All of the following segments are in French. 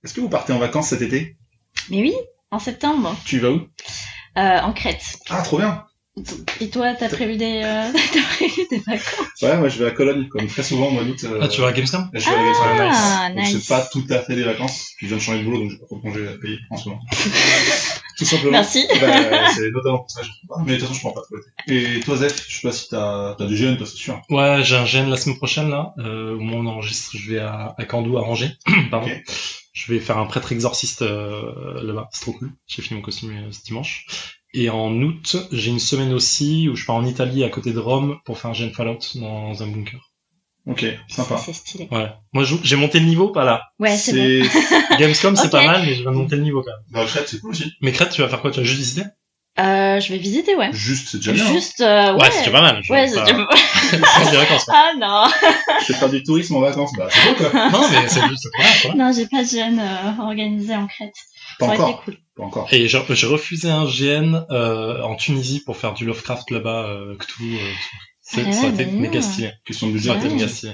Est-ce que vous partez en vacances cet été? Mais oui, en septembre, Tu vas où? en Crète. Ah, trop bien. Et toi, t'as prévu t'as prévu des vacances? Ouais, moi je vais à Cologne, comme très souvent au mois d'août. Ah, tu vas à Gamescom? Je vais à la Gamescom. Ah, Donc nice. c'est pas tout à fait des vacances. Puis je viens de changer de boulot, donc j'ai pas trop de congés à payer en ce moment. Tout simplement. Merci. C'est notamment pour ça que je prends pas. Mais de toute façon, je prends pas trop l'été. Et toi, Zef, je sais pas si t'as du GN, toi, c'est sûr. Ouais, j'ai un GN la semaine prochaine, là. Au moment où on enregistre, je vais à Candou, à Angers. Pardon. Ok. Je vais faire un prêtre exorciste là-bas. C'est trop cool. J'ai fini mon costume ce dimanche. Et en août, j'ai une semaine aussi où je pars en Italie, à côté de Rome, pour faire un GN Fallout dans un bunker. Ok, sympa. C'est stylé. Ouais. Moi, j'ai monté le niveau, pas là. Ouais, c'est bon. Gamescom, c'est Ok. pas mal, mais je viens de monter le niveau quand même. Dans le Crète, c'est cool aussi. Mais Crète, tu vas faire quoi? Tu vas juste visiter? Je vais visiter, ouais. Juste, c'est déjà bien. hein. Juste, Ouais, c'est déjà pas mal. Ouais, c'est déjà C'est des vacances, quoi. Ah non. C'est faire du tourisme en vacances. Bah, c'est beau, quoi. Non, mais c'est juste quoi. Non, j'ai pas de gêne organisé en Crète. Pas Ça aurait encore. été cool. Pas encore. Et j'ai refusé un GN en Tunisie pour faire du Lovecraft là-bas, Cthulhu. Ça aurait été mais méga non. stylé. Question de budget. Ça aurait été Ouais. méga stylé.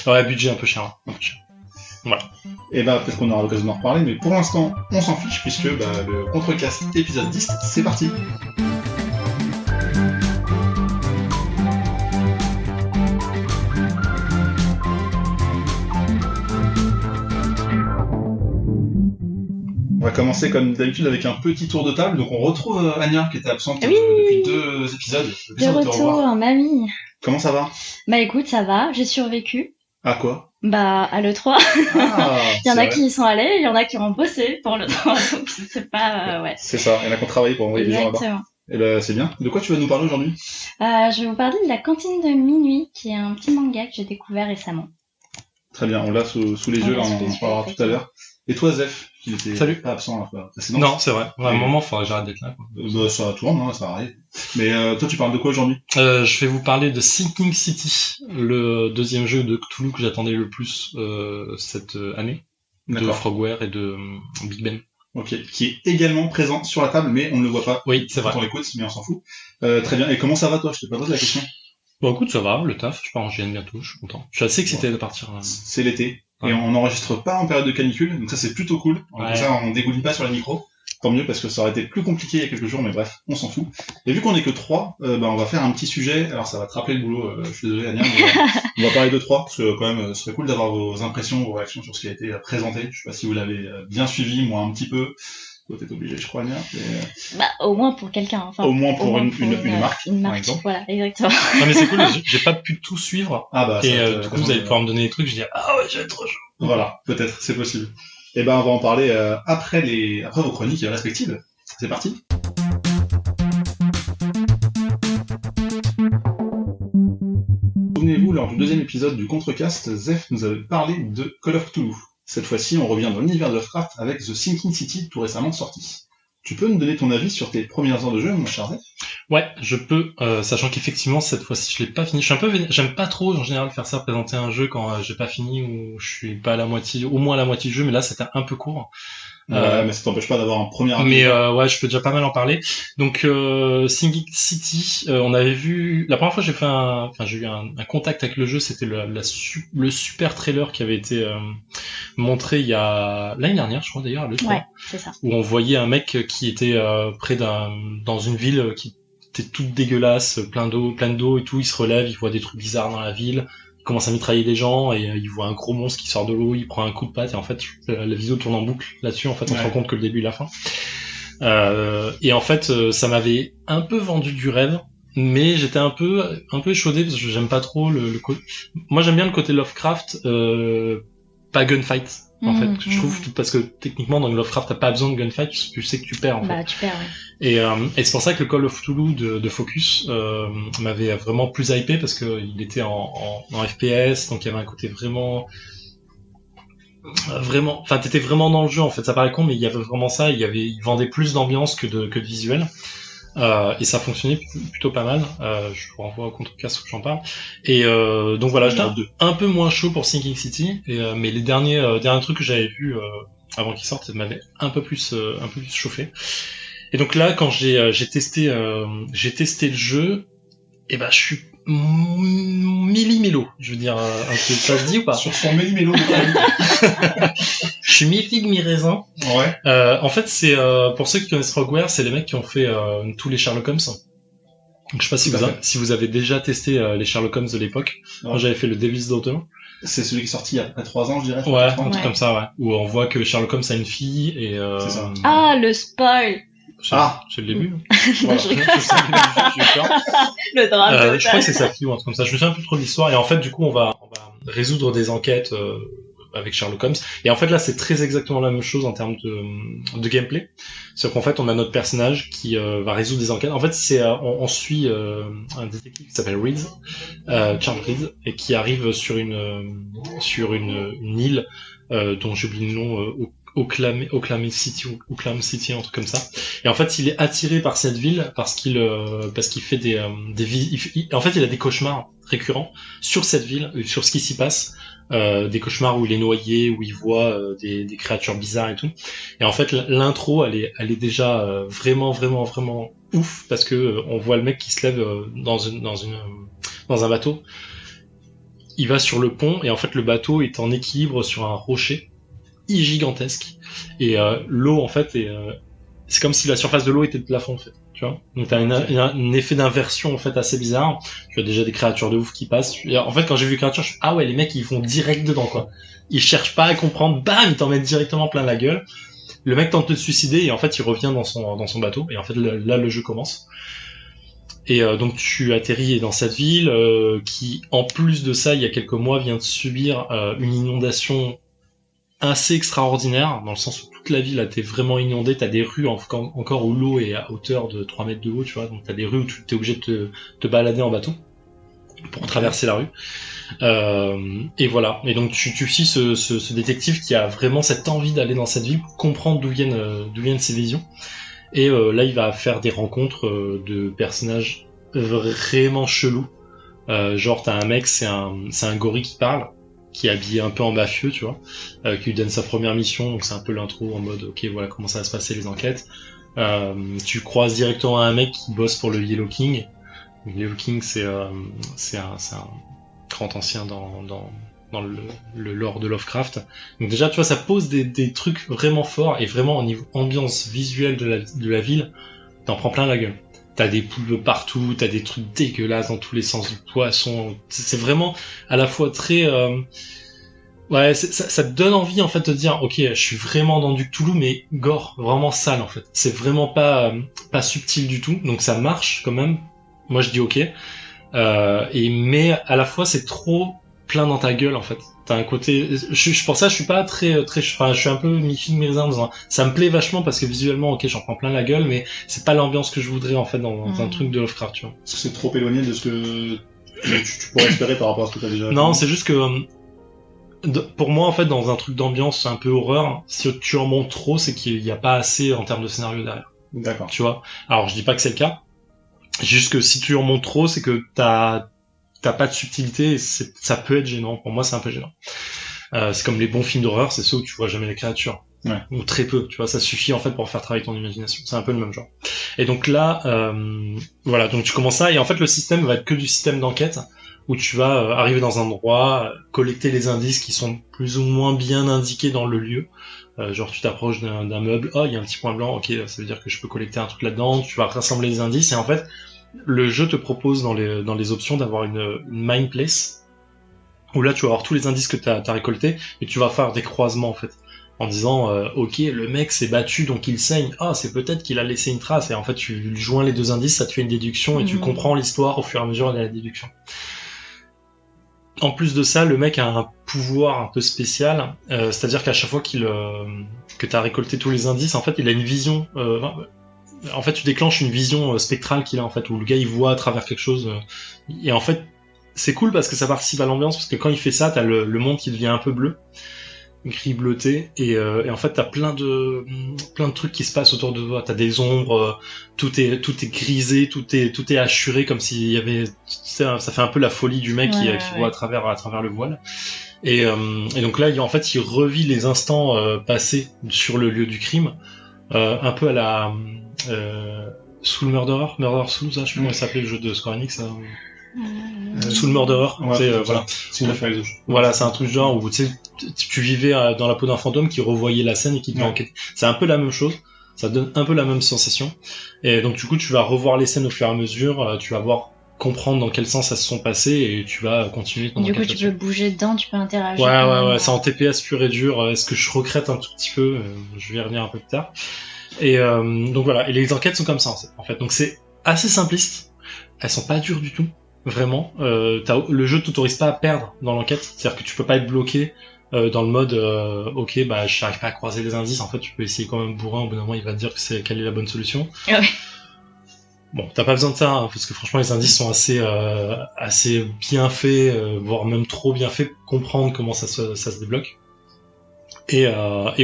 Ouais, budget un peu cher. Hein. Un peu cher. Voilà. Et bah, peut-être qu'on aura l'occasion d'en reparler, mais pour l'instant, on s'en fiche, puisque bah, le Contrecast épisode 10, c'est parti. On va commencer comme d'habitude avec un petit tour de table. Donc on retrouve Anya qui était absente Oui. depuis 2 épisodes. De Plaisir te revoir. retour, mamie. Comment ça va? Bah écoute, ça va, j'ai survécu. À quoi? Bah à l'E3. Ah, Il y en c'est a vrai. qui y sont allés, il y en a qui ont bossé pour l'E3. Donc c'est pas... ouais. C'est ça, il y en a qui ont travaillé pour envoyer des gens là-bas. Exactement. Et bah c'est bien. De quoi tu vas nous parler aujourd'hui? Je vais vous parler de La Cantine de Minuit, qui est un petit manga que j'ai découvert récemment. Très bien, on l'a sous les On yeux, l'a là, sous on les en yeux, parlera tout à l'heure. Et toi Zef, qui n'était Salut. pas absent la fois précédente? Non, c'est vrai. Ouais, à un Et- moment, il faudrait que j'arrête d'être là. Quoi. Bah ça tourne, hein, ça arrive. Mais toi tu parles de quoi aujourd'hui? Je vais vous parler de Sinking City, le deuxième jeu de Cthulhu que j'attendais le plus cette année, de D'accord. Frogware et de Big Ben. Ok, qui est également présent sur la table, mais on ne le voit pas Oui, c'est quand vrai. on l'écoute, mais on s'en fout. Très bien, et comment ça va toi? Je t'ai pas posé la question. Bon, écoute, ça va, le taf, je pars en GN bientôt, je suis content. Je suis assez excité de partir. C'est l'été, Ouais. et on n'enregistre pas en période de canicule, donc ça c'est plutôt cool. Comme Ouais. ça on dégouline pas sur les micros. Tant mieux parce que ça aurait été plus compliqué il y a quelques jours, mais bref, on s'en fout. Et vu qu'on est que 3, on va faire un petit sujet. Alors ça va te rappeler le boulot, je suis désolé Anya, mais on va parler de 3, parce que quand même ce serait cool d'avoir vos impressions, vos réactions sur ce qui a été présenté. Je sais pas si vous l'avez bien suivi, moi un petit peu. Toi t'es obligé je crois Anya. Mais, Bah au moins pour quelqu'un. Enfin, au moins pour moins une marque, Une par marque, exemple. voilà, exactement. Non mais c'est cool, j'ai pas pu tout suivre. Ah bah Et ça va être du coup, raison vous allez de- pouvoir me donner des trucs, je dis ah ouais, j'ai trop chaud. Voilà, peut-être, c'est possible. Et ben on va en parler après vos chroniques respectives. C'est parti. Souvenez-vous, lors du deuxième épisode du Contrecast, Zef nous avait parlé de Call of Cthulhu. Cette fois-ci, on revient dans l'univers de Lovecraft avec The Sinking City, tout récemment sorti. Tu peux nous donner ton avis sur tes premières heures de jeu, mon cher Zef? Ouais, je peux, sachant qu'effectivement cette fois-ci je l'ai pas fini. Je suis un peu, j'aime pas trop en général faire ça, présenter un jeu quand j'ai pas fini ou je suis pas à la moitié, au moins à la moitié du jeu, mais là c'était un peu court. Ouais, mais ça t'empêche pas d'avoir un premier avis. Mais ouais, je peux déjà pas mal en parler. Donc Sinking City, on avait vu la première fois j'ai eu un contact avec le jeu, c'était le super trailer qui avait été montré il y a l'année dernière, je crois d'ailleurs, le 3, Ouais, c'est ça. où on voyait un mec qui était dans une ville qui était toute dégueulasse, pleine d'eau et tout, il se relève, il voit des trucs bizarres dans la ville. Il commence à mitrailler des gens et il voit un gros monstre qui sort de l'eau, il prend un coup de patte et en fait la vidéo tourne en boucle là-dessus, en fait on se rend compte que le début et la fin. Et en fait ça m'avait un peu vendu du rêve, mais j'étais un peu échaudé parce que j'aime pas trop moi j'aime bien le côté Lovecraft, pas gunfight en fait, je trouve, parce que techniquement dans Lovecraft t'as pas besoin de gunfight, tu sais que tu perds en fait. Bah tu perds, ouais. Et c'est pour ça que le Call of Cthulhu de Focus m'avait vraiment plus hypé parce que il était en FPS, donc il y avait un côté vraiment, enfin t'étais vraiment dans le jeu en fait. Ça paraît con, mais il y avait vraiment ça. Il vendait plus d'ambiance que de visuel. Et ça fonctionnait plutôt pas mal. Je vous renvoie au Contrecast où j'en parle. Et donc voilà, j'étais un peu moins chaud pour Sinking City, mais les derniers trucs que j'avais vus avant qu'ils sortent, ça m'avait un peu plus chauffé. Et donc là, quand j'ai testé le jeu, et ben je suis Milli-mélo, je veux dire, un peu, ça se dit ou pas? Sur son méli-mélo de Je suis mi-figue, mi-raisin. Ouais. En fait, c'est, pour ceux qui connaissent Rogueware, c'est les mecs qui ont fait tous les Sherlock Holmes. Donc, je sais pas si vous avez déjà testé les Sherlock Holmes de l'époque. Ouais. Moi, j'avais fait le Devil's Daughter. C'est celui qui est sorti il y a 3 ans, je dirais. Ouais, un 4 ans. truc comme ça, ouais. Où on voit que Sherlock Holmes a une fille et... C'est ça. Ah, le spoil. C'est le début. Voilà. Je sais que j'ai eu peur. Le drame. Je crois que c'est sa fille ou un truc comme ça. Je me souviens plus trop de l'histoire. Et en fait, du coup, on va résoudre des enquêtes avec Sherlock Holmes. Et en fait, là, c'est très exactement la même chose en termes de gameplay. C'est qu'en fait, on a notre personnage qui va résoudre des enquêtes. En fait, on suit un détective qui s'appelle Reed, Charles Reed, et qui arrive sur une île dont j'oublie le nom. Oklahoma City, un truc comme ça. Et en fait, il est attiré par cette ville parce qu'il fait en fait, il a des cauchemars récurrents sur cette ville, sur ce qui s'y passe, des cauchemars où il est noyé, où il voit des créatures bizarres et tout. Et en fait, l'intro, elle est déjà vraiment ouf parce que on voit le mec qui se lève dans un bateau. Il va sur le pont et en fait, le bateau est en équilibre sur un rocher gigantesque et l'eau en fait c'est comme si la surface de l'eau était le plafond en fait, tu vois. Donc t'as un effet d'inversion en fait assez bizarre. Tu as déjà des créatures de ouf qui passent. Et en fait quand j'ai vu les créatures, je suis ah ouais, les mecs ils vont direct dedans quoi. Ils cherchent pas à comprendre, bam, ils t'en mettent directement plein la gueule. Le mec tente de se suicider et en fait il revient dans son bateau et en fait là le jeu commence. Et donc tu atterris dans cette ville qui en plus de ça il y a quelques mois vient de subir une inondation assez extraordinaire, dans le sens où toute la ville a été vraiment inondée, t'as des rues encore où l'eau est à hauteur de 3 mètres de haut, tu vois, donc t'as des rues où tu t'es obligé de te balader en bateau pour traverser la rue. Et voilà, et donc tu suis ce détective qui a vraiment cette envie d'aller dans cette ville pour comprendre d'où viennent ses visions. Et là il va faire des rencontres de personnages vraiment chelous. Genre t'as un mec, c'est un gorille qui parle, qui est habillé un peu en mafieux, tu vois, qui lui donne sa première mission, donc c'est un peu l'intro en mode ok voilà comment ça va se passer les enquêtes. Tu croises directement un mec qui bosse pour le Yellow King. Le Yellow King c'est un grand ancien dans le lore de Lovecraft. Donc déjà tu vois ça pose des trucs vraiment forts et vraiment au niveau ambiance visuelle de la ville, t'en prends plein la gueule. T'as des poules partout, t'as des trucs dégueulasses dans tous les sens, du poisson. C'est vraiment à la fois très... Ouais, ça te donne envie en fait de te dire ok, je suis vraiment dans du Cthulhu, mais gore, vraiment sale en fait. C'est vraiment pas subtil du tout, donc ça marche quand même. Moi je dis ok. Mais à la fois c'est trop plein dans ta gueule en fait. T'as un côté, pour ça je suis pas très, enfin je suis un peu mi-figue mi-raisin en disant ça me plaît vachement parce que visuellement ok j'en prends plein la gueule, mais c'est pas l'ambiance que je voudrais en fait dans un truc de Lovecraft, tu vois. Parce que c'est trop éloigné de ce que tu pourrais espérer par rapport à ce que t'as déjà. Non, c'est juste que pour moi en fait dans un truc d'ambiance un peu horreur, si tu en montes trop c'est qu'il y a pas assez en termes de scénario derrière. D'accord. Tu vois. Alors je dis pas que c'est le cas, juste que si tu en montes trop c'est que t'as pas de subtilité et ça peut être gênant. Pour moi c'est un peu gênant. C'est comme les bons films d'horreur, c'est ceux où tu vois jamais les créatures. Ouais. Ou très peu, tu vois, ça suffit en fait pour faire travailler ton imagination. C'est un peu le même genre. Et donc là, voilà, donc tu commences ça, et en fait le système va être que du système d'enquête, où tu vas arriver dans un endroit, collecter les indices qui sont plus ou moins bien indiqués dans le lieu. Genre tu t'approches d'un meuble, oh il y a un petit point blanc, ok, ça veut dire que je peux collecter un truc là-dedans, tu vas rassembler les indices, et en fait, le jeu te propose dans les options d'avoir une mind place, où là tu vas avoir tous les indices que t'as récoltés, et tu vas faire des croisements en fait. En disant ok le mec s'est battu donc il saigne, ah c'est peut-être qu'il a laissé une trace, et en fait tu joins les deux indices, ça te fait une déduction et tu comprends l'histoire au fur et à mesure de la déduction. En plus de ça le mec a un pouvoir un peu spécial, c'est-à-dire qu'à chaque fois que t'as récolté tous les indices, en fait il a une vision, en fait tu déclenches une vision spectrale qu'il a en fait, où le gars il voit à travers quelque chose, et en fait c'est cool parce que ça participe à l'ambiance, parce que quand il fait ça t'as le monde qui devient un peu bleu, gris bleuté, et en fait t'as plein de trucs qui se passent autour de toi, t'as des ombres, tout est grisé, tout est hachuré, comme s'il y avait, ça fait un peu la folie du mec qui voit à travers le voile, et donc là en fait il revit les instants passés sur le lieu du crime, un peu à la Soul Murderer Soul, ça je sais plus comment ça s'appelait le jeu de Square Enix, ça. Sous le murderer. Ouais, Voilà. C'est une affaire les autres. Voilà, c'est un truc genre où tu vivais dans la peau d'un fantôme qui revoyait la scène et qui te enquêter. C'est un peu la même chose. Ça donne un peu la même sensation. Et donc du coup, tu vas revoir les scènes au fur et à mesure. Tu vas comprendre dans quel sens elles se sont passées et tu vas continuer ton enquête. Du coup, tu peux bouger dedans, tu peux interagir. Ouais, c'est en TPS pur et dur. Est-ce que je regrette un tout petit peu Je vais y revenir un peu plus tard. Et donc voilà, et les enquêtes sont comme ça en fait. Donc c'est assez simpliste. Elles sont pas dures du tout, vraiment. Le jeu t'autorise pas à perdre dans l'enquête, c'est-à-dire que tu peux pas être bloqué dans le mode ok, bah je n'arrive pas à croiser les indices. En fait, tu peux essayer quand même bourrin. Au bout d'un moment, il va te dire que quelle est la bonne solution. Ouais. Bon, t'as pas besoin de ça, hein, parce que franchement les indices sont assez bien faits, voire même trop bien faits pour comprendre comment ça se débloque. Et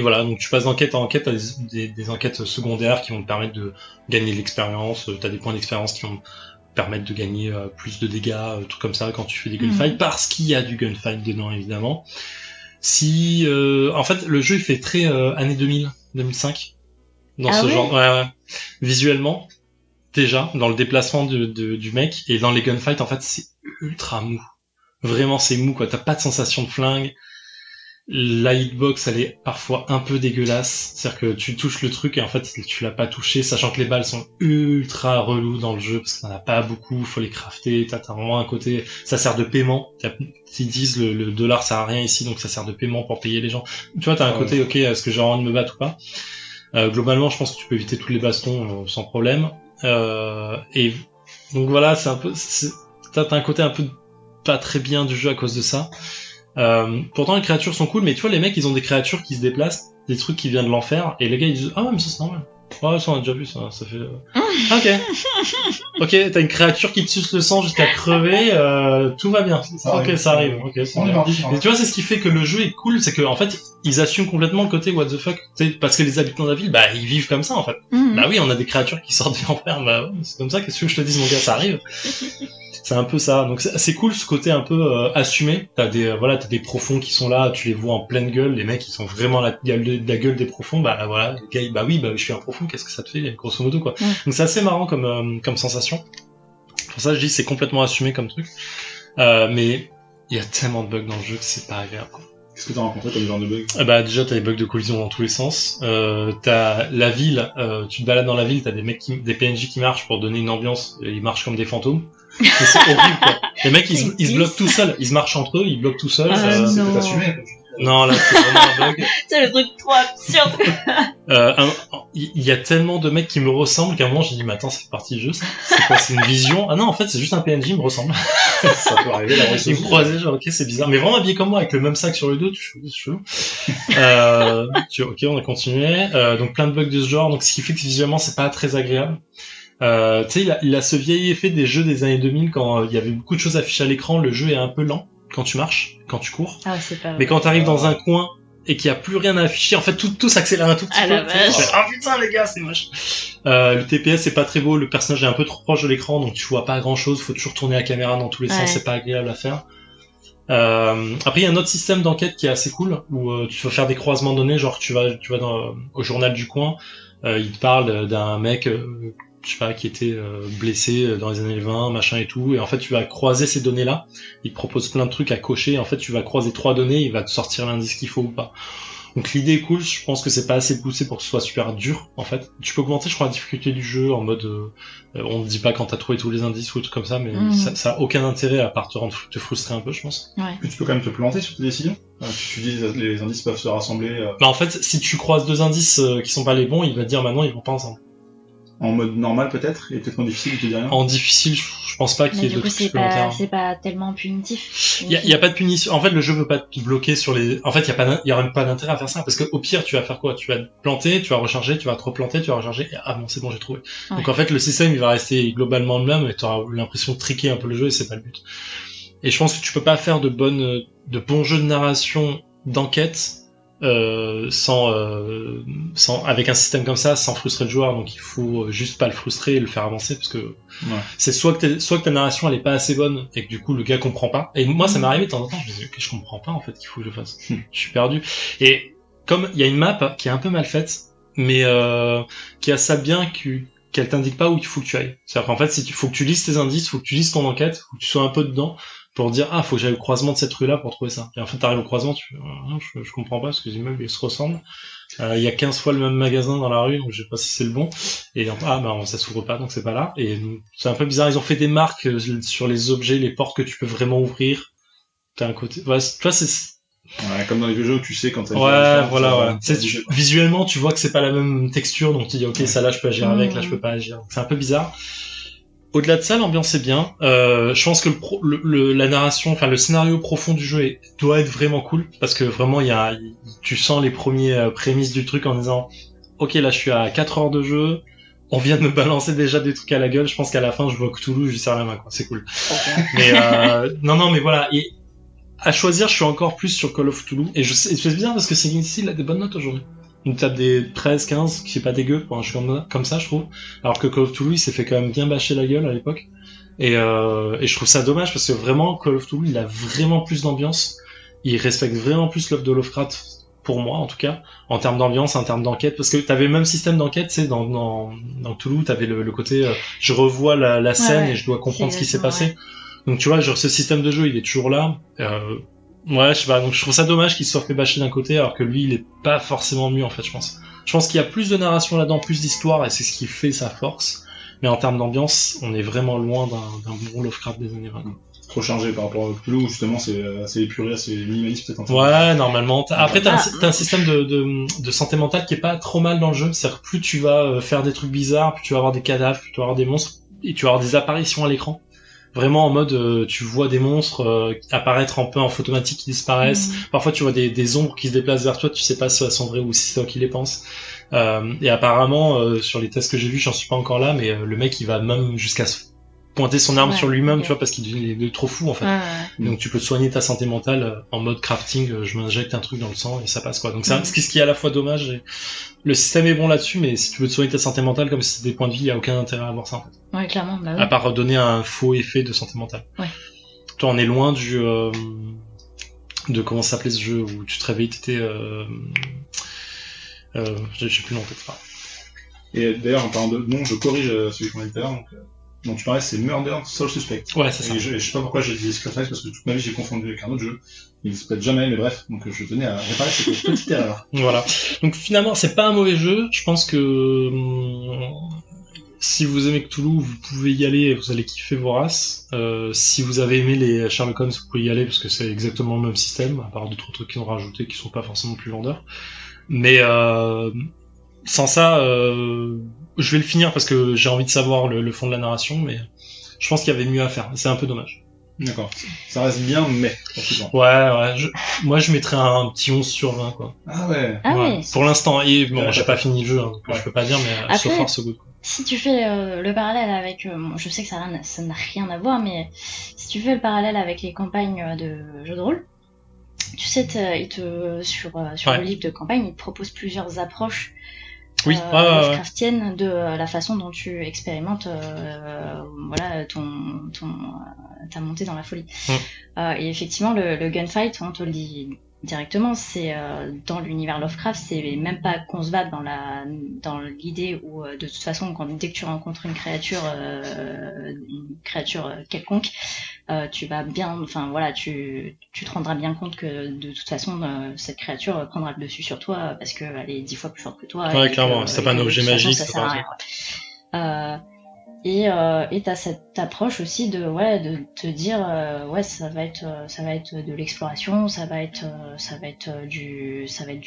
voilà, donc tu passes d'enquête en enquête, t'as des enquêtes secondaires qui vont te permettre de gagner de l'expérience, t'as des points d'expérience qui vont te permettre de gagner plus de dégâts, trucs comme ça quand tu fais des gunfights, parce qu'il y a du gunfight dedans évidemment. En fait le jeu il fait très années 2000, 2005 dans ce genre, ouais. Visuellement. Déjà, dans le déplacement du mec, et dans les gunfights, en fait, c'est ultra mou. Vraiment, c'est mou, quoi. T'as pas de sensation de flingue. La hitbox, elle est parfois un peu dégueulasse. C'est-à-dire que tu touches le truc et en fait, tu l'as pas touché, sachant que les balles sont ultra reloues dans le jeu, parce que t'en as pas beaucoup, faut les crafter. T'as vraiment un côté... Ça sert de paiement. Ils disent le dollar sert à rien ici, donc ça sert de paiement pour payer les gens. Tu vois, t'as un côté, ok, est-ce que j'ai envie de me battre ou pas? Globalement, je pense que tu peux éviter tous les bastons sans problème. Et donc voilà, c'est un peu, t'as un côté un peu pas très bien du jeu à cause de ça. Pourtant les créatures sont cool, mais tu vois les mecs ils ont des créatures qui se déplacent, des trucs qui viennent de l'enfer, et les gars ils disent ah ouais mais ça c'est normal. Ouais ça on a déjà vu ça fait. Ok, t'as une créature qui te suce le sang jusqu'à crever, tout va bien. Ça arrive. Ok, c'est bien. Et tu vois c'est ce qui fait que le jeu est cool, c'est que en fait ils assument complètement le côté what the fuck, parce que les habitants de la ville bah ils vivent comme ça en fait. Bah oui on a des créatures qui sortent de l'enfer, bah ouais, c'est comme ça, qu'est-ce que je te dis mon gars, ça arrive. C'est un peu ça, donc c'est cool ce côté un peu assumé. T'as des profonds qui sont là, tu les vois en pleine gueule, les mecs ils sont vraiment la gueule des profonds, bah voilà, les gars, bah oui, bah je suis un profond, qu'est-ce que ça te fait, grosso modo quoi. Donc c'est assez marrant comme sensation. Pour ça je dis c'est complètement assumé comme truc, mais il y a tellement de bugs dans le jeu que c'est pas agréable quoi. Qu'est-ce que t'as rencontré comme genre de bugs? Bah déjà t'as des bugs de collision dans tous les sens. T'as la ville, tu te balades dans la ville, t'as des PNJ qui marchent pour donner une ambiance, et ils marchent comme des fantômes. C'est horrible quoi. Les mecs ils se bloquent tout seuls, ils se marchent entre eux, ils bloquent tout seuls. C'est peut-être assumé. Non là c'est vraiment un bug. C'est le truc trop absurde. Il y a tellement de mecs qui me ressemblent qu'à un moment j'ai dit mais attends c'est partie du jeu, c'est quoi, c'est une vision? Ah non en fait c'est juste un PNJ, il me ressemble. Ça peut arriver la Il me croisait genre ok c'est bizarre, mais vraiment habillé comme moi avec le même sac sur le dos, tu ok on a continué. Donc plein de bugs de ce genre, donc ce qui fait que visuellement c'est pas très agréable. Tu sais il a ce vieil effet des jeux des années 2000 quand il y avait beaucoup de choses affichées à l'écran, le jeu est un peu lent quand tu marches, quand tu cours. Ah c'est pas vrai. Mais quand t'arrives dans un coin et qu'il y a plus rien à afficher, en fait tout s'accélère un tout petit peu. La vache. Ah putain les gars c'est moche. Le TPS c'est pas très beau, le personnage est un peu trop proche de l'écran donc tu vois pas grand chose, faut toujours tourner la caméra dans tous les sens, c'est pas agréable à faire. Après il y a un autre système d'enquête qui est assez cool où tu vas faire des croisements donnés, genre tu vas au journal du coin, il te parle d'un mec je sais pas, qui était blessé dans les années 20, machin et tout, et en fait tu vas croiser ces données-là, il te propose plein de trucs à cocher, en fait tu vas croiser 3 données, il va te sortir l'indice qu'il faut ou pas. Donc l'idée est cool, je pense que c'est pas assez poussé pour que ce soit super dur, en fait. Tu peux augmenter, je crois, la difficulté du jeu en mode, on te dit pas quand t'as trouvé tous les indices ou tout comme ça, mais ça a aucun intérêt à part te frustrer un peu, je pense. Ouais. Tu peux quand même te planter sur tes décisions. Tu dis les indices peuvent se rassembler. Bah en fait, si tu croises 2 indices qui sont pas les bons, il va te dire maintenant ils vont pas ensemble. En mode normal peut-être, et peut-être en difficile, il te dit rien. En difficile, je pense pas qu'il y ait de trucs supplémentaires. C'est pas tellement punitif. Il y a pas de punition. En fait, le jeu veut pas te bloquer sur les. En fait, il y a même pas d'intérêt à faire ça parce que au pire, tu vas faire quoi? Tu vas te planter, tu vas recharger, tu vas te replanter, tu vas recharger. Et bon, c'est bon, j'ai trouvé. Ouais. Donc en fait, le système il va rester globalement le même, et tu auras l'impression de triquer un peu le jeu et c'est pas le but. Et je pense que tu peux pas faire de bons jeux de narration d'enquête sans avec un système comme ça, sans frustrer le joueur. Donc il faut juste pas le frustrer et le faire avancer parce que c'est soit que ta narration elle est pas assez bonne et que du coup le gars comprend pas. Et moi ça m'est arrivé de temps en temps, je me dis ok je comprends pas en fait qu'il faut que je fasse. Je suis perdu. Et comme il y a une map qui est un peu mal faite, mais qui a ça bien qu'elle t'indique pas où il faut que tu ailles. C'est-à-dire qu'en fait, faut que tu lises tes indices, faut que tu lises ton enquête, faut que tu sois un peu dedans pour dire faut que j'aille au croisement de cette rue-là pour trouver ça. Et en fait, t'arrives au croisement, je comprends pas parce que les immeubles ils se ressemblent. Il y a 15 fois le même magasin dans la rue, donc je sais pas si c'est le bon. Et ça s'ouvre pas, donc c'est pas là. Et c'est un peu bizarre. Ils ont fait des marques sur les objets, les portes que tu peux vraiment ouvrir. T'as un côté, tu vois, c'est comme dans les vieux jeux où tu sais quand t'as visuellement, tu vois que c'est pas la même texture, donc tu dis ça là je peux agir avec, là je peux pas agir. C'est un peu bizarre. Au-delà de ça, l'ambiance est bien. Je pense que la narration, enfin le scénario profond du jeu doit être vraiment cool parce que vraiment tu sens les premiers prémices du truc en disant ok là je suis à 4 heures de jeu, on vient de me balancer déjà des trucs à la gueule. Je pense qu'à la fin je vois Cthulhu, je lui serre la main quoi, c'est cool. Okay. Mais non mais voilà. Et à choisir, je suis encore plus sur Call of Cthulhu et c'est bien parce que Sigil il a des bonnes notes aujourd'hui. Une tape des 13, 15, qui est pas dégueu pour un jeu comme ça, je trouve. Alors que Call of Cthulhu, il s'est fait quand même bien bâcher la gueule à l'époque. Et je trouve ça dommage parce que vraiment, Call of Cthulhu, il a vraiment plus d'ambiance. Il respecte vraiment plus l'œuvre de Lovecraft, pour moi, en tout cas, en termes d'ambiance, en termes d'enquête. Parce que t'avais le même système d'enquête, tu sais, dans Cthulhu, t'avais le côté, je revois la scène et je dois comprendre ce qui s'est passé. Donc tu vois, genre, ce système de jeu, il est toujours là. Ouais, je sais pas, donc je trouve ça dommage qu'il se soit fait bâcher d'un côté alors que lui il est pas forcément mieux en fait, je pense. Je pense qu'il y a plus de narration là-dedans, plus d'histoire et c'est ce qui fait sa force. Mais en termes d'ambiance, on est vraiment loin d'un bon Lovecraft des années 20. Trop chargé par rapport à Cthulhu, justement c'est assez épuré, assez minimaliste peut-être. Ouais, normalement. Après t'as un système de santé mentale qui est pas trop mal dans le jeu, c'est-à-dire plus tu vas faire des trucs bizarres, plus tu vas avoir des cadavres, plus tu vas avoir des monstres, et tu vas avoir des apparitions à l'écran. Vraiment en mode tu vois des monstres apparaître un peu en photomatique qui disparaissent. Parfois tu vois des ombres qui se déplacent vers toi, tu sais pas si elles sont vraies ou si c'est toi qui les penses. Et apparemment sur les tests que j'ai vus, j'en suis pas encore là, mais le mec il va même jusqu'à pointer son arme sur lui-même, tu vois, parce qu'il est trop fou en fait. Donc tu peux soigner ta santé mentale en mode crafting, je m'injecte un truc dans le sang et ça passe quoi. Donc c'est ce qui est à la fois dommage. Le système est bon là-dessus, mais si tu veux te soigner ta santé mentale comme si c'était des points de vie, il y a aucun intérêt à avoir ça en fait. Ouais, clairement. Bah oui. À part donner un faux effet de santé mentale. Ouais. Toi, on est loin de comment s'appelait ce jeu où tu te réveilles, t'étais je sais plus le nom peut-être pas. Et d'ailleurs, en parlant de nom, je corrige celui qu'on a dit tout à l'heure, donc tu parlais c'est Murder Soul Suspect. Ouais, c'est ça. Et je sais pas pourquoi j'ai dit Secret Life parce que toute ma vie j'ai confondu avec un autre jeu. Il se pète jamais, mais bref, donc je tenais à réparer cette petite erreur. Voilà. Donc finalement, c'est pas un mauvais jeu. Je pense que si vous aimez Cthulhu, vous pouvez y aller et vous allez kiffer vos races. Si vous avez aimé les Sherlock Holmes, vous pouvez y aller parce que c'est exactement le même système, à part d'autres trucs qu'ils ont rajoutés qui sont pas forcément plus vendeurs. Mais sans ça, je vais le finir parce que j'ai envie de savoir le fond de la narration, mais je pense qu'il y avait mieux à faire. C'est un peu dommage. D'accord. Ça reste bien, mais... Ouais. Moi, je mettrais un petit 11 sur 20, quoi. Ah ouais. Ouais. Pour l'instant. Et bon, j'ai pas fini le jeu, hein, donc je peux pas dire, mais après, so far, so good. Si tu fais le parallèle avec... je sais que ça n'a rien à voir, mais si tu fais le parallèle avec les campagnes de jeux de rôle, tu sais, sur le livre de campagne, il te propose plusieurs approches Lovecraftiennes de la façon dont tu expérimentes ta montée dans la folie. Et effectivement, le gunfight, on te le dit directement, c'est dans l'univers Lovecraft, c'est même pas concevable dans l'idée où de toute façon dès que tu rencontres une créature quelconque, tu vas bien, enfin voilà, tu te rendras bien compte que de toute façon cette créature prendra le dessus sur toi parce qu'elle est 10 fois plus forte que toi. Ouais, clairement, c'est pas un objet magique, ça sert à rien. Et t'as cette approche aussi de te dire ça va être de l'exploration, ça va être du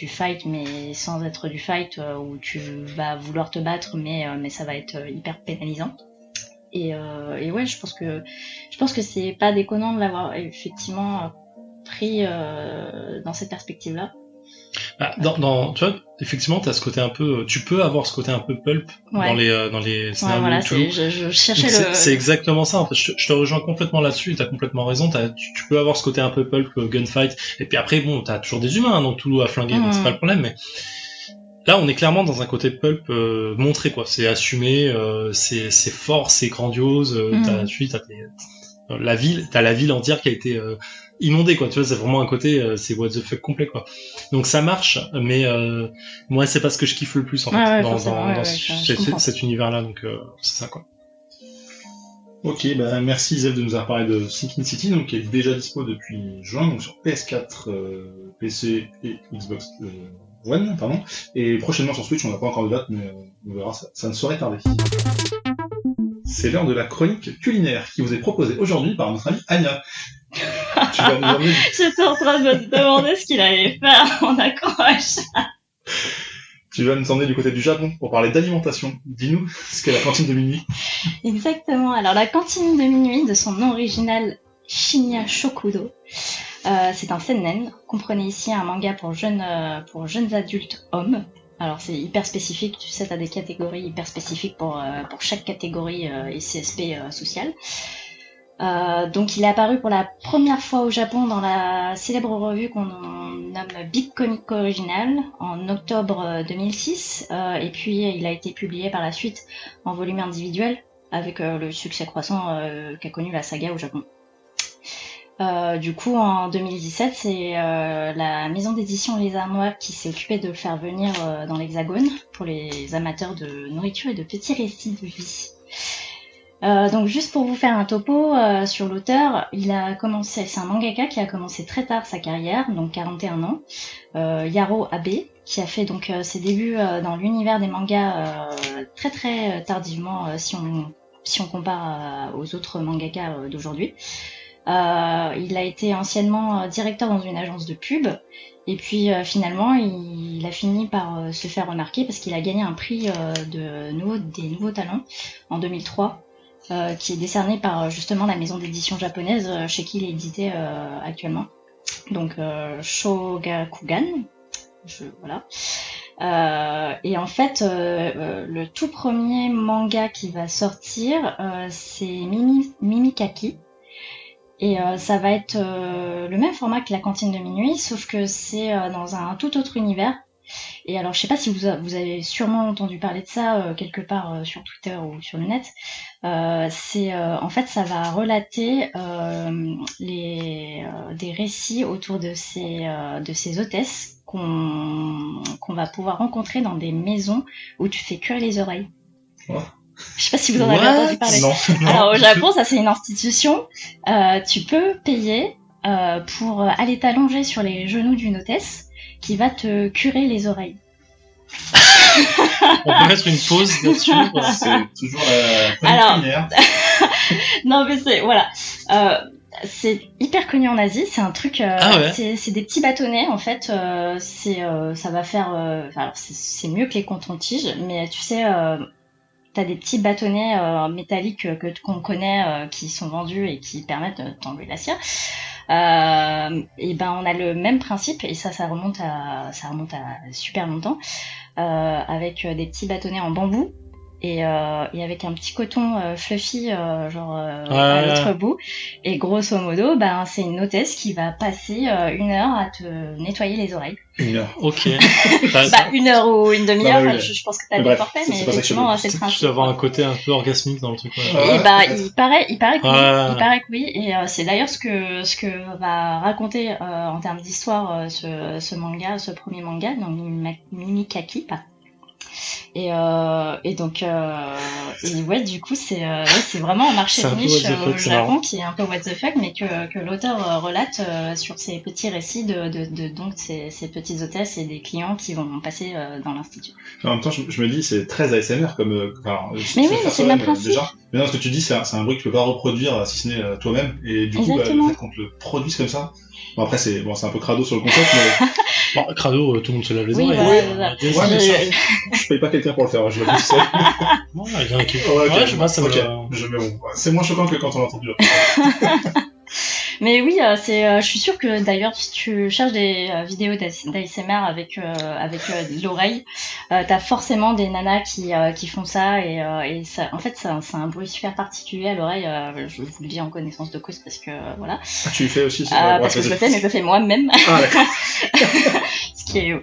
fight, mais sans être du fight où tu vas vouloir te battre, mais ça va être hyper pénalisant. Et ouais, je pense que c'est pas déconnant de l'avoir effectivement pris dans cette perspective-là. Tu vois, effectivement, t'as ce côté un peu, tu peux avoir ce côté un peu pulp dans les scénarios. Voilà, je cherchais c'est exactement ça. En fait, je te rejoins complètement là-dessus. T'as complètement raison. Tu peux avoir ce côté un peu pulp, gunfight. Et puis après, bon, t'as toujours des humains, donc Toulouse a flingué, donc c'est pas le problème. Mais là, on est clairement dans un côté pulp montré, quoi. C'est assumé, c'est fort, c'est grandiose. T'as la ville entière qui a été inondé, quoi. Tu vois, c'est vraiment un côté, c'est what the fuck complet, quoi. Donc ça marche, mais moi, c'est pas ce que je kiffe le plus, en fait, dans cet univers-là. Donc c'est ça, quoi. Ok, bah merci Zef de nous avoir parlé de Sinking City, donc qui est déjà dispo depuis juin, donc sur PS4, PC et Xbox One, pardon, et prochainement sur Switch. On n'a pas encore de date, mais on verra, ça ne saurait tarder. C'est l'heure de la chronique culinaire qui vous est proposée aujourd'hui par notre amie Anya. Tu vas nous emmener... J'étais en train de me demander ce qu'il allait faire en accroche. Tu vas nous emmener du côté du Japon pour parler d'alimentation. Dis-nous ce qu'est la cantine de minuit. Exactement. Alors la cantine de minuit, de son nom original Shinya Shokudo, c'est un seinen. Comprenez ici un manga pour jeunes adultes hommes. Alors c'est hyper spécifique, tu sais, t'as des catégories hyper spécifiques pour chaque catégorie et CSP sociale. Donc il est apparu pour la première fois au Japon dans la célèbre revue qu'on nomme Big Comic Original en octobre 2006, et puis il a été publié par la suite en volume individuel avec le succès croissant qu'a connu la saga au Japon. Du coup en 2017 c'est la maison d'édition Les Armoires qui s'est occupée de le faire venir dans l'Hexagone pour les amateurs de nourriture et de petits récits de vie. Donc juste pour vous faire un topo sur l'auteur, c'est un mangaka qui a commencé très tard sa carrière, donc 41 ans, Yaro Abe, qui a fait donc ses débuts dans l'univers des mangas très très tardivement si on compare aux autres mangakas d'aujourd'hui. Il a été anciennement directeur dans une agence de pub, et puis finalement il a fini par se faire remarquer parce qu'il a gagné un prix des nouveaux talents en 2003. Qui est décerné par justement la maison d'édition japonaise chez qui il est édité actuellement. Donc Shogakukan, voilà. Et en fait, le tout premier manga qui va sortir, c'est Mimikaki. Et ça va être le même format que la cantine de minuit, sauf que c'est dans un tout autre univers. Et alors, je sais pas si vous avez sûrement entendu parler de ça quelque part sur Twitter ou sur le net. En fait, ça va relater des récits autour de ces hôtesses qu'on va pouvoir rencontrer dans des maisons où tu fais cuire les oreilles. Oh. Je sais pas si vous en avez entendu parler. Non. Alors au Japon, ça c'est une institution. Tu peux payer pour aller t'allonger sur les genoux d'une hôtesse qui va te curer les oreilles. On peut mettre une pause là-dessus. C'est toujours la première. Non mais voilà. C'est hyper connu en Asie. C'est un truc. C'est des petits bâtonnets en fait. Ça va faire. Alors c'est mieux que les cotons-tiges, mais tu sais. T'as des petits bâtonnets métalliques qu'on connaît qui sont vendus et qui permettent d'enlever la cire. Et ben on a le même principe et ça remonte à super longtemps avec des petits bâtonnets en bambou et avec un petit coton fluffy à l'autre bout. Et grosso modo, ben c'est une hôtesse qui va passer 1 heure à te nettoyer les oreilles. 1 heure. Ok. 1 heure ou une demi-heure, oui. je pense que t'as des forfaits, mais effectivement c'est le principe. Tu dois avoir un côté un peu orgasmique dans le truc. Ouais. Et il paraît que oui, et c'est d'ailleurs ce que va raconter en termes d'histoire ce manga, ce premier manga, donc Mimikaki. Et donc ouais, du coup c'est vraiment un marché de niche au Japon qui est un peu what the fuck, mais que l'auteur relate sur ces petits récits de donc ces petites hôtesses et des clients qui vont passer dans l'institut. En même temps, je me dis c'est très ASMR comme. Mais oui, c'est le même principe. Déjà. Mais non, ce que tu dis, c'est un bruit que tu peux pas reproduire si ce n'est toi-même, et du coup, le fait qu'on te le produise comme ça. Bon, après c'est un peu crado sur le concept, mais. Bon, crado, tout le monde se lave les oreilles. Voilà, mais je paye pas quelqu'un pour le faire, je le dis seul. Bon, il y a un qui... je sais pas, ça c'est moins choquant que quand on l'a entendu. Mais oui, je suis sûre que d'ailleurs si tu cherches des vidéos d'ASMR avec l'oreille, t'as forcément des nanas qui font ça et ça, en fait c'est un bruit super particulier à l'oreille. Je vous le dis en connaissance de cause parce que voilà. Tu le fais aussi, parce que je le fais, mais je le fais moi-même. Ah d'accord. Ce qui est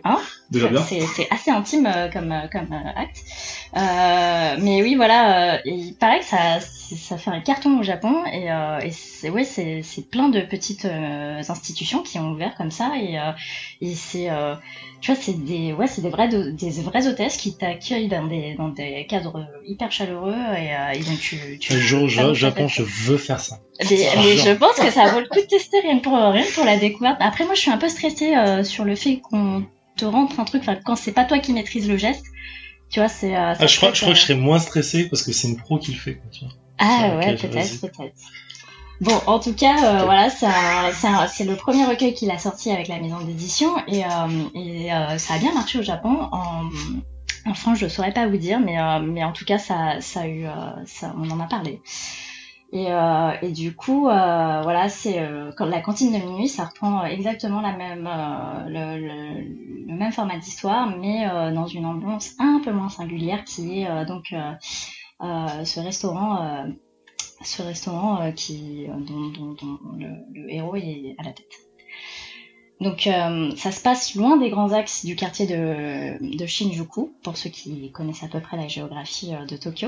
Déjà bien. C'est assez intime comme acte. Mais oui, voilà, il paraît que ça fait un carton au Japon et c'est plein de petites institutions qui ont ouvert comme ça et c'est tu vois, c'est des vraies hôtesses qui t'accueillent dans des cadres hyper chaleureux et donc Un jour, Japon, je veux faire ça. Mais je pense que ça vaut le coup de tester rien que pour la découverte. Après, moi, je suis un peu stressée sur le fait qu'on te rentre un truc, enfin, quand c'est pas toi qui maîtrise le geste, tu vois, c'est. Je crois que je serais moins stressé parce que c'est une pro qui le fait, quoi, tu vois. Ah ouais, peut-être. Bon, en tout cas, voilà, c'est le premier recueil qu'il a sorti avec la maison d'édition et ça a bien marché au Japon. En France, je saurais pas vous dire, mais en tout cas, ça a eu, on en a parlé. Et du coup, voilà, c'est quand la cantine de minuit, ça reprend exactement la même le même format d'histoire, mais dans une ambiance un peu moins singulière, qui est ce restaurant dont le héros est à la tête. Donc ça se passe loin des grands axes du quartier de Shinjuku, pour ceux qui connaissent à peu près la géographie de Tokyo.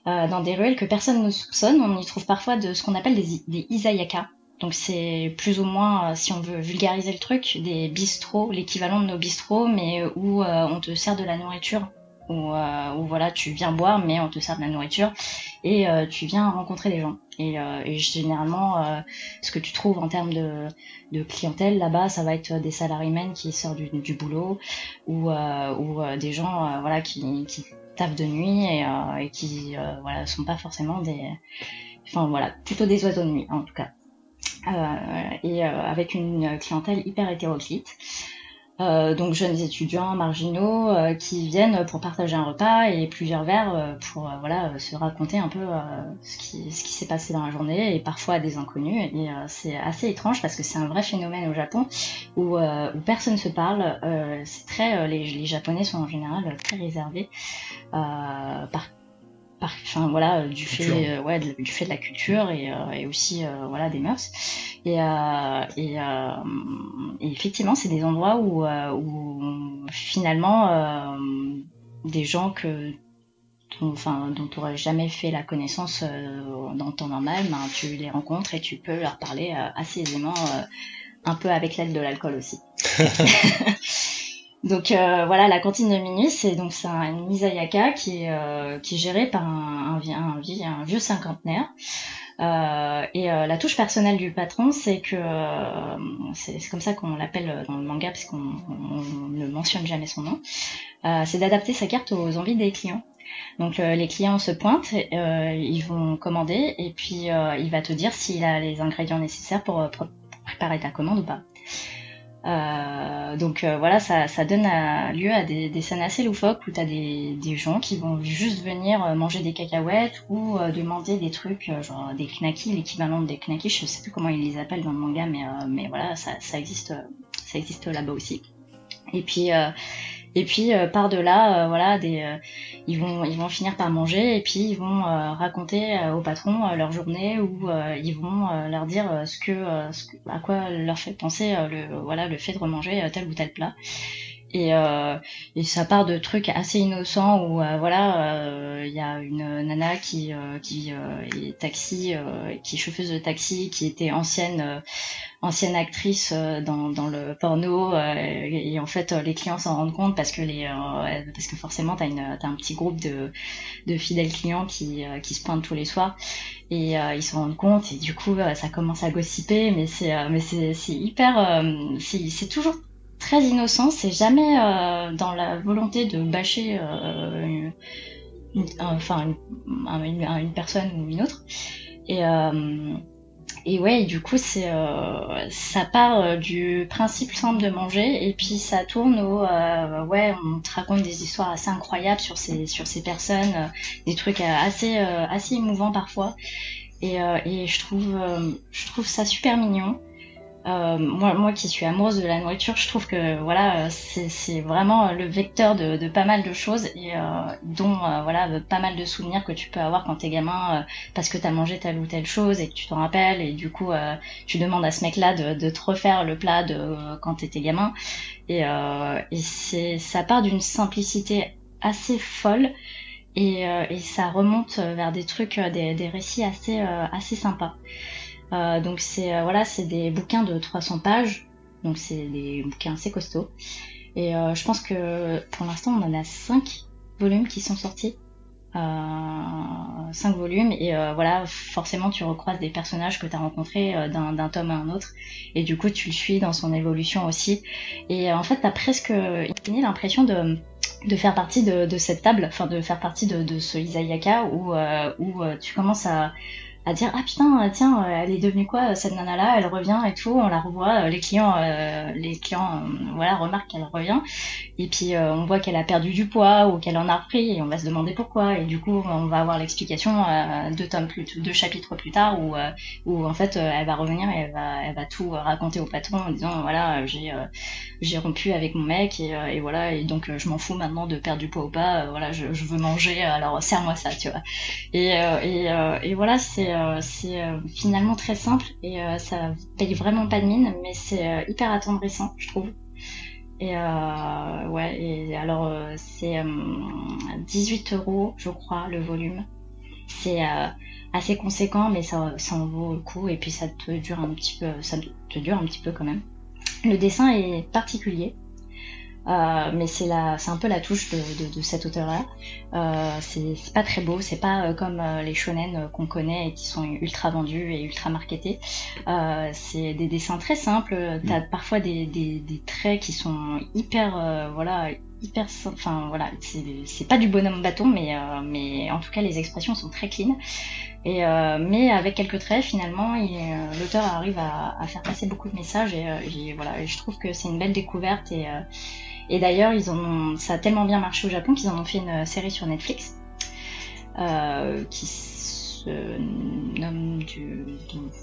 Dans des ruelles que personne ne soupçonne, on y trouve parfois de ce qu'on appelle des izayaka. Donc c'est plus ou moins, si on veut vulgariser le truc, des bistrots, l'équivalent de nos bistrots, mais où on te sert de la nourriture, où voilà, tu viens boire, mais on te sert de la nourriture, et tu viens rencontrer des gens. Et généralement, ce que tu trouves en termes de clientèle là-bas, ça va être des salariés qui sortent du boulot, ou des gens voilà qui taffent de nuit et qui voilà sont pas forcément plutôt des oiseaux de nuit en tout cas, avec une clientèle hyper hétéroclite. Donc jeunes étudiants marginaux qui viennent pour partager un repas et plusieurs verres pour se raconter un peu ce qui s'est passé dans la journée, et parfois à des inconnus, et c'est assez étrange parce que c'est un vrai phénomène au Japon où personne se parle. C'est très les Japonais sont en général très réservés du fait de la culture et aussi des mœurs, et effectivement c'est des endroits où finalement des gens dont tu n'aurais jamais fait la connaissance dans le temps normal, tu les rencontres et tu peux leur parler assez aisément, un peu avec l'aide de l'alcool aussi. Donc la cantine de minuit, c'est un izayaka qui est géré par un vieux cinquantenaire. Et la touche personnelle du patron, c'est que c'est comme ça qu'on l'appelle dans le manga, parce qu'on ne mentionne jamais son nom. C'est d'adapter sa carte aux envies des clients. Donc les clients se pointent, ils vont commander, et puis il va te dire s'il a les ingrédients nécessaires pour préparer ta commande ou pas. Ça donne lieu à des scènes assez loufoques où t'as des gens qui vont juste venir manger des cacahuètes ou demander des trucs genre des knackis, l'équivalent des knackis, je sais plus comment ils les appellent dans le manga, mais voilà, ça existe là-bas aussi. Et puis par delà ils vont finir par manger, et puis ils vont raconter au patron leur journée, ou ils vont leur dire à quoi leur fait penser le fait de remanger tel ou tel plat. Et ça part de trucs assez innocents où il y a une nana qui est taxi, qui est chauffeuse de taxi, qui était ancienne actrice dans le porno, et en fait les clients s'en rendent compte parce que forcément t'as un petit groupe de fidèles clients qui se pointent tous les soirs, et ils s'en rendent compte, et du coup ça commence à gossiper, mais c'est hyper c'est toujours très innocent, c'est jamais dans la volonté de bâcher une personne ou une autre, et du coup ça part du principe simple de manger, et puis ça tourne on te raconte des histoires assez incroyables sur ces personnes, des trucs assez émouvants parfois, et je trouve ça super mignon. moi qui suis amoureuse de la nourriture, je trouve que voilà, c'est vraiment le vecteur de pas mal de choses et dont voilà pas mal de souvenirs que tu peux avoir quand t'es gamin parce que t'as mangé telle ou telle chose et que tu t'en rappelles et du coup tu demandes à ce mec-là de te refaire le plat de quand t'étais gamin et ça part d'une simplicité assez folle et ça remonte vers des trucs, des récits assez sympas. Donc c'est des bouquins de 300 pages, donc c'est des bouquins assez costauds. Et je pense que pour l'instant on en a 5 volumes qui sont sortis. 5 volumes et voilà, forcément tu recroises des personnages que tu as rencontrés d'un tome à un autre et du coup tu le suis dans son évolution aussi et en fait t'as presque l'impression de faire partie de cette table, enfin de faire partie de ce Izayaka où tu commences à dire ah putain tiens elle est devenue quoi cette nana là, elle revient et tout, on la revoit, les clients voilà remarquent qu'elle revient et puis on voit qu'elle a perdu du poids ou qu'elle en a repris et on va se demander pourquoi et du coup on va avoir l'explication 2 chapitres plus tard où en fait elle va revenir et elle va tout raconter au patron en disant voilà j'ai rompu avec mon mec et voilà et donc je m'en fous maintenant de perdre du poids ou pas, voilà je veux manger alors serre-moi ça tu vois et voilà c'est finalement très simple et ça paye vraiment pas de mine mais c'est hyper attendrissant je trouve et ouais et alors c'est 18 € je crois le volume c'est assez conséquent mais ça en vaut le coup et puis ça te dure un petit peu quand même. Le dessin est particulier mais c'est un peu la touche de cet auteur-là. C'est pas très beau, c'est pas comme les shonen qu'on connaît et qui sont ultra vendus et ultra marketés. C'est des dessins très simples. T'as parfois des traits qui sont hyper, voilà, enfin voilà, c'est pas du bonhomme bâton, mais en tout cas les expressions sont très clean. Et mais avec quelques traits, finalement, l'auteur arrive à faire passer beaucoup de messages et voilà. Et je trouve que c'est une belle découverte et d'ailleurs, ça a tellement bien marché au Japon qu'ils en ont fait une série sur Netflix qui se nomme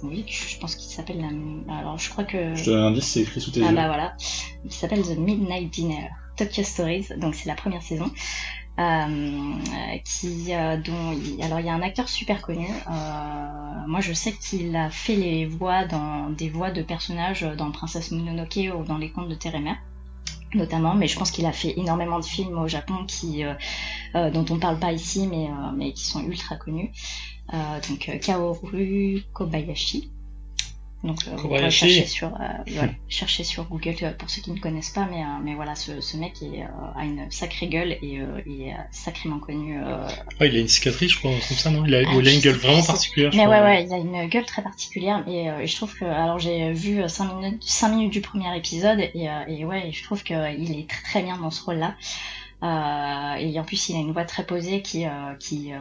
oui, je pense qu'il s'appelle alors je crois que je te donne un indice, c'est écrit sous tes yeux. Ah bah voilà, il s'appelle The Midnight Dinner Tokyo Stories, donc c'est la première saison. Alors il y a un acteur super connu. Moi je sais qu'il a fait les voix dans des voix de personnages dans Princesse Mononoke ou dans les contes de Terre et Mère notamment, mais je pense qu'il a fait énormément de films au Japon dont on parle pas ici mais qui sont ultra connus. Donc Kaoru Kobayashi. Donc vous pourrez chercher sur Google pour ceux qui ne connaissent pas, mais voilà, ce mec a une sacrée gueule et est sacrément connu. Il a une cicatrice, je crois, comme ça, non il a une gueule vraiment particulière. Mais ouais, il a une gueule très particulière et je trouve que, alors j'ai vu 5 minutes du premier épisode et ouais, je trouve qu'il est très très bien dans ce rôle-là. Et en plus il a une voix très posée qui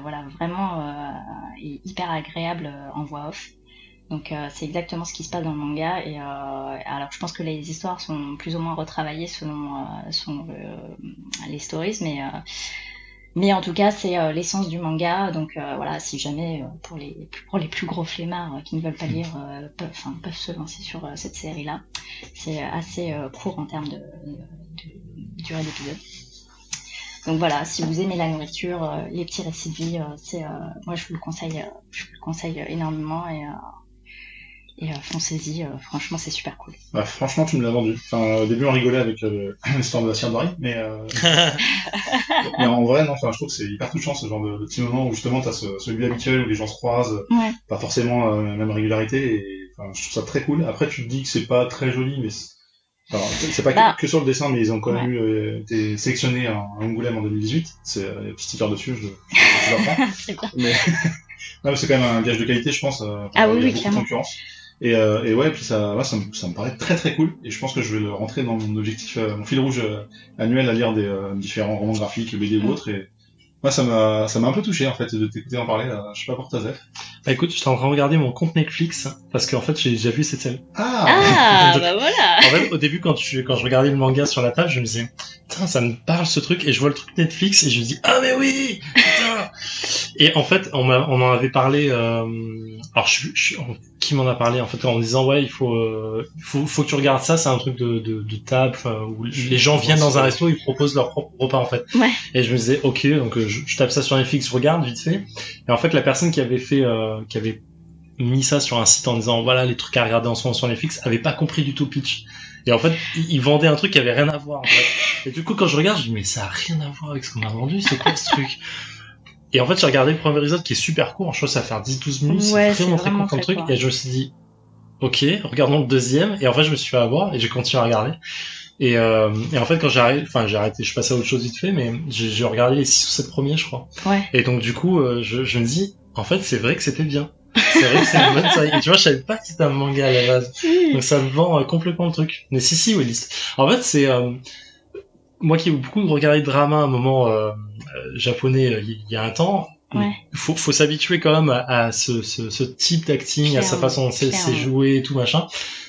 voilà vraiment est hyper agréable en voix off. Donc c'est exactement ce qui se passe dans le manga et alors je pense que les histoires sont plus ou moins retravaillées selon les stories mais en tout cas c'est l'essence du manga donc voilà, si jamais pour les plus gros flemmards qui ne veulent pas lire peuvent se lancer sur cette série là. C'est assez court en termes de durée d'épisode. Donc voilà, si vous aimez la nourriture, les petits récits de vie, moi je vous le conseille énormément et foncez-y, franchement c'est super cool. Bah, franchement tu me l'as vendu. Enfin, au début on rigolait avec l'histoire de la cire d'oreille, mais en vrai non, enfin je trouve que c'est hyper touchant ce genre de petit moment où justement t'as ce lieu habituel où les gens se croisent, ouais. Pas forcément la même régularité et enfin je trouve ça très cool. Après tu te dis que c'est pas très joli mais c'est pas que sur le dessin, mais ils ont quand même été sélectionnés à Angoulême en 2018. C'est petite histoire dessus, je l'apprends. C'est bien. Mais non, c'est quand même un gage de qualité, je pense. Ah oui, il y a beaucoup clairement. de concurrence. Et ouais, puis ça me paraît très très cool. Et je pense que je vais le rentrer dans mon objectif, mon fil rouge annuel à lire des différents romans graphiques, BD ou autres. Et moi, ça m'a un peu touché en fait de t'écouter en parler. Je sais pas pour toi, Zef. Bah écoute, j'étais en train de regarder mon compte Netflix parce qu'en fait j'ai déjà vu cette série. Ah, bah voilà. En fait, au début, quand je regardais le manga sur la table, je me disais, putain, ça me parle ce truc, et je vois le truc Netflix, et je me dis, ah mais oui, putain. Et en fait, on en avait parlé, alors qui m'en a parlé, en fait, en me disant, ouais, il faut que tu regardes ça, c'est un truc de table, où les gens viennent dans un resto, ils proposent leur propre repas, en fait. Ouais. Et je me disais, ok, donc je tape ça sur Netflix, je regarde vite fait. Et en fait, la personne qui avait mis ça sur un site en disant voilà les trucs à regarder en ce moment sur Netflix avait pas compris du tout le pitch, et en fait il vendait un truc qui avait rien à voir en fait. Et du coup quand je regarde je dis mais ça a rien à voir avec ce qu'on m'a vendu, c'est quoi ce truc. Et en fait j'ai regardé le premier épisode qui est super court, je crois que ça va faire 10-12 minutes, Ouais, c'est vraiment très court comme truc, et je me suis dit ok regardons le deuxième, et en fait je me suis fait avoir et j'ai continué à regarder. Et en fait quand j'ai arrêté, je passais à autre chose vite fait, mais j'ai regardé les 6 ou 7 premiers je crois. Ouais. Et donc du coup je me dis en fait c'est vrai que c'était bien. C'est vrai que c'est une bonne série. Et tu vois, je savais pas que c'était un manga à la base. Donc ça me vend complètement le truc. Mais si, Willis. En fait, c'est moi qui ai beaucoup regardé de drama à un moment japonais il y a un temps. Ouais. Faut s'habituer quand même à ce type d'acting, à sa façon dont c'est joué et tout machin,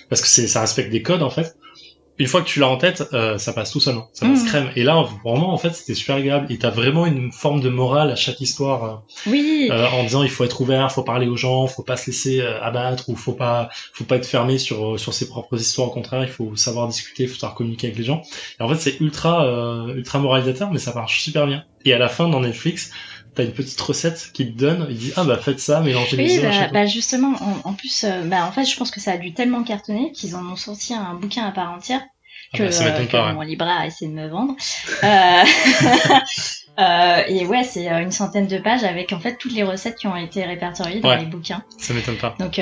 parce que ça respecte des codes en fait. Une fois que tu l'as en tête, ça passe tout seul, hein. Ça passe crème. Et là, vraiment, en fait, c'était super agréable. Et t'as vraiment une forme de morale à chaque histoire, en disant il faut être ouvert, faut parler aux gens, faut pas se laisser abattre, ou faut pas être fermé sur ses propres histoires. Au contraire, il faut savoir discuter, il faut savoir communiquer avec les gens. Et en fait, c'est ultra moralisateur, mais ça marche super bien. Et à la fin, dans Netflix, t'as une petite recette qu'il te donne, il dit ah bah faites ça, mélangez les œufs. Bah justement, en plus, en fait, je pense que ça a dû tellement cartonner qu'ils en ont sorti un bouquin à part entière que mon libraire a essayé de me vendre. Et ouais, c'est une centaine de pages avec en fait toutes les recettes qui ont été répertoriées dans les bouquins. Ça m'étonne pas. Donc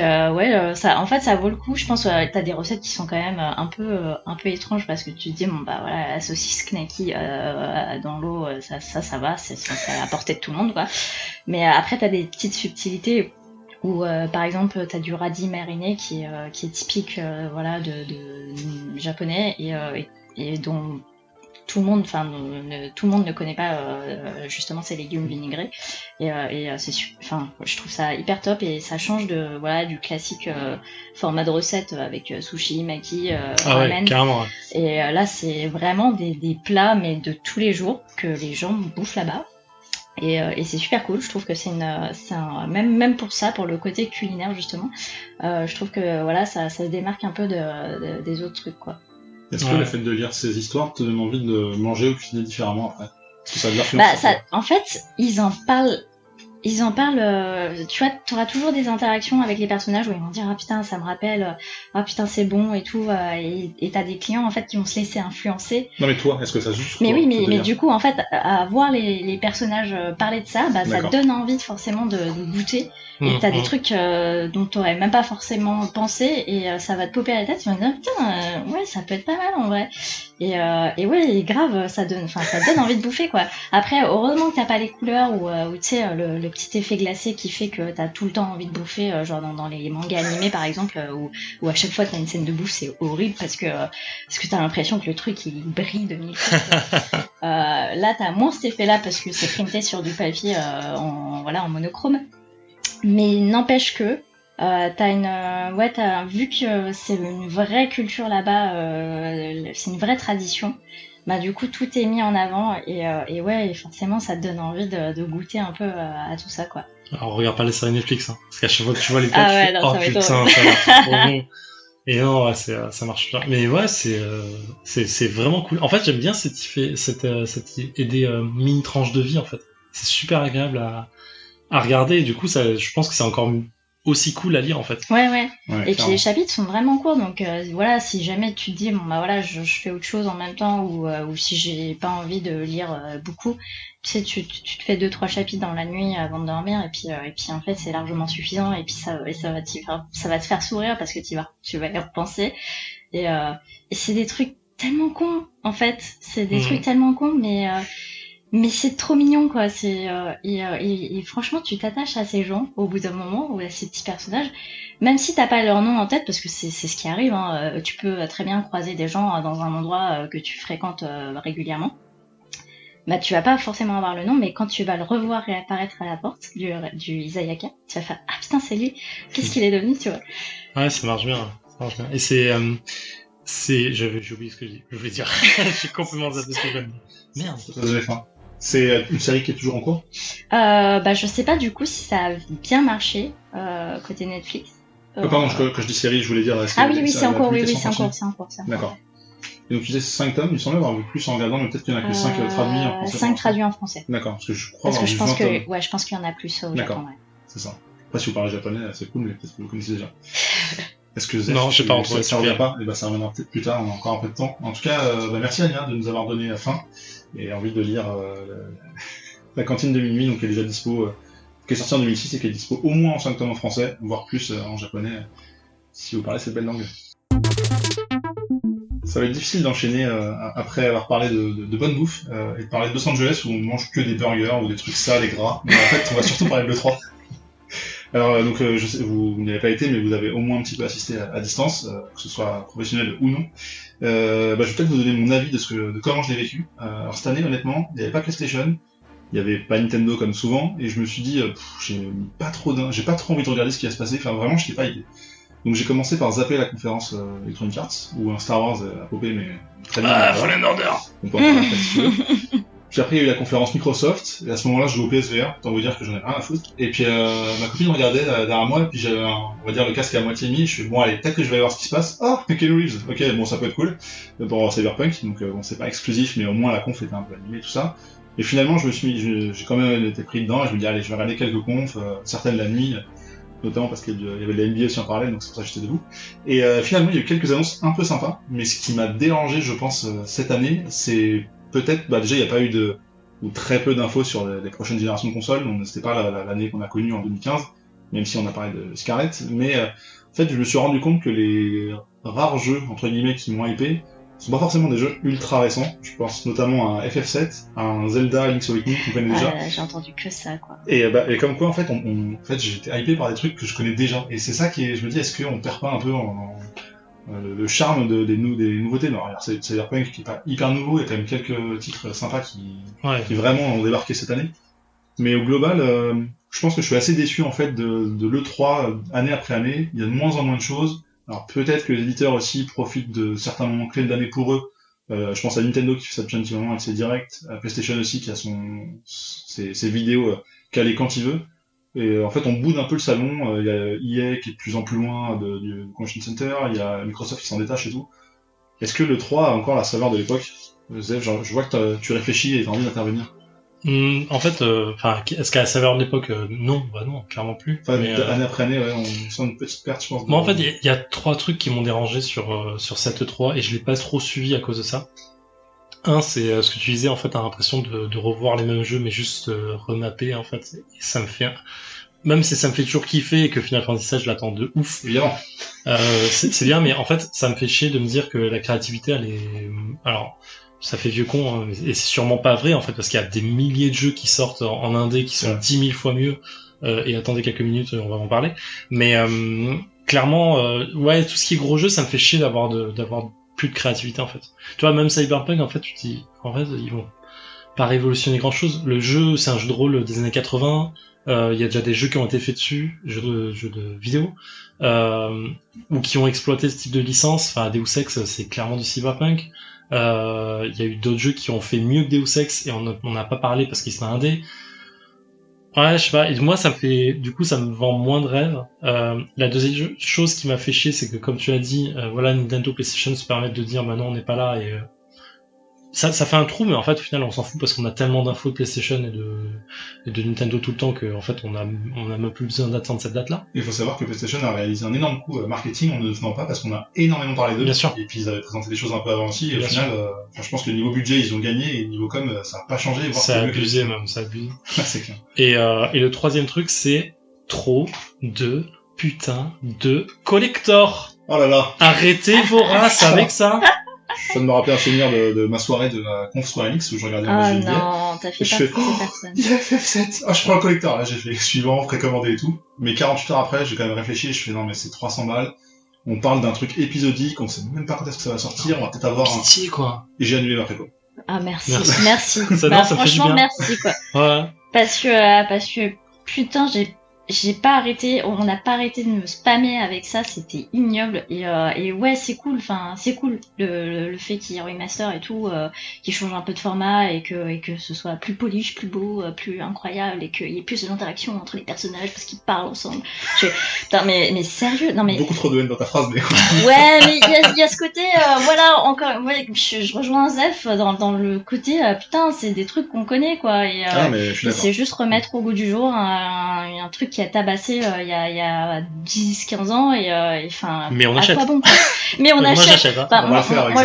ça, en fait, ça vaut le coup. Je pense t'as des recettes qui sont quand même un peu étranges parce que tu te dis bon bah voilà, la saucisse knacky dans l'eau, ça va, c'est à la portée de tout le monde quoi. Mais après t'as des petites subtilités où par exemple t'as du radis mariné qui est typique de japonais et dont tout le monde ne connaît pas justement ces légumes vinaigrés et je trouve ça hyper top et ça change du classique format de recette avec sushi, maki, ramen. Ouais, carrément. Et là c'est vraiment des plats mais de tous les jours que les gens bouffent là-bas. Et c'est super cool, je trouve que même pour ça, pour le côté culinaire justement, je trouve que voilà ça se démarque un peu des autres trucs quoi. Est-ce que le fait de lire ces histoires te donne envie de manger ou cuisiner différemment après? Est-ce que ça a de l'influence? En fait, ils en parlent, tu vois, t'auras toujours des interactions avec les personnages où ils vont dire ah putain ça me rappelle, ah putain c'est bon et tout, et t'as des clients en fait qui vont se laisser influencer. Non mais toi, est-ce que ça joue? Mais oui, mais du coup en fait à voir les personnages parler de ça, ça te donne envie forcément de goûter. Et t'as des trucs dont t'aurais même pas forcément pensé et ça va te popper à la tête, tu vas te dire putain ouais ça peut être pas mal en vrai. Et ouais grave ça te donne envie de bouffer quoi. Après heureusement que t'as pas les couleurs ou tu sais le petit effet glacé qui fait que t'as tout le temps envie de bouffer, genre dans les mangas animés par exemple où à chaque fois que t'as une scène de bouffe c'est horrible parce que t'as l'impression que le truc il brille de mille fois. Là t'as moins cet effet là parce que c'est printé sur du papier en monochrome. Mais n'empêche que t'as vu que c'est une vraie culture là-bas, c'est une vraie tradition. Bah du coup tout est mis en avant et forcément ça te donne envie de goûter un peu à tout ça quoi. Alors regarde pas les séries Netflix, hein, parce qu'à chaque fois que tu vois les plats, tu fais oh putain ça marche trop bon. Et non ouais, ça marche bien. Mais ouais c'est vraiment cool. En fait j'aime bien cette idée mini tranche de vie en fait. C'est super agréable à regarder et du coup je pense que c'est encore aussi cool à lire en fait. Ouais et puis les chapitres sont vraiment courts donc voilà si jamais tu te dis bon bah voilà je fais autre chose en même temps ou si j'ai pas envie de lire beaucoup, tu sais tu te fais 2-3 chapitres dans la nuit avant de dormir et puis en fait c'est largement suffisant et puis ça va te faire sourire parce que tu vas y repenser et c'est des trucs tellement cons en fait, c'est des trucs tellement cons mais c'est trop mignon quoi, et franchement tu t'attaches à ces gens au bout d'un moment ou à ces petits personnages, même si t'as pas leur nom en tête parce que c'est ce qui arrive hein. Tu peux très bien croiser des gens dans un endroit que tu fréquentes régulièrement. Bah tu vas pas forcément avoir le nom mais quand tu vas le revoir réapparaître à la porte du Izayaka, tu vas faire ah putain putain, c'est lui. Qu'est-ce qu'il est devenu, tu vois. Ouais, ça marche bien. Et j'ai oublié ce que je voulais dire. Je suis complètement zappé ce que je voulais dire. Merde. Ça devait faire. C'est une série qui est toujours en cours. Je sais pas du coup si ça a bien marché côté Netflix. Pardon, quand je dis série, je voulais dire. Oui, c'est en cours, c'est en cours. D'accord. Et donc tu disais 5 tomes, il semblait avoir vu plus en regardant, mais peut-être qu'il y en a que 5 traduits en français. 5 traduits en français. D'accord, parce que je crois je pense 20 tomes. je pense qu'il y en a plus au Japon. Ouais. C'est ça. Après, si vous parlez japonais, c'est cool, mais peut-être que vous le connaissez déjà. Est-ce que Zef, non, je sais pas, ça revient pas? Et ça reviendra peut-être plus tard, on a encore un peu de temps. En tout cas, merci Anya de nous avoir donné faim et envie de lire La cantine de minuit, donc qui est déjà dispo, qui est sortie en 2006 et qui est dispo au moins en 5 tomes en français, voire plus en japonais, si vous parlez cette belle langue. Ça va être difficile d'enchaîner après avoir parlé de bonne bouffe et de parler de Los Angeles où on mange que des burgers ou des trucs sales et gras. Mais en fait, on va surtout parler de l'E3. Alors je sais, vous n'y avez pas été, mais vous avez au moins un petit peu assisté à distance, que ce soit professionnel ou non. Je vais peut-être vous donner mon avis de comment je l'ai vécu. Alors cette année, honnêtement, il n'y avait pas PlayStation, il n'y avait pas Nintendo comme souvent, et je me suis dit, j'ai pas trop envie de regarder ce qui va se passer. Enfin, vraiment, je n'étais pas idée. Donc j'ai commencé par zapper la conférence Electronic Arts, où un Star Wars a popé, mais très bien. Fallen Order. On peut en parler après si tu veux. Puis après il y a eu la conférence Microsoft, et à ce moment-là je jouais au PSVR, autant vous dire que j'en ai rien à foutre. Et puis ma copine regardait derrière moi, et puis j'avais on va dire le casque à moitié mis, je fais bon allez, peut-être que je vais aller voir ce qui se passe. Oh, Keanu Reeves, ok, bon ça peut être cool, pour Cyberpunk, donc bon c'est pas exclusif, mais au moins la conf était un peu animée et tout ça. Et finalement j'ai quand même été pris dedans, et je me dis allez, je vais regarder quelques confs, certaines la nuit, notamment parce qu'il y avait de la NBA aussi en parallèle, donc c'est pour ça que j'étais debout. Et finalement, il y a eu quelques annonces un peu sympas, mais ce qui m'a dérangé, je pense, cette année, c'est peut-être, déjà, il n'y a pas eu ou très peu d'infos sur les prochaines générations de consoles, donc c'était pas l'année qu'on a connue en 2015, même si on a parlé de Scarlett, mais en fait, je me suis rendu compte que les rares jeux, entre guillemets, qui m'ont hypé, sont pas forcément des jeux ultra récents. Je pense notamment à FF7, à un Zelda Link's Awakening qu'on connaît déjà. J'ai entendu que ça, quoi. Et comme quoi, en fait, j'étais hypé par des trucs que je connais déjà. Et c'est ça je me dis, est-ce qu'on perd pas un peu le charme des nouveautés? Non, alors c'est Cyberpunk qui est pas hyper nouveau, il y a quand même quelques titres sympas qui vraiment ont débarqué cette année. Mais au global, je pense que je suis assez déçu en fait de l'E3 année après année. Il y a de moins en moins de choses. Alors peut-être que les éditeurs aussi profitent de certains moments clés de l'année pour eux. Je pense à Nintendo qui fait ça depuis un petit moment avec ses directs, à PlayStation aussi qui a ses vidéos calées quand il veut. Et en fait on boude un peu le salon, il y a EA qui est de plus en plus loin du Convention Center, il y a Microsoft qui s'en détache et tout. Est-ce que le 3 a encore la saveur de l'époque? Zef, je vois que tu réfléchis et t'as envie d'intervenir. En fait, est-ce qu'à la saveur de l'époque, non, non, clairement plus. Mais, année après année, ouais, on sent une petite perte, je pense. Moi, en fait, il y a 3 trucs qui m'ont dérangé sur cette E3 et je l'ai pas trop suivi à cause de ça. Un, c'est ce que tu disais, en fait, t'as l'impression de revoir les mêmes jeux, mais juste remapper, en fait. Et ça me fait, même si ça me fait toujours kiffer et que Final Fantasy VII, je l'attends de ouf. Évidemment. C'est bien, mais en fait, ça me fait chier de me dire que la créativité, elle est, alors, ça fait vieux con, hein, et c'est sûrement pas vrai, en fait, parce qu'il y a des milliers de jeux qui sortent en indé qui sont 10 000 fois mieux, et attendez quelques minutes, on va en parler. Mais, clairement, ouais, tout ce qui est gros jeu, ça me fait chier d'avoir plus de créativité, en fait. Tu vois, même Cyberpunk, en fait, tu te dis, en fait, ils vont pas révolutionner grand chose. Le jeu, c'est un jeu de rôle des années 80, il y a déjà des jeux qui ont été faits dessus, jeux de vidéo, ou qui ont exploité ce type de licence. Enfin, Deus Ex, c'est clairement du Cyberpunk. Il y a eu d'autres jeux qui ont fait mieux que Deus Ex et on n'a pas parlé parce qu'ils sont indés. Ouais, je sais pas. Et moi, ça me vend moins de rêves. La deuxième chose qui m'a fait chier, c'est que comme tu as dit, voilà, Nintendo, PlayStation se permettent de dire, bah non, on n'est pas là et ça fait un trou, mais en fait, au final, on s'en fout parce qu'on a tellement d'infos de PlayStation et de Nintendo tout le temps que, en fait, on a même plus besoin d'attendre cette date-là. Il faut savoir que PlayStation a réalisé un énorme coup marketing en ne le faisant pas parce qu'on a énormément parlé d'eux. Bien sûr. Et puis ils avaient présenté des choses un peu avant aussi. Et Bien au final, je pense que niveau budget, ils ont gagné et niveau com, ça n'a pas changé. Ça a abusé même, ça abuse. C'est clair. Et le troisième truc, c'est trop de putain de collector. Oh là là. Arrêtez vos races avec ça. Ça me rappelle un souvenir de ma soirée de la conf Square Enix où je regardais un jeu. Oh non, t'as fait partie de ces personnes. Il y a FF7. Ah, je prends le collector. Là, j'ai fait suivant, précommandé et tout. Mais 48 heures après, j'ai quand même réfléchi et je fais non, mais c'est 300 balles. On parle d'un truc épisodique, on sait même pas quand est-ce que ça va sortir, on va peut-être avoir pitié, quoi. Et j'ai annulé ma préco. Ah, merci. Ça, bah, franchement, merci, quoi. Ouais. Parce que, putain, j'ai on n'a pas arrêté de me spammer avec ça, c'était ignoble et ouais c'est cool, le fait qu'il y ait remaster et tout, qu'il change un peu de format et que ce soit plus polish, plus beau, plus incroyable et qu'il y ait plus d'interaction entre les personnages parce qu'ils parlent ensemble. Putain mais sérieux, non mais Beaucoup trop de haine dans ta phrase, mais ouais mais il y a ce côté voilà encore ouais, je rejoins Zef dans le côté putain c'est des trucs qu'on connaît quoi et mais je suis d'accord. c'est juste remettre au goût du jour un truc qui a tabassé il y a 10-15 ans et enfin Mais on à achète. quoi bon quoi. Mais on Moi, achète. j'achète, hein. Enfin, On va le faire avec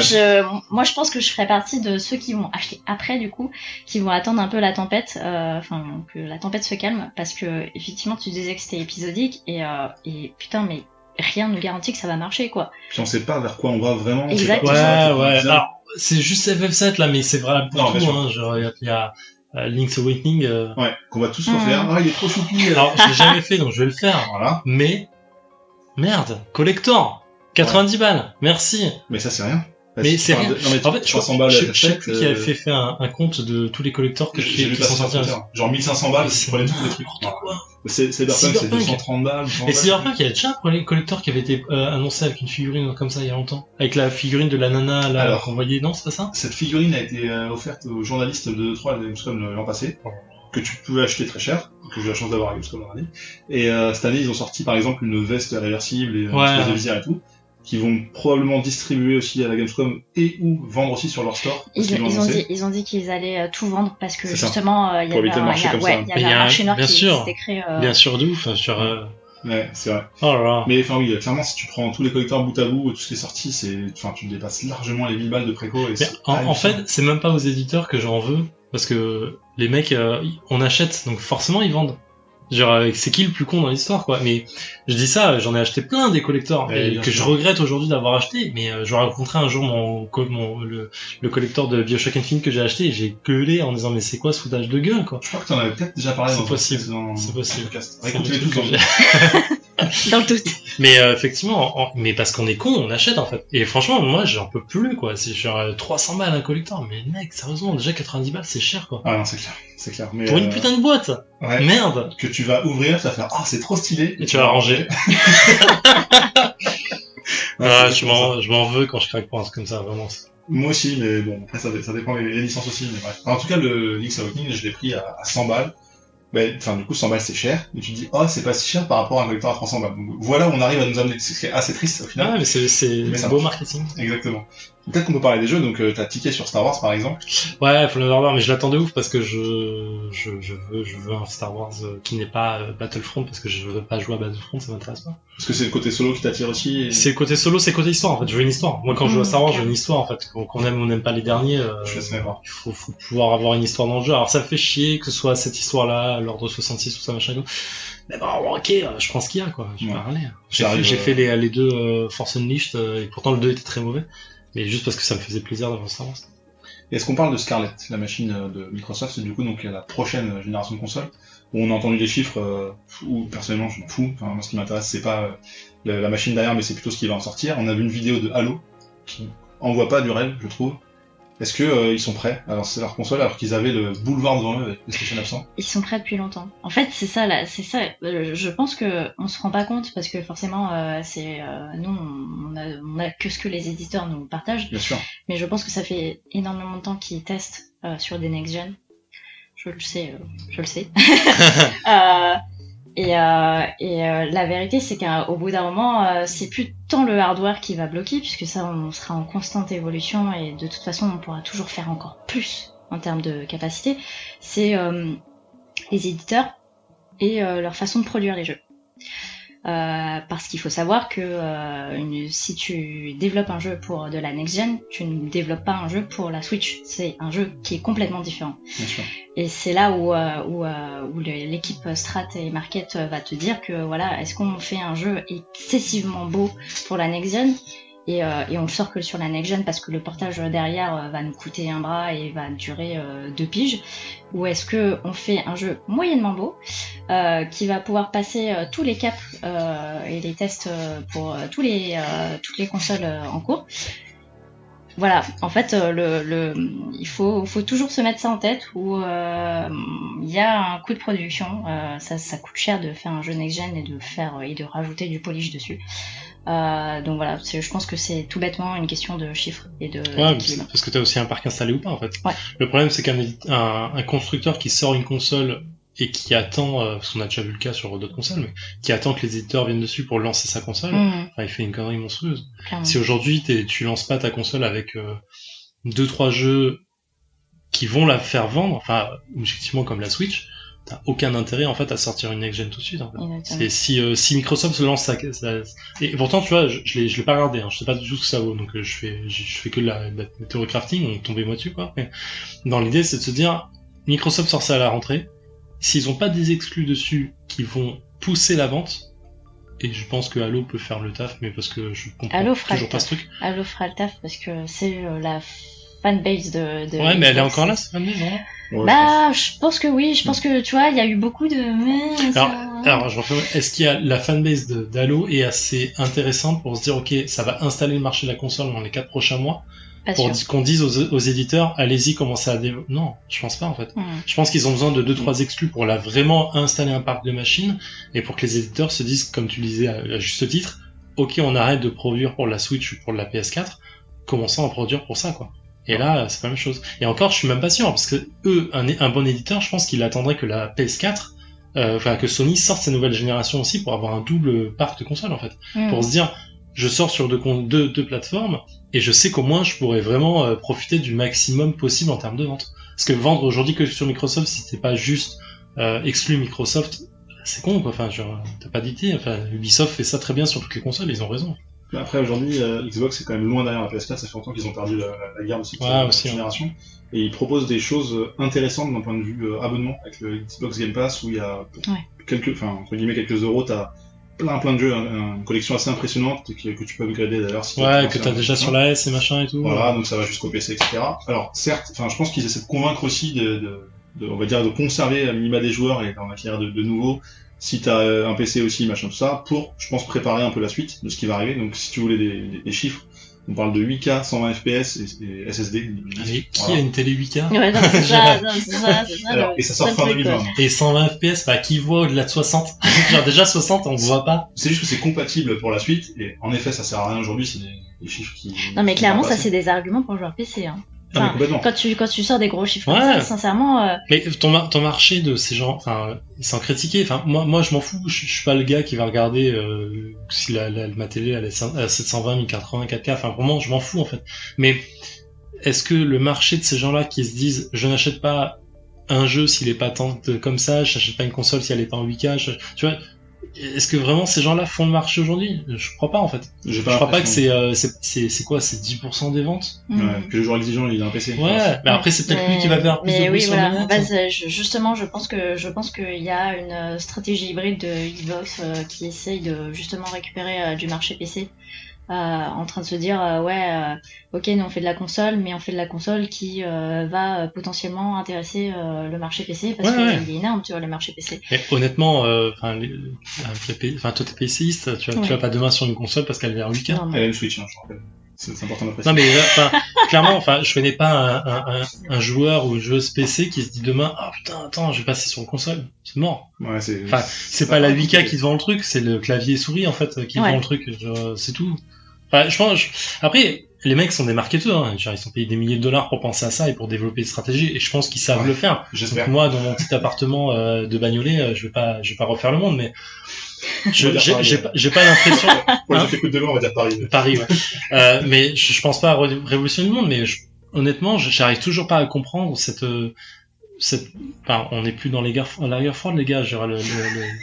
moi je pense que je ferais partie de ceux qui vont acheter après du coup, qui vont attendre un peu la tempête, que la tempête se calme parce que effectivement tu disais que c'était épisodique et putain mais rien ne garantit que ça va marcher quoi. Puis on sait pas vers quoi on va vraiment. Exactement. Ouais. Alors, c'est juste FF7 là, mais c'est vrai pour Non, bien tout, sûr. hein. Genre, il y a Link's Awakening. Ouais, qu'on va tous refaire. Ah, il est trop choupi. Alors, je l'ai jamais fait, donc je vais le faire. Voilà. Mais, merde, collector 90 balles, merci. Mais ça, c'est rien. Mais c'est rien. Non, mais En fait, 300 balles, je sais FF7, plus qui a fait un compte de tous les collectors que j'ai vu qui passer sont sur sortis. Twitter. Genre 1500 balles, C'est c'est pour les trucs, des trucs. quoi. Cyberpunk, c'est Cyberpunk. 230 balles. 100 Et balles. Cyberpunk, il y a déjà un premier collector qui avait été annoncé avec une figurine comme ça il y a longtemps. Avec la figurine de la nana là Alors. qu'on voyait, non, c'est pas ça? Cette figurine a été offerte aux journalistes de 3 Gamescom l'an passé, que tu pouvais acheter très cher, que j'ai eu la chance d'avoir à Gamescom l'an dernier. Et cette année, ils ont sorti par exemple une veste réversible et une espèce de visière et tout, qui vont probablement distribuer aussi à la Gamescom et ou vendre aussi sur leur store. Ils ont dit qu'ils allaient tout vendre parce que C'est ça. justement il y Pour éviter le marché comme ça. avait un marché noir bien qui sûr. s'était créé. Bien sûr, de ouf, sur... Ouais, c'est vrai. Oh là là. Mais enfin oui, clairement, si tu prends tous les collecteurs bout à bout, tout ce qui est sorti, tu dépasses largement les 1000 balles de préco. Et Mais en fait, c'est même pas aux éditeurs que j'en veux, parce que les mecs, on achète, donc forcément ils vendent. Genre, c'est qui le plus con dans l'histoire, quoi. Mais je dis ça, j'en ai acheté plein des collectors, Ouais, et bien que sûr. je regrette aujourd'hui d'avoir acheté. Mais j'aurais rencontré un jour le collector de BioShock Infinite que j'ai acheté, et j'ai gueulé en disant mais c'est quoi ce foutage de gueule, quoi. Je crois que t'en avais peut-être déjà parlé C'est dans possible, dans c'est possible. podcast. C'est Écoutez-les un tous truc dans que le Dans le doute. Mais effectivement, mais parce qu'on est con, on achète en fait. Et franchement, moi j'en peux plus, quoi. C'est genre 300 balles un collector, mais mec, sérieusement, déjà 90 balles c'est cher, quoi. Ah non, c'est clair. Mais, Pour une putain de boîte. ouais, Merde. que tu vas ouvrir, tu vas faire, ah, c'est trop stylé. Et tu vas ranger. Ouais, Ah, c'est je m'en veux quand je craque pour un truc comme ça, vraiment. Moi aussi, mais bon, après ça dépend les licences aussi, mais bref. En tout cas, le Link's Awakening, je l'ai pris à 100 balles. Enfin, du coup, 100 balles c'est cher, et tu te dis, oh, c'est pas si cher par rapport à un collector à 300 balles. Donc voilà où on arrive à nous amener, c'est assez triste au final. Ah, mais c'est Mais ça beau marche. marketing. Exactement. Peut-être qu'on peut parler des jeux, donc t'as tiqué sur Star Wars par exemple. Ouais, Fallen Order, mais je l'attendais ouf parce que je veux un Star Wars qui n'est pas Battlefront, parce que je veux pas jouer à Battlefront, ça m'intéresse pas. Parce que c'est le côté solo qui t'attire aussi. Et... C'est côté solo, c'est côté histoire en fait. Je veux une histoire. Moi, quand je joue à Star Wars, je veux une histoire en fait. Qu'on aime ou on n'aime pas les derniers, Je sais pas. il faut pouvoir avoir une histoire dans le jeu. Alors ça me fait chier que ce soit cette histoire-là, l'ordre 66 ou ça machin. Mais bon, ok, je prends ce qu'il y a, quoi. Je vais Ouais. parler. Ça arrive, J'ai fait les deux Force Unleashed, et pourtant le 2 était très mauvais. Mais juste parce que ça me faisait plaisir d'avoir Star Wars. Est-ce qu'on parle de Scarlett, la machine de Microsoft, c'est du coup donc la prochaine génération de consoles, où on a entendu des chiffres où personnellement je m'en fous. Enfin, moi ce qui m'intéresse c'est pas la machine derrière, mais c'est plutôt ce qui va en sortir. On a vu une vidéo de Halo qui envoie pas du rêve, je trouve. Est-ce que ils sont prêts à lancer leur console alors qu'ils avaient le boulevard devant eux avec PlayStation absent? Ils sont prêts depuis longtemps. En fait, c'est ça là, c'est ça. Je pense que on se rend pas compte parce que forcément, nous, on a que ce que les éditeurs nous partagent. Bien sûr. Mais je pense que ça fait énormément de temps qu'ils testent sur des next gen. Je le sais. La vérité, c'est qu'au bout d'un moment, c'est plus tant le hardware qui va bloquer, puisque ça, on sera en constante évolution et de toute façon, on pourra toujours faire encore plus en termes de capacité. C'est les éditeurs et leur façon de produire les jeux. Parce qu'il faut savoir que si tu développes un jeu pour de la next-gen, tu ne développes pas un jeu pour la Switch. C'est un jeu qui est complètement différent. Bien sûr. Et c'est là où l'équipe Strat et Market va te dire que voilà, est-ce qu'on fait un jeu excessivement beau pour la next-gen et on le sort que sur la next-gen parce que le portage derrière va nous coûter un bras et va durer 2 piges, ou est-ce que on fait un jeu moyennement beau qui va pouvoir passer tous les caps et les tests pour toutes les consoles en cours. Voilà, en fait, il faut toujours se mettre ça en tête où il il y a un coût de production. Ça coûte cher de faire un jeu next-gen et de rajouter du polish dessus. Donc voilà, je pense que c'est tout bêtement une question de chiffres et d'équilibre. Parce que t'as aussi un parc installé ou pas en fait. Ouais. Le problème c'est qu'un constructeur qui sort une console et qui attend, parce qu'on a déjà vu le cas sur d'autres consoles, mais qui attend que les éditeurs viennent dessus pour lancer sa console, il fait une connerie monstrueuse. Clairement. Si aujourd'hui tu lances pas ta console avec 2-3 jeux qui vont la faire vendre, enfin objectivement comme la Switch, t'as aucun intérêt en fait à sortir une next gen tout de suite. En fait. C'est si Microsoft se lance et pourtant tu vois, je l'ai pas regardé, je sais pas du tout ce que ça vaut, donc je fais que de la théorie crafting, donc tombez-moi dessus quoi. Mais dans l'idée c'est de se dire Microsoft sort ça à la rentrée, s'ils ont pas des exclus dessus qui vont pousser la vente, et je pense que Halo peut faire le taf, mais parce que je comprends toujours pas ce truc. Halo fera le taf parce que c'est la fanbase de ouais, mais elle est encore là, cette fanbase, hein. Ouais, je pense que oui, je pense que tu vois, il y a eu beaucoup de alors je refais, est-ce qu'il y a la fanbase d'Halo est assez intéressante pour se dire ok, ça va installer le marché de la console dans les 4 prochains mois, pour qu'on dise aux éditeurs allez-y, commencez à développer. Non, je pense pas en fait. Je pense qu'ils ont besoin de 2-3 exclus pour vraiment installer un parc de machines et pour que les éditeurs se disent, comme tu le disais à juste titre, ok, on arrête de produire pour la Switch ou pour la PS4, commençons à produire pour ça quoi. Et là, c'est pas la même chose. Et encore, je suis même pas sûr, parce que eux, un bon éditeur, je pense qu'il attendrait que la PS4, que Sony sorte sa nouvelle génération aussi pour avoir un double parc de consoles, en fait. Pour se dire, je sors sur deux plateformes, et je sais qu'au moins, je pourrais vraiment profiter du maximum possible en termes de vente. Parce que vendre aujourd'hui que sur Microsoft, si c'est pas juste exclu Microsoft, c'est con, quoi. Enfin, genre, t'as pas d'idée. Enfin, Ubisoft fait ça très bien sur toutes les consoles, ils ont raison. Après, aujourd'hui, Xbox est quand même loin derrière la PS4, ça fait longtemps qu'ils ont perdu la guerre de cette génération. Et ils proposent des choses intéressantes d'un point de vue abonnement, avec le Xbox Game Pass, où il y a entre guillemets quelques euros, t'as plein de jeux, une collection assez impressionnante que tu peux upgrader d'ailleurs. Si que t'as déjà sur la S et machin et tout. Voilà, donc ça va jusqu'au PC, etc. Alors, certes, je pense qu'ils essaient de convaincre aussi on va dire, de conserver à minima des joueurs et d'en acquérir de nouveaux. Si t'as un PC aussi, machin, tout ça, pour, je pense, préparer un peu la suite de ce qui va arriver. Donc, si tu voulais des chiffres, on parle de 8K, 120 FPS et SSD. Allez, qui a une télé 8K? Ouais, non, c'est ça. Alors, et ça sort fin 2020. Et 120 FPS, qui voit au-delà de 60? Genre, déjà 60, on ne voit pas. C'est juste que c'est compatible pour la suite, et en effet, ça sert à rien aujourd'hui, c'est des chiffres qui... Non, mais clairement, ça, c'est des arguments pour jouer PC, hein. Enfin, quand tu sors des gros chiffres comme ça, sincèrement. Mais ton marché de ces gens, sans critiquer, moi je m'en fous, je suis pas le gars qui va regarder si ma télé elle est à 720, 1080, 4K, vraiment je m'en fous en fait. Mais est-ce que le marché de ces gens-là qui se disent je n'achète pas un jeu s'il est pas tant comme ça, je n'achète pas une console si elle est pas en 8K, tu vois, est-ce que vraiment ces gens-là font le marché aujourd'hui? Je crois pas en fait. Je crois pas que c'est quoi, c'est 10% des ventes. Ouais, que le joueur exigeant il a un PC. Ouais, mais après c'est peut-être lui qui va faire plus de bruit sur le net. Justement, je pense qu'il y a une stratégie hybride de Xbox qui essaye de justement récupérer du marché PC. En train de se dire ok, nous on fait de la console, mais on fait de la console qui va potentiellement intéresser le marché PC parce qu'il est énorme, tu vois, le marché PC. Et honnêtement, toi t'es PCiste, tu vas pas demain sur une console parce qu'elle est en 8K. Elle a une Switch, je rappelle. C'est important de préciser. Non mais clairement, je connais pas un joueur ou une joueuse PC qui se dit demain attends, je vais passer sur une console, c'est mort. Ouais, c'est pas la 8K qui te vend le truc, c'est le clavier et souris en fait qui vend le truc, c'est tout. Après, les mecs sont des marketeurs, hein. Ils sont payés des milliers de dollars pour penser à ça et pour développer des stratégies, et je pense qu'ils savent le faire. J'espère. Donc moi, dans mon petit appartement de Bagnolet, je vais pas refaire le monde, mais j'ai pas l'impression. Ouais, j'ai fait coup de demain, on va dire Paris. Paris, ouais. Mais je pense pas à révolutionner le monde, mais honnêtement, j'arrive toujours pas à comprendre on n'est plus dans la guerre froide, les gars.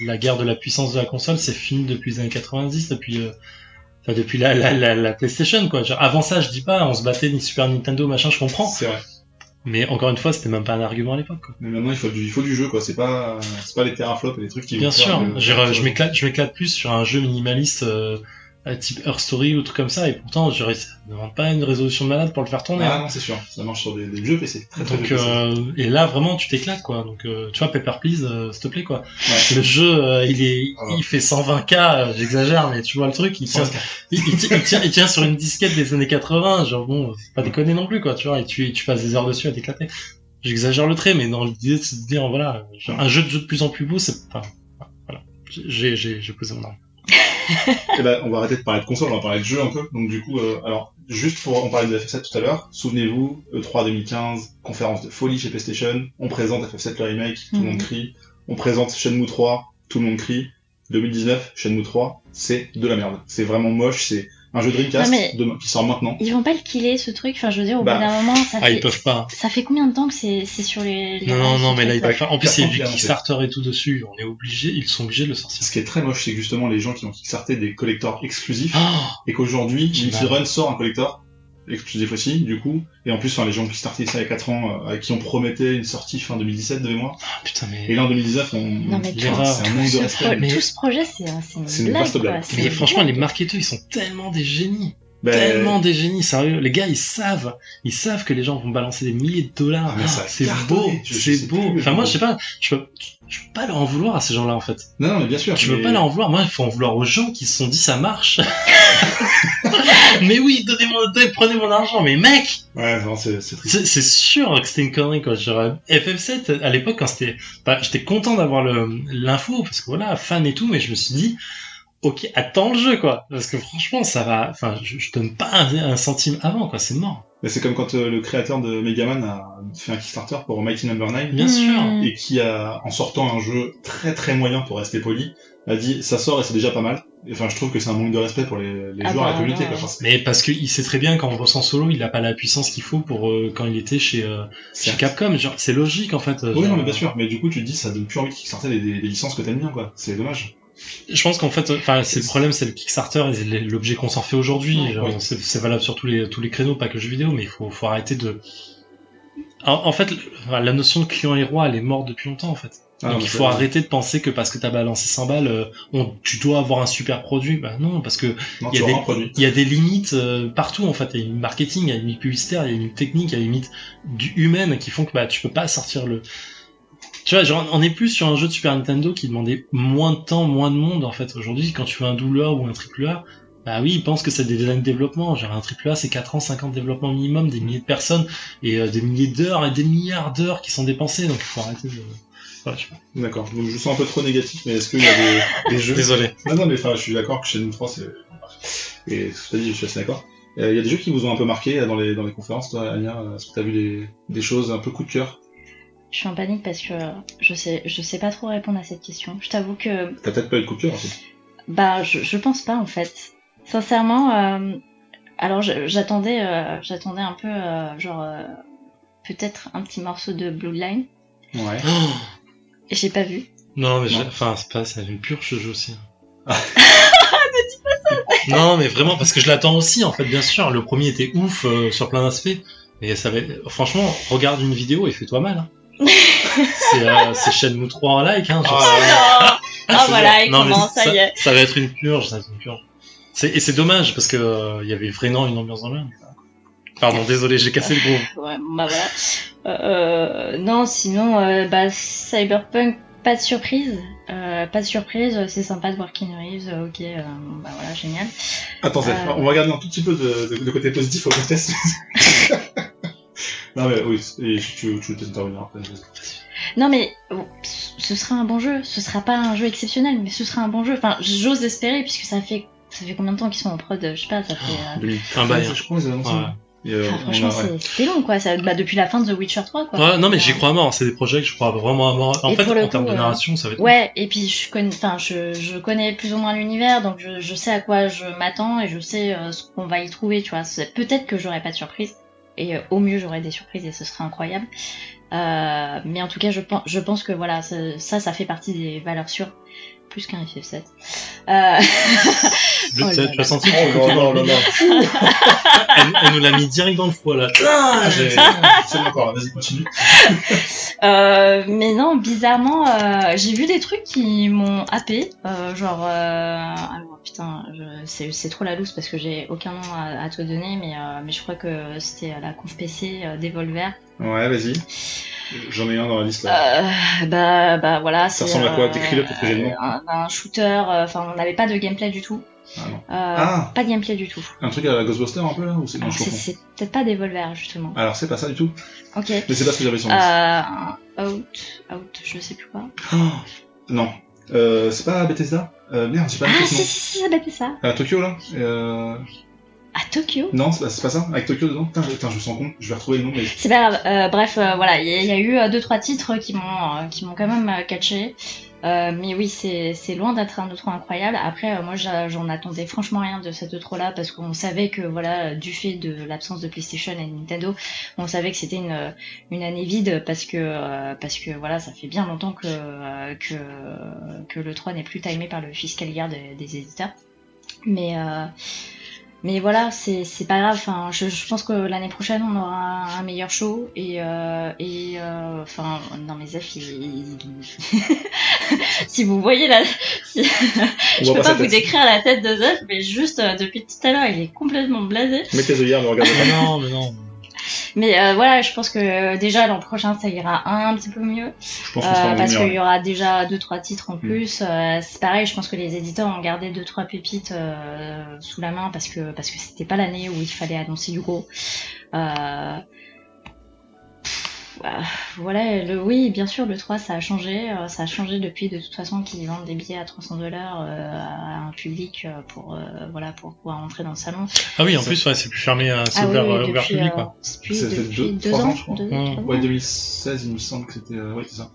La guerre de la puissance de la console, c'est fini depuis les années 90, depuis la PlayStation, quoi. Genre, avant ça, je dis pas, on se battait ni Super Nintendo, machin, je comprends. C'est vrai. Mais encore une fois, c'était même pas un argument à l'époque, quoi. Mais maintenant, il faut du jeu, quoi. C'est pas les teraflops et les trucs qui... Bien sûr. Je m'éclate plus sur un jeu minimaliste, type Earth Story ou truc comme ça, et pourtant, ça ne demande pas une résolution de malade pour le faire tourner. Ah non, c'est sûr. Ça marche sur des jeux PC. Donc, et là, vraiment, tu t'éclates, quoi. Donc, tu vois, Paper Please, s'il te plaît, quoi. Ouais. Le jeu, il fait 120K, j'exagère, mais tu vois le truc, il tient sur une disquette des années 80, genre bon, c'est pas déconner non plus, quoi, tu vois, et tu passes des heures dessus à t'éclater. j'exagère le trait, mais dans l'idée c'est de dire voilà, genre, un jeu de plus en plus beau, c'est pas, voilà, j'ai posé mon arme. Et ben, on va arrêter de parler de console, on va parler de jeu un peu. Donc du coup, alors juste pour on parlait de FF7 tout à l'heure, souvenez-vous, E3 2015, conférence de folie chez PlayStation, on présente FF7 le remake, tout le monde crie, on présente Shenmue 3, tout le monde crie. 2019, Shenmue 3, c'est de la merde. C'est vraiment moche, c'est un jeu Dreamcast qui sort maintenant. Ils vont pas le killer ce truc, enfin je veux dire au bout d'un moment ça fait... ils peuvent pas. Ça fait combien de temps que c'est sur les Non, mais là ils peuvent pas. En plus il y a du Kickstarter Kickstarter et tout dessus, ils sont obligés de le sortir. Ce qui est très moche, c'est que justement les gens qui ont Kickstarté des collectors exclusifs, et qu'aujourd'hui, Infinity Run sort un collector exclusif aussi, du coup, et en plus, enfin, les gens qui startaient ça il y a 4 ans, à qui on promettait une sortie fin 2017 de mémoire. Putain, mais... Et là, en 2019, c'est un manque de respect. Tout ce projet, c'est une vaste blague. Mais franchement, les marketeurs, ils sont tellement des génies. Tellement des génies, sérieux. Les gars, ils savent que les gens vont balancer des milliers de dollars. C'est beau, c'est beau. Enfin, moi, je sais pas, je peux pas leur en vouloir à ces gens-là, en fait. Non, mais bien sûr. Je peux pas leur en vouloir. Moi, il faut en vouloir aux gens qui se sont dit ça marche. Mais oui, prenez mon argent, mais mec! Ouais, non, c'est triste. C'est sûr que c'était une connerie, quoi. Genre, FF7, à l'époque, quand j'étais content d'avoir l'info, parce que voilà, fan et tout, mais je me suis dit, ok, attends le jeu, quoi. Parce que franchement, ça va, enfin, je donne pas un centime avant, quoi, c'est mort. Mais c'est comme quand le créateur de Megaman a fait un Kickstarter pour Mighty No. 9. Bien sûr. Et qui a, en sortant un jeu très très moyen pour rester poli, a dit, ça sort et c'est déjà pas mal. Enfin, je trouve que c'est un manque de respect pour les joueurs et la communauté, quoi. Mais parce qu'il sait très bien qu'en bossant solo, il a pas la puissance qu'il faut pour quand il était chez Capcom. Genre, c'est logique, en fait. Oui, non, mais bien sûr. Mais du coup, tu te dis, ça donne plus envie de Kickstarter des licences que t'aimes bien, quoi. C'est dommage. Je pense qu'en fait, c'est le problème, c'est le Kickstarter et l'objet qu'on s'en fait aujourd'hui. Ouais. C'est valable sur tous les créneaux, pas que le jeu vidéo, mais il faut arrêter de... En fait, la notion de client et roi, elle est morte depuis longtemps, en fait. Donc il faut arrêter de penser que parce que t'as balancé 100 balles, tu dois avoir un super produit. Bah non, parce que il y a des limites partout, en fait. Il y a une limite marketing, il y a une limite publicitaire, il y a une limite technique, il y a une limite humaine qui font que tu peux pas sortir le... Tu vois, genre, on est plus sur un jeu de Super Nintendo qui demandait moins de temps, moins de monde, en fait. Aujourd'hui, quand tu fais un double A ou un triple A, bah oui, ils pensent que c'est des années de développement. Genre, un triple A, c'est 4 ans, 5 ans de développement minimum, des milliers de personnes, et des milliers d'heures et des milliards d'heures qui sont dépensées, donc il faut arrêter de... Ouais, je sais pas. D'accord, donc je sens un peu trop négatif, mais est-ce qu'il y a des jeux... Désolé. Non, mais enfin, je suis d'accord que Shenmue 3, c'est... Et je suis assez d'accord. Il y a des jeux qui vous ont un peu marqué dans les conférences, toi, Anya? Est-ce que t'as vu des choses un peu coup de cœur? Je suis en panique parce que je sais pas trop répondre à cette question. Je t'avoue que... T'as peut-être pas eu de coup de cœur, en fait. Bah, je pense pas, en fait. Sincèrement, alors j'attendais un peu, peut-être un petit morceau de Bloodline. Ouais. Et j'ai pas vu. Non, mais c'est une purge ce jeu aussi. Ne dis pas ça. Non, mais vraiment, parce que je l'attends aussi, en fait, bien sûr. Le premier était ouf sur plein d'aspects. Mais ça va être... Franchement, regarde une vidéo et fais-toi mal, hein. C'est Shenmue 3 en like, hein. Voilà, il commence, ça y est. Ça va être une purge, Et c'est dommage, parce que il y avait vraiment une ambiance dans le jeu. Pardon, désolé, j'ai cassé le gros. Ouais, bah voilà. Non, sinon, Cyberpunk, pas de surprise. C'est sympa de voir Keanu Reeves, ok, bah voilà, génial. Attends, on va garder un tout petit peu de côté positif au podcast. Non mais oui, tu veux peut-être intervenir après. Non mais ce sera un bon jeu, ce sera pas un jeu exceptionnel, mais ce sera un bon jeu. Enfin, j'ose espérer puisque ça fait combien de temps qu'ils sont en prod, je sais pas, ça fait un bail, je crois, ils annoncé. Franchement, c'était long quoi, depuis la fin de The Witcher 3 quoi. Ouais, non mais j'y crois à mort, c'est des projets que je crois vraiment à mort. En fait, en termes de narration, ça va être... Ouais, et puis je connais plus ou moins l'univers, donc je sais à quoi je m'attends et je sais ce qu'on va y trouver, tu vois. Peut-être que j'aurai pas de surprise. Et au mieux j'aurai des surprises et ce serait incroyable. Mais en tout cas je pense que voilà, ça fait partie des valeurs sûres. Plus qu'un FF7. Tu as senti Elle nous l'a mis direct dans le foie là. C'est encore, vas-y continue. Mais non, bizarrement, j'ai vu des trucs qui m'ont happé. Alors putain, c'est trop la loose parce que j'ai aucun nom à te donner, mais je crois que c'était à la conf PC Devolver. Ouais, vas-y. J'en ai un dans la liste là. Bah voilà. Ça ressemble à quoi? Décris-le peut-être que j'ai le nom. Un shooter, enfin on n'avait pas de gameplay du tout. Ah non. Pas de gameplay du tout. Un truc à la Ghostbuster un peu là ou c'est non, c'est peut-être pas Devolver justement. Alors c'est pas ça du tout. Ok. Mais c'est pas ce que j'avais sur la liste. Out, je sais plus quoi. Non. C'est pas Bethesda merde, j'ai pas noté ce nom. Si, c'est Bethesda. À Tokyo là À Tokyo? Non, c'est pas ça. Avec Tokyo dedans. Putain, je me sens con. Je vais retrouver le nom. Mais... C'est pas grave. Bref, voilà, il y a eu 2-3 titres qui m'ont quand même catché. Mais oui, c'est loin d'être un E3 incroyable. Après, moi, j'en attendais franchement rien de cette E3 là parce qu'on savait que voilà, du fait de l'absence de PlayStation et de Nintendo, on savait que c'était une année vide parce que voilà, ça fait bien longtemps que l'E3 n'est plus timé par le fiscal year des éditeurs. Mais voilà, c'est pas grave. Enfin, je pense que l'année prochaine on aura un meilleur show et enfin non mais Zef, si vous voyez je peux pas vous décrire la tête de Zef, mais juste depuis tout à l'heure il est complètement blasé. Mais tes œillères me regardent pas. Mais non. Mais voilà, je pense que déjà l'an prochain ça ira un petit peu mieux. Je pense que parce qu'il y aura déjà 2-3 titres en plus. C'est pareil, je pense que les éditeurs ont gardé 2-3 pépites sous la main parce que c'était pas l'année où il fallait annoncer du gros. Voilà, oui, bien sûr, le 3 ça a changé depuis de toute façon qu'ils vendent des billets à $300 à un public pour pouvoir entrer dans le salon. Ah oui, en plus ouais, c'est plus fermé, c'est ouvert public quoi. Depuis 2 ans, je crois. Ouais, 2016, il me semble que c'était ouais, c'est ça.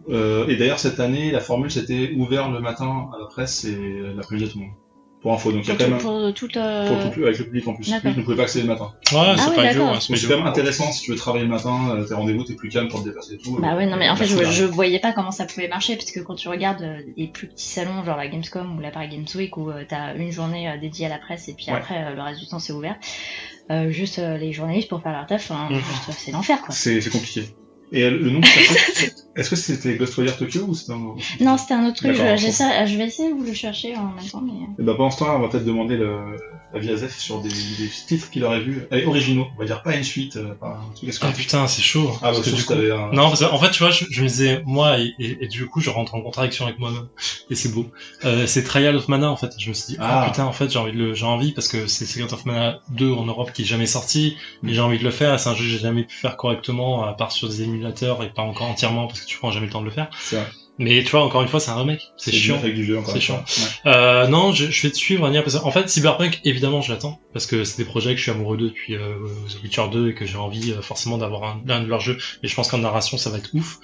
Et d'ailleurs cette année, la formule c'était ouvert le matin à la presse et l'après-midi à tout le monde. Pour info, donc il y a quand même pour tout avec le public en plus. Lui, ne pouvait pas accéder le matin. Ouais, c'est pas idiot. C'est quand même intéressant si tu veux travailler le matin, tes rendez-vous, t'es plus calme pour te déplacer et tout. Bah ouais, non mais en fait je voyais pas comment ça pouvait marcher parce que quand tu regardes les plus petits salons genre la Gamescom ou la Paris Games Week où t'as une journée dédiée à la presse et puis après le reste du temps c'est ouvert, juste les journalistes pour faire leur taf, c'est l'enfer quoi. C'est compliqué. Et le nom, est-ce que c'était Ghostwire Tokyo ou c'était un autre? Non, c'était un autre truc. Je vais essayer de vous le chercher en même temps. Mais... Et bah pendant ce temps, on va peut-être demander l'avis à Zef sur des titres qu'il aurait vus originaux. On va dire pas une suite, pas un truc. Ah putain, c'est chaud. Ah parce que du coup, non, parce qu'en fait, tu vois, je me disais moi et du coup, je rentre en contradiction avec moi-même et c'est beau. C'est Trial of Mana en fait. Je me suis dit putain, en fait, j'ai envie parce que c'est Secret of Mana 2 en Europe qui est jamais sorti, mais j'ai envie de le faire. C'est un jeu que j'ai jamais pu faire correctement à part sur des émulateurs et pas encore entièrement parce que tu prends jamais le temps de le faire. C'est vrai. Mais tu vois, encore une fois, c'est un remake. C'est chiant. Avec du jeu, encore c'est chiant. Ouais. Non, je vais te suivre, Ania, parce qu'en fait, Cyberpunk, évidemment, je l'attends. Parce que c'est des projets que je suis amoureux d'eux depuis The Witcher 2 et que j'ai envie forcément d'avoir un de leurs jeux. Et je pense qu'en narration, ça va être ouf.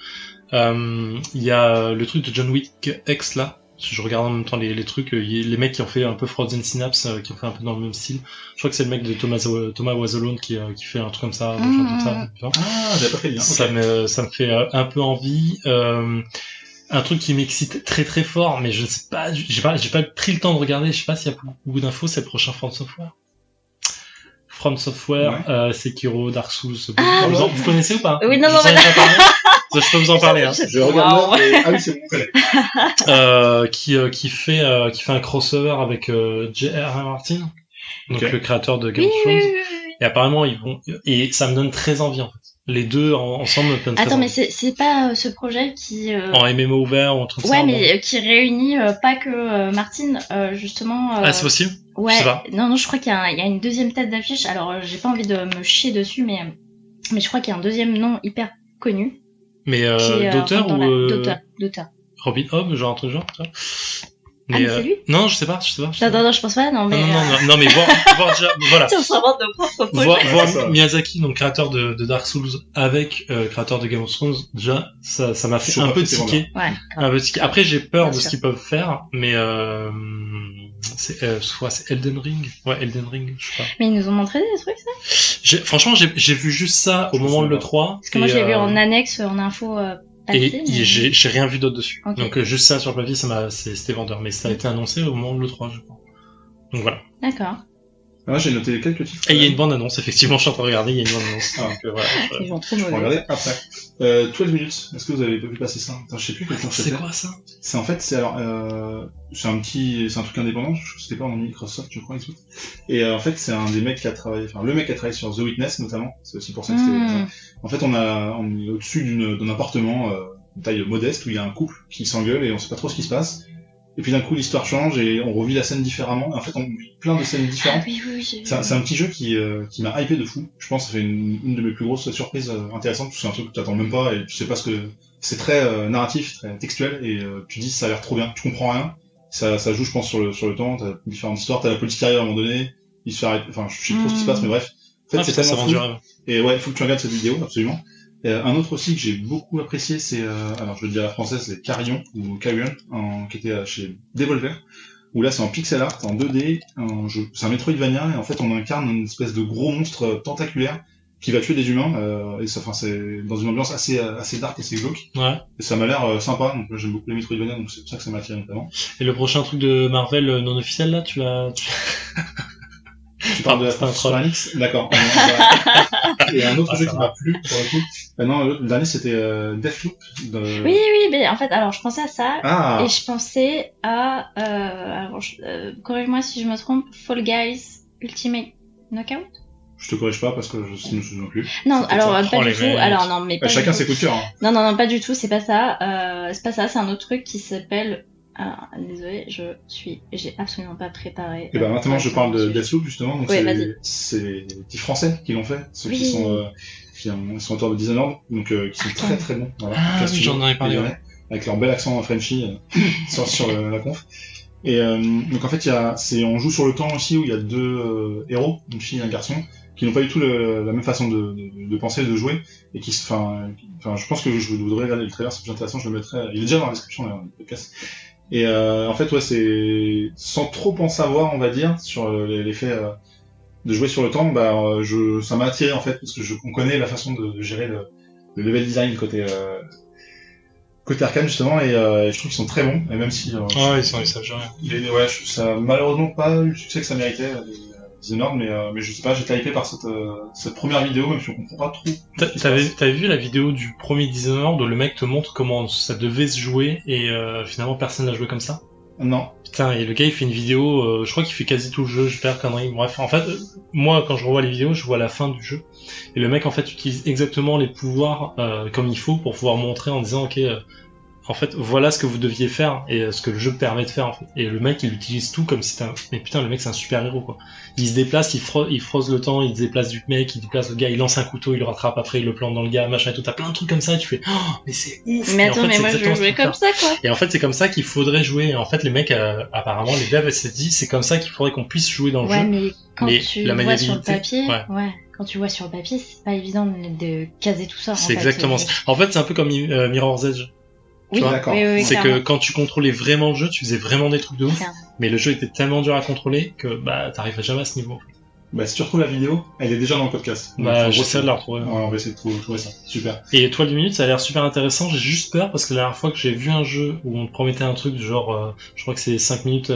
Il y a le truc de John Wick X, là. Je regarde en même temps les trucs, les mecs qui ont fait un peu Frozen Synapse, qui ont fait un peu dans le même style. Je crois que c'est le mec de Thomas Was Alone qui fait un truc comme ça. J'avais pas fait bien. Ça me fait un peu envie. Un truc qui m'excite très très fort, mais je ne sais pas, j'ai pas pris le temps de regarder, je sais pas s'il y a beaucoup d'infos, c'est le prochain From Software, Sekiro, Dark Souls. Vous connaissez ou pas? Oui, non, je peux vous en parler. Hein. Je regarde ah oui, c'est bon. Qui fait un crossover avec J.R.R. Martin, donc le créateur de Game of Thrones. Et apparemment et ça me donne très envie en fait. Les deux ensemble me donnent très envie. Attends, mais c'est pas ce projet qui en MMO ouvert ou un truc ça. Ouais, mais qui réunit pas que Martin justement. Ah, c'est possible. Ouais. Non, je crois qu'il y a une deuxième tête d'affiche. Alors, j'ai pas envie de me chier dessus, mais je crois qu'il y a un deuxième nom hyper connu. Mais d'auteur ou d'auteur. Robin Hobb, genre un truc genre, tu vois. Mais c'est lui? Non, je sais pas. Non, je pense pas, non, mais... Non, mais voir déjà, voilà. On se rend nos propres projets. Voir Miyazaki, donc créateur de Dark Souls, avec créateur de Game of Thrones, déjà, ça m'a fait un peu tiquer. Ouais. Après, j'ai peur de ce qu'ils peuvent faire, mais c'est Elden Ring. Ouais, Elden Ring, je sais pas. Mais ils nous ont montré des trucs, ça? Franchement, j'ai vu juste ça au moment de l'E3. Parce que moi, je l'ai vu en annexe, en info... Et j'ai rien vu d'autre dessus. Okay. Donc juste ça sur le papier, c'était vendeur. Mais ça a été annoncé au moment de l'E3, je crois. Donc voilà. D'accord. Moi, j'ai noté quelques titres. Et il y a une bande-annonce, effectivement, je suis en train de regarder, il y a une bande-annonce. Ah, Donc voilà. Ils vont trop je vais mauvais. regarder après. 12 minutes. Est-ce que vous avez vu passer ça? Attends, je sais plus quel jour C'est c'était. quoi ça? C'est en fait, c'est un truc indépendant. C'était pas en Microsoft, je crois, Xbox. Et en fait, c'est un des mecs qui a travaillé, enfin, le mec qui a travaillé sur The Witness, notamment. C'est aussi pour ça que c'était. En fait, on est au-dessus d'un appartement, de taille modeste, où il y a un couple qui s'engueule et on sait pas trop ce qui se passe. Et puis d'un coup, l'histoire change et on revit la scène différemment. Et en fait, on vit plein de scènes différentes. Ah oui, j'ai vu. C'est un petit jeu qui m'a hypé de fou. Je pense que ça fait une de mes plus grosses surprises intéressantes, parce que c'est un truc que t'attends même pas et tu sais pas ce que... C'est très narratif, très textuel, et tu dis ça a l'air trop bien. Tu comprends rien. Ça joue, je pense, sur le temps. T'as différentes histoires. T'as la police qui arrive à un moment donné. Il se fait arrêter. Enfin, je sais trop ce qui se passe, mais bref. En fait, c'est ça tellement vend fou. du rêve. Et ouais, il faut que tu regardes cette vidéo, absolument. Un autre aussi que j'ai beaucoup apprécié, c'est, alors je le dis à la française, c'est Carrion, ou Carrion, qui était chez Devolver, où là c'est en pixel art, en 2D, c'est un Metroidvania, et en fait on incarne une espèce de gros monstre tentaculaire qui va tuer des humains, et ça, enfin c'est dans une ambiance assez dark, assez glauque, Ouais. et ça m'a l'air sympa, donc j'aime beaucoup les Metroidvania, donc c'est pour ça que ça m'attire notamment. Et le prochain truc de Marvel non officiel, là, tu l'as... Tu parles de la c'est un Square troll. Enix, d'accord. Et un autre jeu qui m'a plu, pour le coup, non, le dernier c'était Deathloop. Oui, mais en fait, alors je pensais à ça, Ah, et je pensais à, corrige-moi si je me trompe, Fall Guys Ultimate Knockout? je te corrige pas parce que je me souviens plus. Non, C'est alors peut-être pas Oh, du les tout. mecs. Alors non, mais pas du Chacun tout. ses coups de cœur. Hein. Non, pas du tout. C'est pas ça. C'est un autre truc qui s'appelle. Ah, désolé, j'ai absolument pas préparé. Et ben maintenant je parle de dessus. Deathloop justement. Donc Ouais, vas-y. c'est des petits Français qui l'ont fait, ceux Oui. qui sont ils sont auteurs de Dishonored, donc qui sont très très bons. Voilà. Ah, Classe oui, studio, j'en avais parlé, lyonnais, avec leur bel accent Frenchy sur la conf. Et donc en fait on joue sur le temps aussi où il y a deux héros, une fille et un garçon, qui n'ont pas du tout la même façon de penser, de jouer, et qui enfin je pense que je voudrais regarder le trailer, c'est plus intéressant, je le mettrai, il est déjà dans la description d'ailleurs, du podcast. Et en fait ouais c'est sans trop en savoir on va dire sur l'effet de jouer sur le temps, ça m'a attiré en fait parce que on connaît la façon de gérer le level design côté Arcane justement, et je trouve qu'ils sont très bons, et même si Ah, ils savent gérer. ça a malheureusement pas eu le succès que ça méritait, Dishonored, mais je sais pas, j'étais hypé par cette première vidéo, même si on comprend pas trop. T'avais vu la vidéo du premier Dishonored où le mec te montre comment ça devait se jouer et finalement personne n'a joué comme ça? Non. Putain, et le gars il fait une vidéo, je crois qu'il fait quasi tout le jeu, je perds connerie. Bref, en fait, moi quand je revois les vidéos, je vois la fin du jeu. Et le mec en fait utilise exactement les pouvoirs comme il faut pour pouvoir montrer en disant ok, en fait voilà ce que vous deviez faire et ce que le jeu permet de faire en fait. Et le mec il utilise tout comme si c'était mais putain le mec c'est un super héros quoi. Il se déplace, il froze le temps, il se déplace du mec, il déplace le gars, il lance un couteau, il le rattrape après, il le plante dans le gars, machin et tout. T'as plein de trucs comme ça et tu fais oh mais c'est ouf. Mais Et en attends, fait, mais c'est moi je exactement veux jouer ce truc-là. comme ça quoi. Et en fait, c'est comme ça qu'il faudrait jouer. Et en fait, les mecs, apparemment, les devs s'est dit, c'est comme ça qu'il faudrait qu'on puisse jouer dans le Ouais, jeu. mais quand Mais tu la vois sur le maniabilité, papier, ouais. quand tu vois sur le papier, c'est pas évident de caser tout ça. C'est exactement ça. En fait, c'est un peu comme Mirror's Edge. Oui, vois, d'accord. oui, C'est que clairement. quand tu contrôlais vraiment le jeu, tu faisais vraiment des trucs de ouf. Clairement. Mais le jeu était tellement dur à contrôler que bah t'arriverais jamais à ce niveau. Bah si tu retrouves la vidéo, elle est déjà dans le podcast. Donc, en Bah gros, j'essaie de la retrouver. Ouais, on va essayer de trouver ça. Super. Et Étoile du Minute, ça a l'air super intéressant. J'ai juste peur parce que la dernière fois que j'ai vu un jeu où on te promettait un truc du genre, je crois que c'est 5 minutes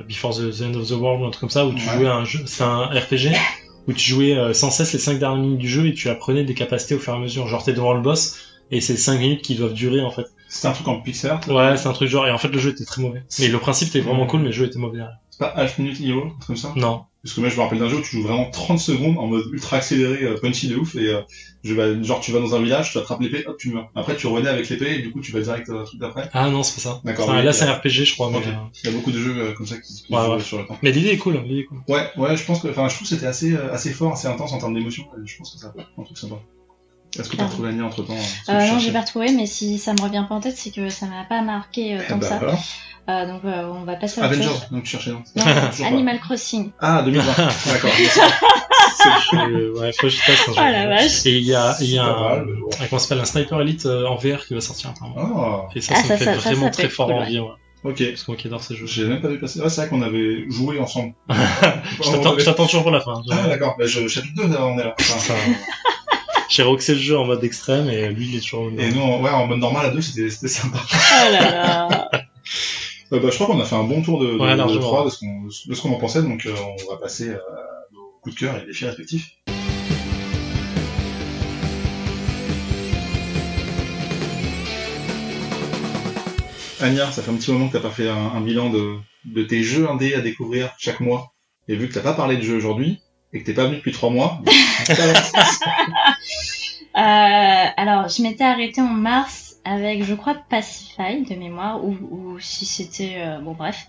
before the end of the world ou un truc comme ça, où tu Ouais. jouais à un jeu, c'est un RPG, où tu jouais sans cesse les 5 dernières minutes du jeu et tu apprenais des capacités au fur et à mesure. Genre t'es devant le boss et c'est 5 minutes qui doivent durer en fait. C'était un truc en pixel art. Ouais, c'est un truc genre, et en fait le jeu était très mauvais. Mais le principe était vraiment cool, mais le jeu était mauvais derrière. C'est pas Half Minute Hero, un truc comme ça. Non. Parce que moi je me rappelle d'un jeu où tu joues vraiment 30 secondes en mode ultra accéléré, punchy de ouf, et genre tu vas dans un village, tu attrapes l'épée, hop tu meurs. Après tu revenais avec l'épée et du coup tu vas direct au truc d'après. Ah non, c'est pas ça. D'accord, Enfin, oui, là c'est un RPG je crois. Ok. Mais, Il y a beaucoup de jeux comme ça qui Ouais, jouent ouais. sur le temps. mais l'idée est cool, l'idée est cool. Ouais, je pense que, enfin je trouve que c'était assez fort, assez intense en termes d'émotion, et je pense que ça peut être un truc sympa. Est-ce que t'as Ah. retrouvé la entre temps? Non, j'ai pas retrouvé, mais si ça me revient pas en tête, c'est que ça m'a pas marqué tant que ça. Voilà. Donc on va passer à autre Avengers, chose. donc tu cherchais non? Non, Toujours Animal Crossing. pas. Ah, 2020. D'accord. Ouais, faut que je teste un jeu. Oh la vache. Et il y a C'est pas un, mal, mais bon. comment ça s'appelle, un Sniper Elite en VR qui va sortir apparemment. Ah, Et ça, Ah, ça me ça, fait ça vraiment peut très être fort cool, envie, ouais. ok. Parce que moi qui adore ces jeux. J'ai même pas vu passer. Ouais, c'est vrai qu'on avait joué ensemble. Je t'attends toujours pour la fin. Ah, d'accord. Bah, chapitre 2, on est là. Enfin, J'ai roxé le jeu en mode extrême et lui il est toujours au et nous, en mode normal à 2, c'était sympa. Oh là là. Je crois qu'on a fait un bon tour de Ouais, largement. 3, de ce qu'on en pensait, donc on va passer à nos coups de cœur et défis respectifs. Anya, ça fait un petit moment que t'as pas fait un bilan de tes jeux indés à découvrir chaque mois. Et vu que t'as pas parlé de jeux aujourd'hui, et que t'es pas venu depuis 3 mois, alors, je m'étais arrêtée en mars avec, je crois, Pacify de mémoire, ou si c'était... bon, bref,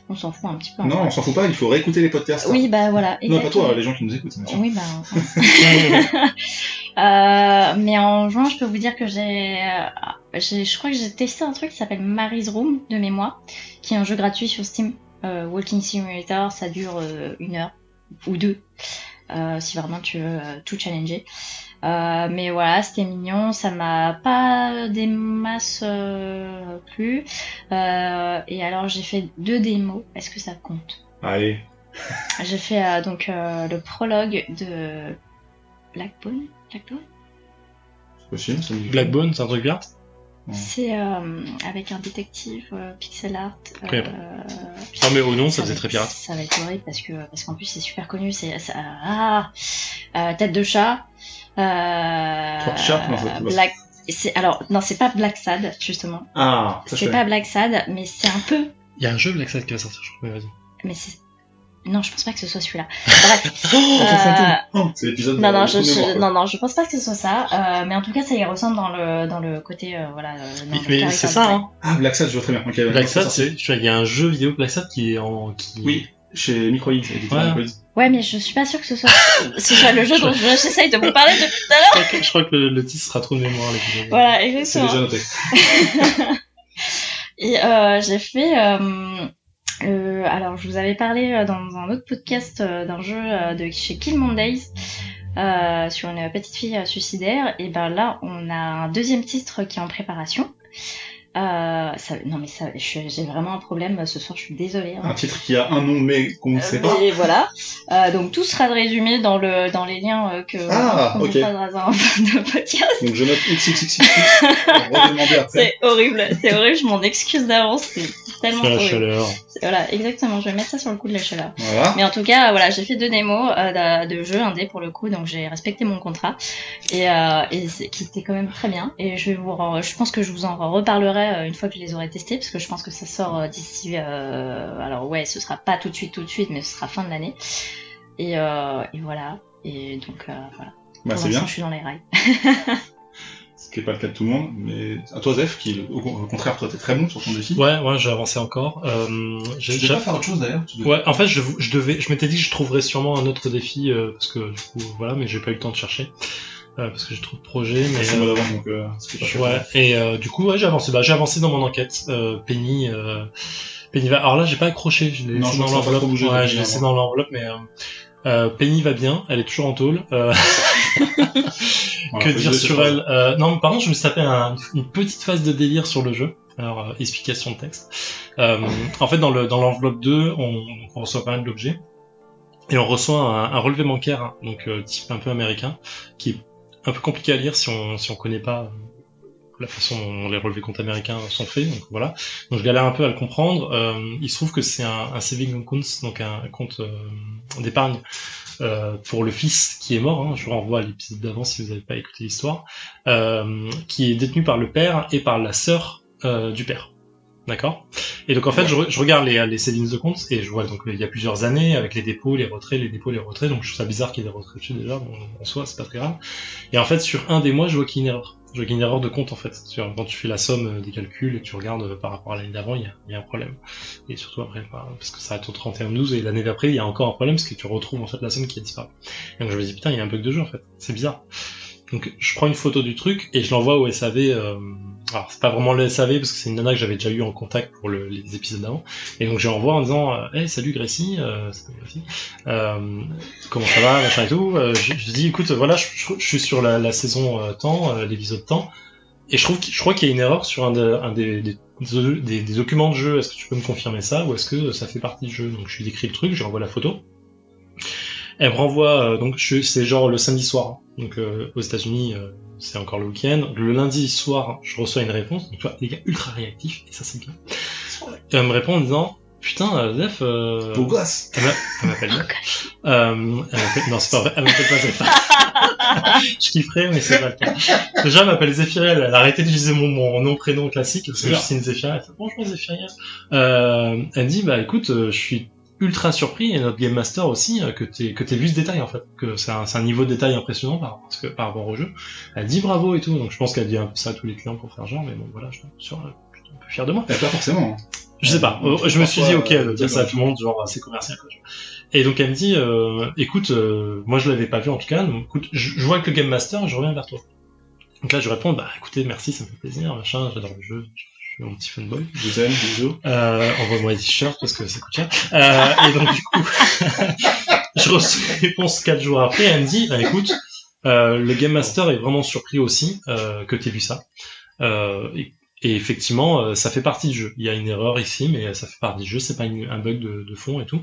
on s'en fout un petit peu. Non, on s'en fout pas, il faut réécouter les podcasts. Oui, bah voilà. Non, pas toi, les gens qui nous écoutent, bien sûr. Oui, bah... mais en juin, je peux vous dire que je crois que j'ai testé un truc qui s'appelle Mary's Room de mémoire, qui est un jeu gratuit sur Steam. Walking Simulator, ça dure 1 heure ou 2, si vraiment tu veux tout challenger. Mais voilà, c'était mignon, ça m'a pas des masses plu. Et alors j'ai fait 2 démos, est-ce que ça compte? Allez. J'ai fait donc le prologue de Blackbone. C'est possible, ça me dit. Blackbone, c'est un truc bien. C'est avec un détective pixel art. Okay. Non mais au nom, ça faisait très pirate. Ça va être horrible parce qu'en plus c'est super connu. C'est tête de chat. Chat, non, Black. Alors non, c'est pas Black Sad justement. Ah, ça c'est pas Black Sad, mais c'est un peu. Il y a un jeu Black Sad qui va sortir, je crois. Vas-y. Mais c'est. Non, je pense pas que ce soit celui-là. Bref. C'est l'épisode. Non, je pense pas que ce soit ça. Mais en tout cas, ça y ressemble dans le côté, voilà. Mais c'est ça, hein. Ah, Black Sad, je vois très bien. Okay, Black Sad, il y a un jeu vidéo Black Sad qui est en. Oui, chez Microids. Ouais, mais je suis pas sûre que ce soit le jeu dont j'essaye de vous parler depuis tout à l'heure. Je crois que le titre sera trop de mémoire, l'épisode. Voilà, exactement. C'est déjà noté. Et j'ai fait. Alors, je vous avais parlé dans un autre podcast d'un jeu de chez Kill Mondays sur une petite fille suicidaire. Et ben là, on a un 2e titre qui est en préparation. J'ai vraiment un problème ce soir, je suis désolée. Hein. Un titre qui a un nom mais qu'on ne sait pas. Et voilà. Donc tout sera résumé dans les liens que on mettra dans un podcast. Donc je note XXXX. Redemander après. C'est horrible, je m'en excuse d'avance, c'est tellement la horrible. Chaleur. Voilà, exactement, je vais mettre ça sur le coup de la chaleur. Voilà. Mais en tout cas, voilà, j'ai fait 2 démos de jeux indés pour le coup, donc j'ai respecté mon contrat et qui était quand même très bien. Et je pense que je vous en reparlerai une fois que je les aurai testés, parce que je pense que ça sort d'ici. Alors ouais, ce sera pas tout de suite, mais ce sera fin de l'année. Et voilà. Et donc voilà. Bah, pour c'est bien. Je suis dans les rails. Ce qui n'est pas le cas de tout le monde, mais à toi Zef, qui au contraire toi t'es très bon sur ton défi. Ouais, j'ai avancé encore. Tu devais pas faire autre chose d'ailleurs. Ouais, en fait je m'étais dit que je trouverais sûrement un autre défi parce que du coup voilà, mais j'ai pas eu le temps de chercher. Parce que j'ai trop de projets, mais c'est moi d'avant, donc c'est pas ouais. Et du coup, ouais, j'ai avancé. J'ai avancé dans mon enquête. Penny va. Alors là, j'ai pas accroché. Je l'ai laissé dans l'enveloppe. Ouais, j'ai laissé dans l'enveloppe, mais Penny va bien. Elle est toujours en tôle. Que dire sur elle? Non, par contre, je me suis tapé une petite phase de délire sur le jeu. Alors, explication de texte. En fait, dans l'enveloppe 2, on reçoit pas mal d'objets. Et on reçoit un relevé bancaire, hein, donc type un peu américain, qui est un peu compliqué à lire si on connaît pas la façon dont les relevés comptes américains sont faits, donc voilà. Donc je galère un peu à le comprendre. Il se trouve que c'est un saving account, donc un compte d'épargne pour le fils qui est mort, hein, je vous renvoie à l'épisode d'avant si vous n'avez pas écouté l'histoire, qui est détenu par le père et par la sœur du père. D'accord. Et donc en fait, je regarde les savings de compte et je vois donc il y a plusieurs années avec les dépôts, les retraits, donc je trouve ça bizarre qu'il y ait des retraits dessus déjà, bon, en soi c'est pas très grave. Et en fait sur un des mois, je vois qu'il y a une erreur. Je vois qu'il y a une erreur de compte en fait. Quand tu fais la somme des calculs et que tu regardes par rapport à l'année d'avant, il y a un problème. Et surtout après, parce que ça attend 31/12 et l'année d'après, il y a encore un problème parce que tu retrouves en fait la somme qui a disparu. Et donc je me dis putain, il y a un bug de jeu en fait. C'est bizarre. Donc je prends une photo du truc et je l'envoie au SAV. Alors c'est pas vraiment le SAV parce que c'est une nana que j'avais déjà eu en contact pour les épisodes d'avant. Et donc je l'envoie en disant hey, salut Gracie, comment ça va, machin et tout. Je dis écoute voilà, je suis sur la saison temps, l'épisode temps, et je crois qu'il y a une erreur sur un des documents de jeu. Est-ce que tu peux me confirmer ça ou est-ce que ça fait partie du jeu? Donc je lui décris le truc, je lui envoie la photo. Elle me renvoie, donc c'est genre le samedi soir, hein. Donc aux États-Unis c'est encore le week-end. Le lundi soir, je reçois une réponse. Donc tu vois, les gars ultra réactifs et ça c'est bien. Et elle me répond en disant, putain, Zef, Beau gosse. Elle m'appelle non, c'est pas vrai, elle m'appelle pas Zef. Je kifferais, mais c'est pas le cas. Déjà, elle m'appelle Zéphiriel, elle a arrêté d'utiliser mon nom, prénom classique, parce que je suis une Zéphiriel. Elle fait, bonjour Zéphiriel. Elle dit, bah écoute, je suis ultra surpris, et notre Game Master aussi, que t'aies vu ce détail, en fait. Que c'est un niveau de détail impressionnant par rapport au jeu. Elle dit bravo et tout, donc je pense qu'elle dit un peu ça à tous les clients pour faire genre, mais bon, voilà, je suis un peu fier de moi. Pas forcément. Je sais pas, je me suis dit, ok, elle veut dire ça à tout le monde, genre, c'est commercial, quoi. Et donc elle me dit, écoute, moi je l'avais pas vu en tout cas, donc écoute, je vois que le Game Master, je reviens vers toi. Donc là je réponds, bah écoutez, merci, ça me fait plaisir, machin, j'adore le jeu, je suis un petit fanboy. Je vous aime, bisous. Envoie-moi des t-shirts parce que ça coûte cher. Et donc du coup, je reçois une réponse 4 jours après, elle me dit, bah écoute, le Game Master est vraiment surpris aussi que t'aies vu ça. Et effectivement, ça fait partie du jeu. Il y a une erreur ici, mais ça fait partie du jeu, c'est pas un bug de fond et tout.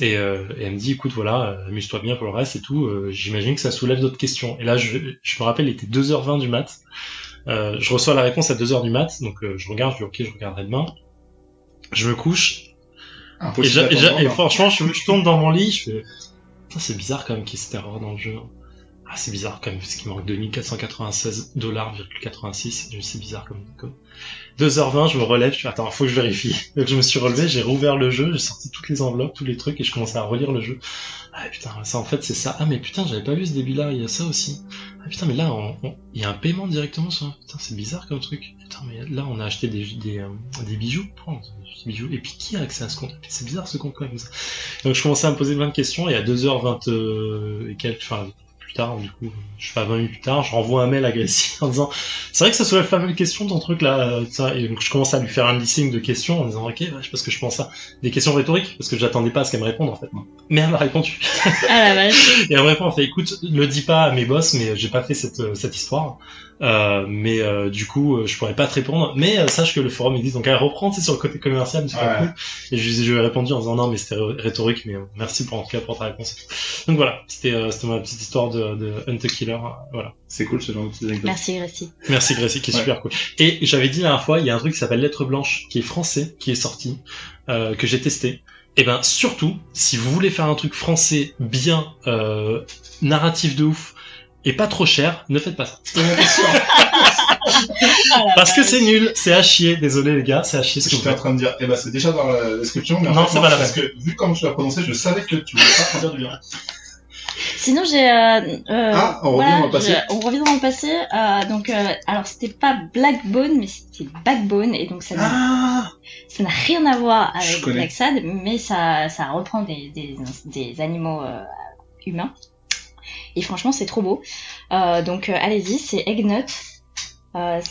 Et elle me dit, écoute, voilà, amuse-toi bien pour le reste et tout, j'imagine que ça soulève d'autres questions. Et là, je me rappelle, il était 2h20 du mat. Je reçois la réponse à 2h du mat, donc je regarde, je dis, ok, je regarderai demain. Je me couche. Et franchement, je tourne dans mon lit, je fais, putain, c'est bizarre quand même qu'il y ait cette erreur dans le jeu. Ah, c'est bizarre quand même, parce qu'il manque $2496,86. C'est bizarre comme. 2h20, je me relève, je fais, attends, faut que je vérifie. Donc je me suis relevé, j'ai rouvert le jeu, j'ai sorti toutes les enveloppes, tous les trucs, et je commençais à relire le jeu. Ah putain, ça en fait c'est ça. Ah mais putain, j'avais pas vu ce débit-là, il y a ça aussi. Ah putain, mais là, il y a un paiement directement sur... Putain, c'est bizarre comme truc. Putain, mais là, on a acheté des bijoux. Prends, des bijoux. Et puis qui a accès à ce compte? C'est bizarre ce compte quand même. Donc je commençais à me poser plein de questions, et à 2h20 et quelques... Enfin, tard, du coup, je fais 20 minutes plus tard, je renvoie un mail à Gracie en disant, c'est vrai que ça soulève pas mal de questions ton truc là, ça, et donc je commence à lui faire un listing de questions en disant, ok, vache, parce que je pense à des questions rhétoriques, parce que j'attendais pas à ce qu'elle me réponde en fait, mais elle m'a répondu. Ah la vache. Et elle me répond, elle fait, écoute, le dis pas à mes boss, mais j'ai pas fait cette histoire, mais du coup, je pourrais pas te répondre, mais sache que le forum existe, donc elle reprend, c'est sur le côté commercial, c'est pas cool, et je lui ai répondu en disant, non, mais c'était rhétorique, mais merci en tout cas pour ta réponse. Donc voilà, c'était ma petite histoire de Hunt a Killer, voilà. C'est cool ce genre de petites anecdotes. Merci Gracie. Merci Gracie, qui est super cool. Et j'avais dit la dernière fois, il y a un truc qui s'appelle Lettre Blanche, qui est français, qui est sorti, que j'ai testé. Et ben surtout, si vous voulez faire un truc français bien, narratif de ouf, et pas trop cher, ne faites pas ça. Parce que c'est nul, c'est à chier, désolé les gars, c'est à chier ce que j'étais en train de dire. Eh ben c'est déjà dans la description, mais non, c'est pas la parce que vu comment tu l'as prononcé, je savais que tu voulais pas traduire du bien. Sinon j'ai on revient dans le passé. On revient dans le passé. Donc alors c'était pas Blackbone mais c'était Backbone et donc ça n'a rien à voir avec Black Sad, mais ça reprend des animaux humains. Et franchement c'est trop beau. Donc allez-y, c'est Eggnut. Ça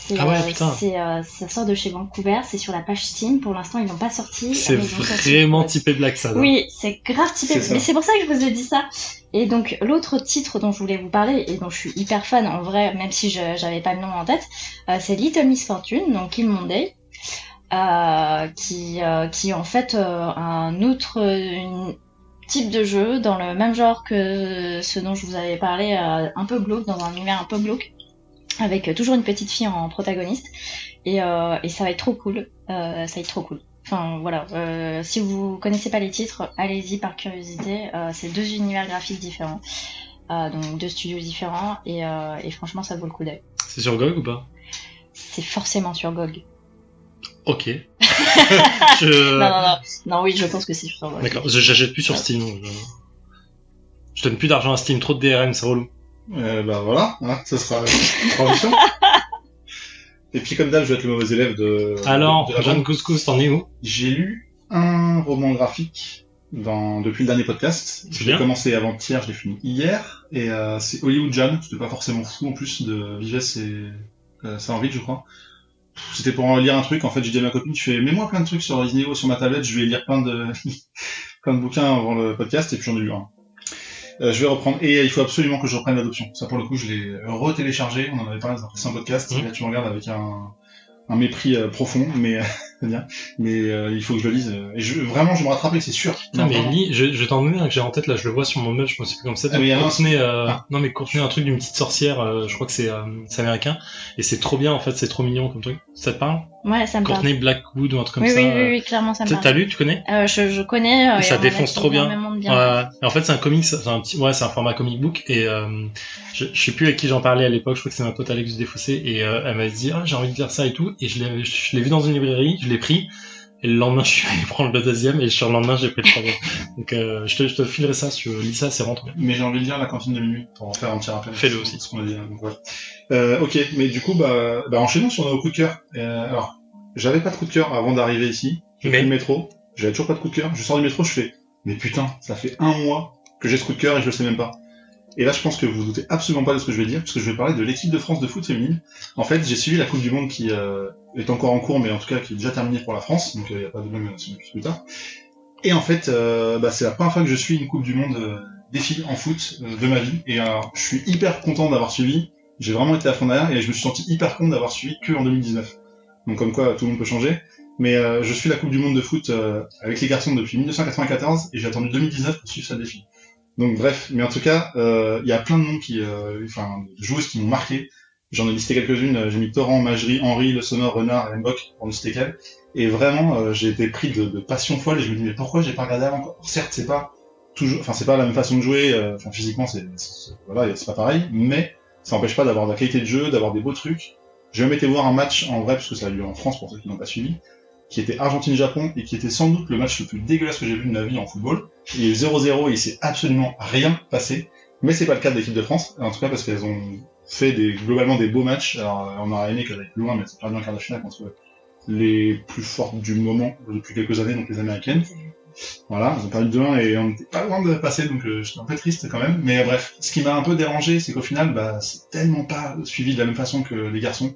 sort de chez Vancouver, c'est sur la page Steam. Pour l'instant, ils n'ont pas sorti. C'est vraiment typé Black Sad. Oui, c'est grave typé. Mais c'est pour ça que je vous ai dit ça. Et donc, l'autre titre dont je voulais vous parler, et dont je suis hyper fan en vrai, même si j'avais pas le nom en tête, c'est Little Miss Fortune, donc Kill Monday, qui est en fait un autre type de jeu dans le même genre que ce dont je vous avais parlé, un peu glauque, dans un univers un peu glauque, avec toujours une petite fille en protagoniste, et ça va être trop cool. Ça va être trop cool. Enfin voilà, si vous connaissez pas les titres, allez-y par curiosité. C'est 2 univers graphiques différents, donc 2 studios différents, et franchement ça vaut le coup d'œil. C'est sur GOG ou pas? C'est forcément sur GOG. Ok. Non, oui, je pense que c'est sur GOG. D'accord, j'achète plus sur Steam. Je donne plus d'argent à Steam, trop de DRM, c'est relou. Voilà, hein, ça sera une transition. Et puis comme d'hab, je vais être le mauvais élève de... Alors, Jeanne Couscous, t'en es où? J'ai lu un roman graphique depuis le dernier podcast. Je l'ai commencé avant-hier, je l'ai fini hier. Et c'est Hollywood John, c'était pas forcément fou en plus de Vivès et ça en vite, je crois. C'était pour lire un truc, en fait j'ai dit à ma copine, je fais mets-moi plein de trucs sur Disney sur ma tablette, je vais lire plein de bouquins avant le podcast, et puis j'en ai lu un. Je vais reprendre, et il faut absolument que je reprenne l'adoption. Ça pour le coup je l'ai retéléchargé, on en avait parlé dans un précédent podcast, et là tu me regardes avec un mépris profond, mais il faut que je le lise. Et je me rattraper, c'est sûr. Non mais je t'en donner un que j'ai en tête là, je le vois sur mon mail, je pense que c'est comme ça. Contenait un truc d'une petite sorcière, je crois que c'est américain, et c'est trop bien en fait, c'est trop mignon comme truc. Ça te parle? Ouais, ça me parle. Courtney Blackwood ou un truc comme Oui, ça. oui, clairement, ça me parle. T'as lu, tu connais? Je connais. Et ça on en a défonce dit trop bien. énormément de bien. En fait, c'est un comics, c'est un format comic book et je sais plus avec qui j'en parlais à l'époque. Je crois que c'est ma pote Alex Desfossé et elle m'a dit j'ai envie de lire ça et tout et je l'ai vu dans une librairie, je l'ai pris et le lendemain je suis allé prendre le deuxième et le surlendemain j'ai pris le troisième. Donc je te filerai ça, si tu lis ça, c'est vraiment trop bien. Mais j'ai envie de lire La Cantine de minuit pour en faire un petit rappel. Fais-le aussi. Ce qu'on a dit. Donc, voilà. Ok, mais du coup enchaînons sur nos coups de cœur. Alors j'avais pas de coup de cœur avant d'arriver ici. J'ai pris le métro, j'avais toujours pas de coup de cœur. Je sors du métro, je fais mais putain, ça fait 1 mois que j'ai ce coup de cœur et je le sais même pas. Et là, je pense que vous vous doutez absolument pas de ce que je vais dire, parce que je vais parler de l'équipe de France de foot féminine. En fait, j'ai suivi la Coupe du Monde qui est encore en cours, mais en tout cas qui est déjà terminée pour la France, donc il n'y a pas de même plus tard. Et en fait, c'est la première fois que je suis une Coupe du Monde des filles en foot de ma vie, et je suis hyper content d'avoir suivi. J'ai vraiment été à fond derrière, et je me suis senti hyper content d'avoir suivi que en 2019. Donc comme quoi, tout le monde peut changer. Mais je suis la Coupe du Monde de foot avec les garçons depuis 1994, et j'ai attendu 2019 pour suivre ça des filles. Donc bref, mais en tout cas, il y a plein de noms de joueuses qui m'ont marqué. J'en ai listé quelques-unes, j'ai mis Torrent, Majerie, Henry, Le Sommer, Renard et Mbok, pour ne citer qu'elles. Et vraiment, j'ai été pris de passion folle et je me dis mais pourquoi j'ai pas regardé avant quoi. Certes, c'est pas la même façon de jouer, physiquement c'est pas pareil, mais ça n'empêche pas d'avoir de la qualité de jeu, d'avoir des beaux trucs. J'ai même été voir un match en vrai, parce que ça a eu lieu en France pour ceux qui n'ont pas suivi, qui était Argentine-Japon, et qui était sans doute le match le plus dégueulasse que j'ai vu de ma vie en football. Il est 0-0 et il s'est absolument rien passé. Mais c'est pas le cas de l'équipe de France, en tout cas parce qu'elles ont fait globalement des beaux matchs. Alors on aurait aimé qu'elles aillent plus loin, mais c'est pas bien en quart de finale contre les plus fortes du moment depuis quelques années, donc les Américaines. Voilà, ils ont perdu 2-1 et on n'était pas loin de passer, donc j'étais un peu triste quand même. Mais bref, ce qui m'a un peu dérangé, c'est qu'au final, c'est tellement pas suivi de la même façon que les garçons.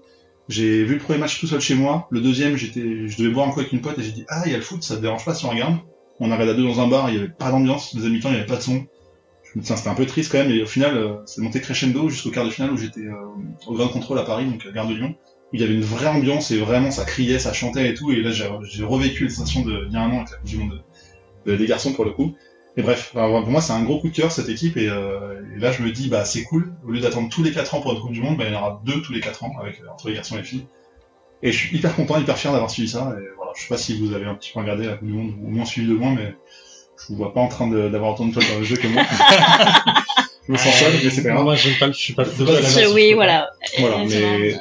J'ai vu le premier match tout seul chez moi, le deuxième, je devais boire un coup avec une pote et j'ai dit il y a le foot, ça te dérange pas si on regarde. On arrive à 2 dans un bar, il y avait pas d'ambiance, deuxième mi-temps, il y avait pas de son. Je me dis c'était un peu triste quand même, et au final, c'est monté crescendo jusqu'au quart de finale où j'étais au Grand Contrôle à Paris, donc à Gare de Lyon, où il y avait une vraie ambiance et vraiment ça criait, ça chantait et tout, et là j'ai revécu les sensations d'il y a 1 an avec la Coupe du Monde des garçons pour le coup. Et bref, pour moi c'est un gros coup de cœur cette équipe, et là je me dis c'est cool, au lieu d'attendre tous les 4 ans pour une Coupe du Monde, il y en aura 2 tous les 4 ans avec entre les garçons et les filles. Et je suis hyper content, hyper fier d'avoir suivi ça, et voilà, je sais pas si vous avez un petit peu regardé la Coupe du Monde, ou au moins suivi de loin, mais je vous vois pas en train d'avoir autant de toiles dans le jeu que moi. Je me sens seul, mais c'est pas grave. Moi je suis pas oui, voilà. Voilà, mais...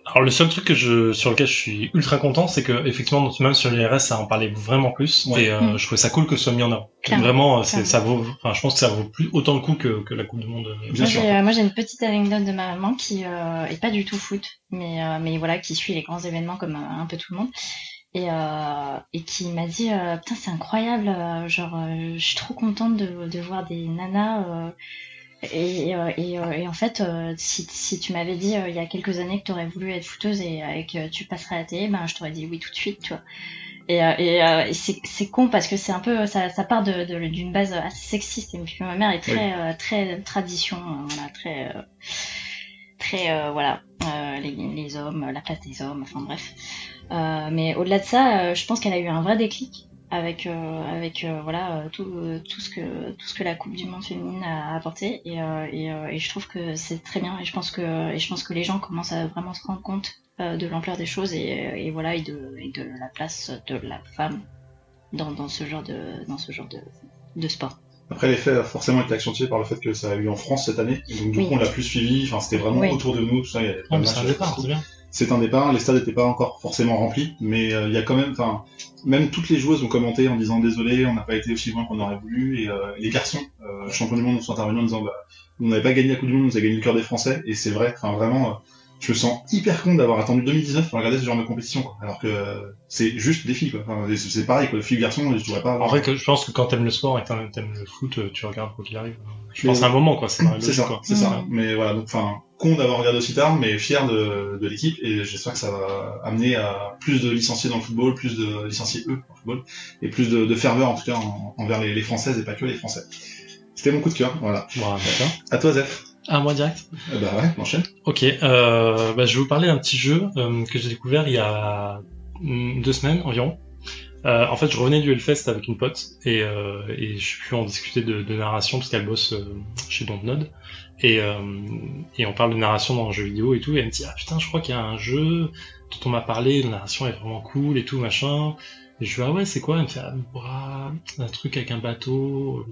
Alors le seul truc sur lequel je suis ultra content, c'est que effectivement même sur l'IRS ça en parlait vraiment plus, et je trouvais ça cool que ce soit mis en avant. Vraiment, ça vaut, je pense que ça vaut plus autant le coup que la Coupe du Monde. Moi j'ai une petite anecdote de ma maman qui est pas du tout foot, mais voilà, qui suit les grands événements comme un peu tout le monde. Et qui m'a dit putain c'est incroyable, je suis trop contente de voir des nanas et en fait si tu m'avais dit il y a quelques années que tu aurais voulu être footeuse et que tu passerais à la télé, je t'aurais dit oui tout de suite, tu vois. Et c'est con parce que c'est un peu ça part d'une base assez sexiste, et puis ma mère est très tradition, voilà, très voilà, les hommes, la place des hommes, enfin bref. Mais au-delà de ça, je pense qu'elle a eu un vrai déclic avec voilà tout ce que la Coupe du Monde féminine a apporté, et je trouve que c'est très bien, et je pense que les gens commencent à vraiment se rendre compte de l'ampleur des choses, et voilà, et de la place de la femme dans ce genre de sport. Après, l'effet a forcément été accentué par le fait que ça a eu en France cette année, et donc du coup on l'a plus suivi, c'était vraiment autour de nous, tout ça, il y avait pas de match. C'est un départ, les stades n'étaient pas encore forcément remplis, mais il y a quand même toutes les joueuses ont commenté en disant désolé, on n'a pas été aussi loin qu'on aurait voulu, et les garçons, champions du monde, sont intervenus en disant on n'avait pas gagné la Coupe du Monde, on a gagné le cœur des Français, et c'est vrai, vraiment, je me sens hyper con d'avoir attendu 2019 pour regarder ce genre de compétition, quoi. Alors que c'est juste des filles, quoi. C'est pareil, quoi. Filles, garçons, je pourrais pas avoir... En vrai, je pense que quand t'aimes le sport et t'aimes le foot, tu regardes quoi qu'il arrive. Je pense à un moment, quoi. C'est ça. Mais voilà, donc con d'avoir regardé aussi tard, mais fier de l'équipe, et j'espère que ça va amener à plus de licenciés dans le football, plus de licenciés en football, et plus de ferveur en tout cas envers les Françaises et pas que les Français. C'était mon coup de cœur, voilà. D'accord. À toi, Zef. Ah, moi direct. Ouais, enchaîne. Ok, je vais vous parler d'un petit jeu que j'ai découvert il y a 2 semaines environ. En fait, je revenais du Hellfest avec une pote, et je suis pu en discuter de narration parce qu'elle bosse chez Dontnod, et on parle de narration dans un jeu vidéo et tout, et elle me dit putain, je crois qu'il y a un jeu dont on m'a parlé, la narration est vraiment cool et tout, machin. Et je lui dis, ah ouais, c'est quoi? Elle me fait, un truc avec un bateau,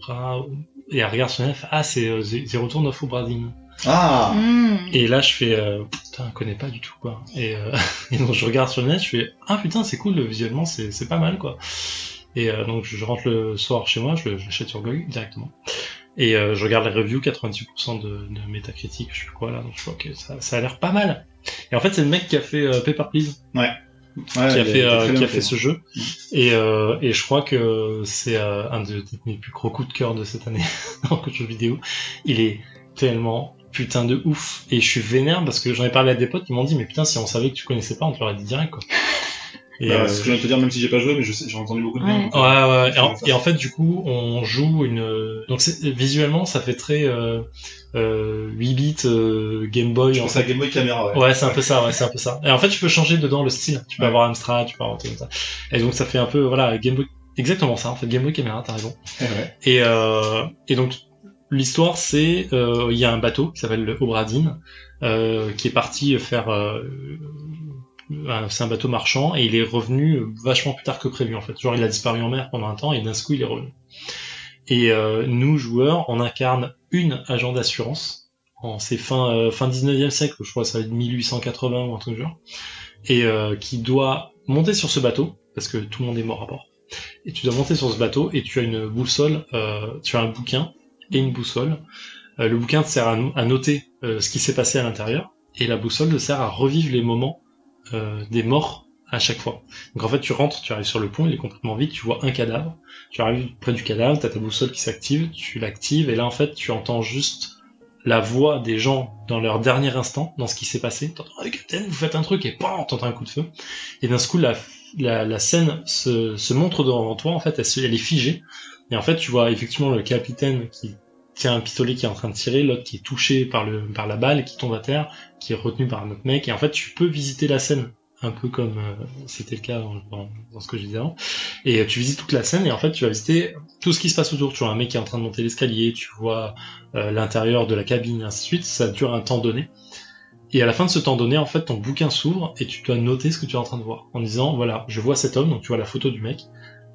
et elle regarde sur le net, elle fait, ah, c'est The Return of Obra Dinn. Ah. Et là, je fais, putain, je connais pas du tout, quoi. Et donc, je regarde sur le net, je fais, ah putain, c'est cool, visuellement, c'est pas mal, quoi. Et donc, je rentre le soir chez moi, je l'achète sur GOG directement. Et je regarde les reviews, 98% de Metacritic, je sais plus quoi, là, donc je vois que ça a l'air pas mal. Et en fait, c'est le mec qui a fait Paper Please. Ouais. Qui a fait ce jeu. Et je crois que c'est un de mes plus gros coups de cœur de cette année en jeu vidéo. Il est tellement putain de ouf. Et je suis vénère parce que j'en ai parlé à des potes qui m'ont dit, mais putain, si on savait que tu connaissais pas, on te l'aurait dit direct, quoi. Et c'est ce que je viens de te dire, même si j'ai pas joué, mais j'ai entendu beaucoup de bien. Ouais. Et en fait, du coup, on joue donc visuellement, ça fait très 8 bits Game Boy. Je pense à Game Boy caméra, ouais. Ouais, c'est un peu ça. Et en fait, tu peux changer dedans le style. Tu peux avoir Amstrad, tu peux avoir tout ça. Et donc, ça fait un peu, voilà, Game Boy. Exactement ça, en fait, Game Boy caméra, t'as raison. Ouais. Et donc, l'histoire, c'est, il y a un bateau qui s'appelle le Obra Dinn, qui est parti faire, c'est un bateau marchand et il est revenu vachement plus tard que prévu en fait. Genre il a disparu en mer pendant un temps et d'un coup il est revenu. Et nous joueurs on incarne une agent d'assurance. C'est fin 19e siècle, je crois que ça va être 1880 ou un truc du genre. Et qui doit monter sur ce bateau parce que tout le monde est mort à bord. Et tu dois monter sur ce bateau et tu as une boussole, tu as un bouquin et une boussole. Le bouquin te sert à noter ce qui s'est passé à l'intérieur et la boussole te sert à revivre les moments des morts à chaque fois. Donc en fait tu rentres, tu arrives sur le pont, il est complètement vide, tu vois un cadavre, tu arrives près du cadavre, t'as ta boussole qui s'active, tu l'actives et là en fait tu entends juste la voix des gens dans leur dernier instant, dans ce qui s'est passé. T'entends, oh, capitaine, vous faites un truc et bam, t'entends un coup de feu. Et d'un coup la scène se montre devant toi, en fait elle est figée et en fait tu vois effectivement le capitaine qui tient un pistolet qui est en train de tirer, l'autre qui est touché par la balle et qui tombe à terre, qui est retenu par un autre mec, et en fait tu peux visiter la scène, un peu comme c'était le cas dans ce que je disais avant, et tu visites toute la scène, et en fait tu vas visiter tout ce qui se passe autour, tu vois un mec qui est en train de monter l'escalier, tu vois l'intérieur de la cabine, et ainsi de suite, ça dure un temps donné, et à la fin de ce temps donné, en fait ton bouquin s'ouvre, et tu dois noter ce que tu es en train de voir, en disant, voilà, je vois cet homme, donc tu vois la photo du mec,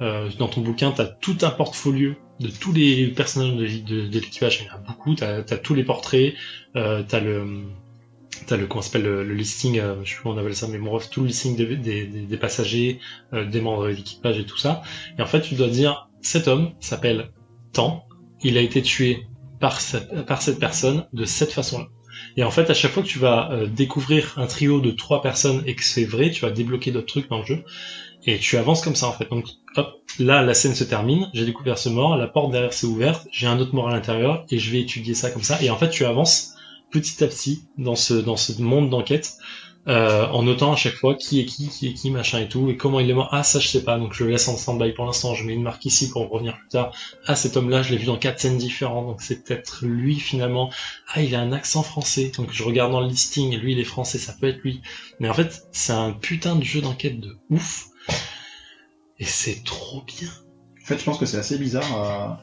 dans ton bouquin, t'as tout un portfolio de tous les personnages de l'équipage, il y en a beaucoup, t'as tous les portraits, t'as le comment s'appelle le listing, je sais plus comment on appelle ça, mais bon bref, tout le listing des passagers, des membres de l'équipage et tout ça. Et en fait, tu dois dire, cet homme s'appelle Tant, il a été tué par cette personne de cette façon-là. Et en fait, à chaque fois que tu vas découvrir un trio de 3 personnes et que c'est vrai, tu vas débloquer d'autres trucs dans le jeu. Et tu avances comme ça en fait. Donc hop, là la scène se termine, j'ai découvert ce mort, la porte derrière s'est ouverte, j'ai un autre mort à l'intérieur et je vais étudier ça comme ça. Et en fait tu avances petit à petit dans ce monde d'enquête, en notant à chaque fois qui est qui, machin et tout, et comment il est mort. Ah ça je sais pas, donc je le laisse en stand-by pour l'instant, je mets une marque ici pour revenir plus tard. Ah cet homme-là je l'ai vu dans 4 scènes différentes, donc c'est peut-être lui finalement. Ah il a un accent français, donc je regarde dans le listing, lui il est français, ça peut être lui. Mais en fait c'est un putain de jeu d'enquête de ouf. Et c'est trop bien. En fait, je pense que c'est assez bizarre,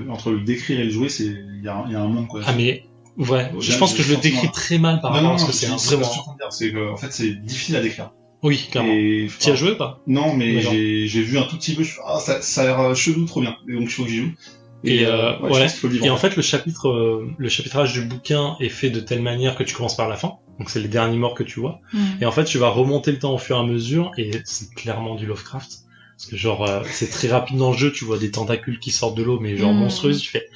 entre le décrire et le jouer, il y a un monde, quoi. Ah, mais, ouais, je pense que je le décris très mal par rapport à ce que c'est vraiment. C'est que, en fait, c'est difficile à décrire. Oui, clairement. T'y as joué ou pas? Non, mais j'ai vu un tout petit peu, ça a l'air chelou, trop bien. Et donc, il faut que j'y joue. Et ouais. Et en fait, le chapitrage du bouquin est fait de telle manière que tu commences par la fin. Donc, c'est les derniers morts que tu vois. Et en fait, tu vas remonter le temps au fur et à mesure, et c'est clairement du Lovecraft. Parce que genre, c'est très rapide dans le jeu, tu vois des tentacules qui sortent de l'eau, mais genre monstrueuses, tu fais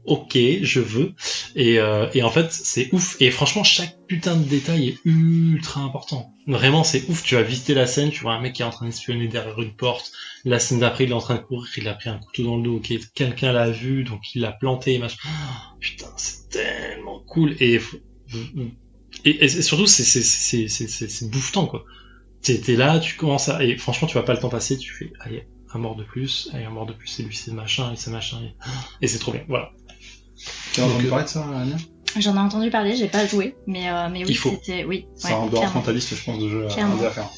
ok, je veux. Et en fait, c'est ouf. Et franchement, chaque putain de détail est ultra important. Vraiment, c'est ouf. Tu vas visiter la scène, tu vois un mec qui est en train d'espionner derrière une porte. La scène d'après, il est en train de courir, il a pris un couteau dans le dos, ok, quelqu'un l'a vu, donc il l'a planté, machin. Oh, putain, c'est tellement cool. Et surtout, c'est bouffetant, quoi. T'es là, tu commences à... Et franchement, tu vas pas le temps passer, tu fais, allez, un mort de plus, et lui c'est machin, et c'est trop bien, voilà. Tu as entendu parler de ça, Anya? J'en ai entendu parler, j'ai pas joué, mais oui, c'était... Oui, ça doit rentrer dans ta liste, je pense, de jeux à faire.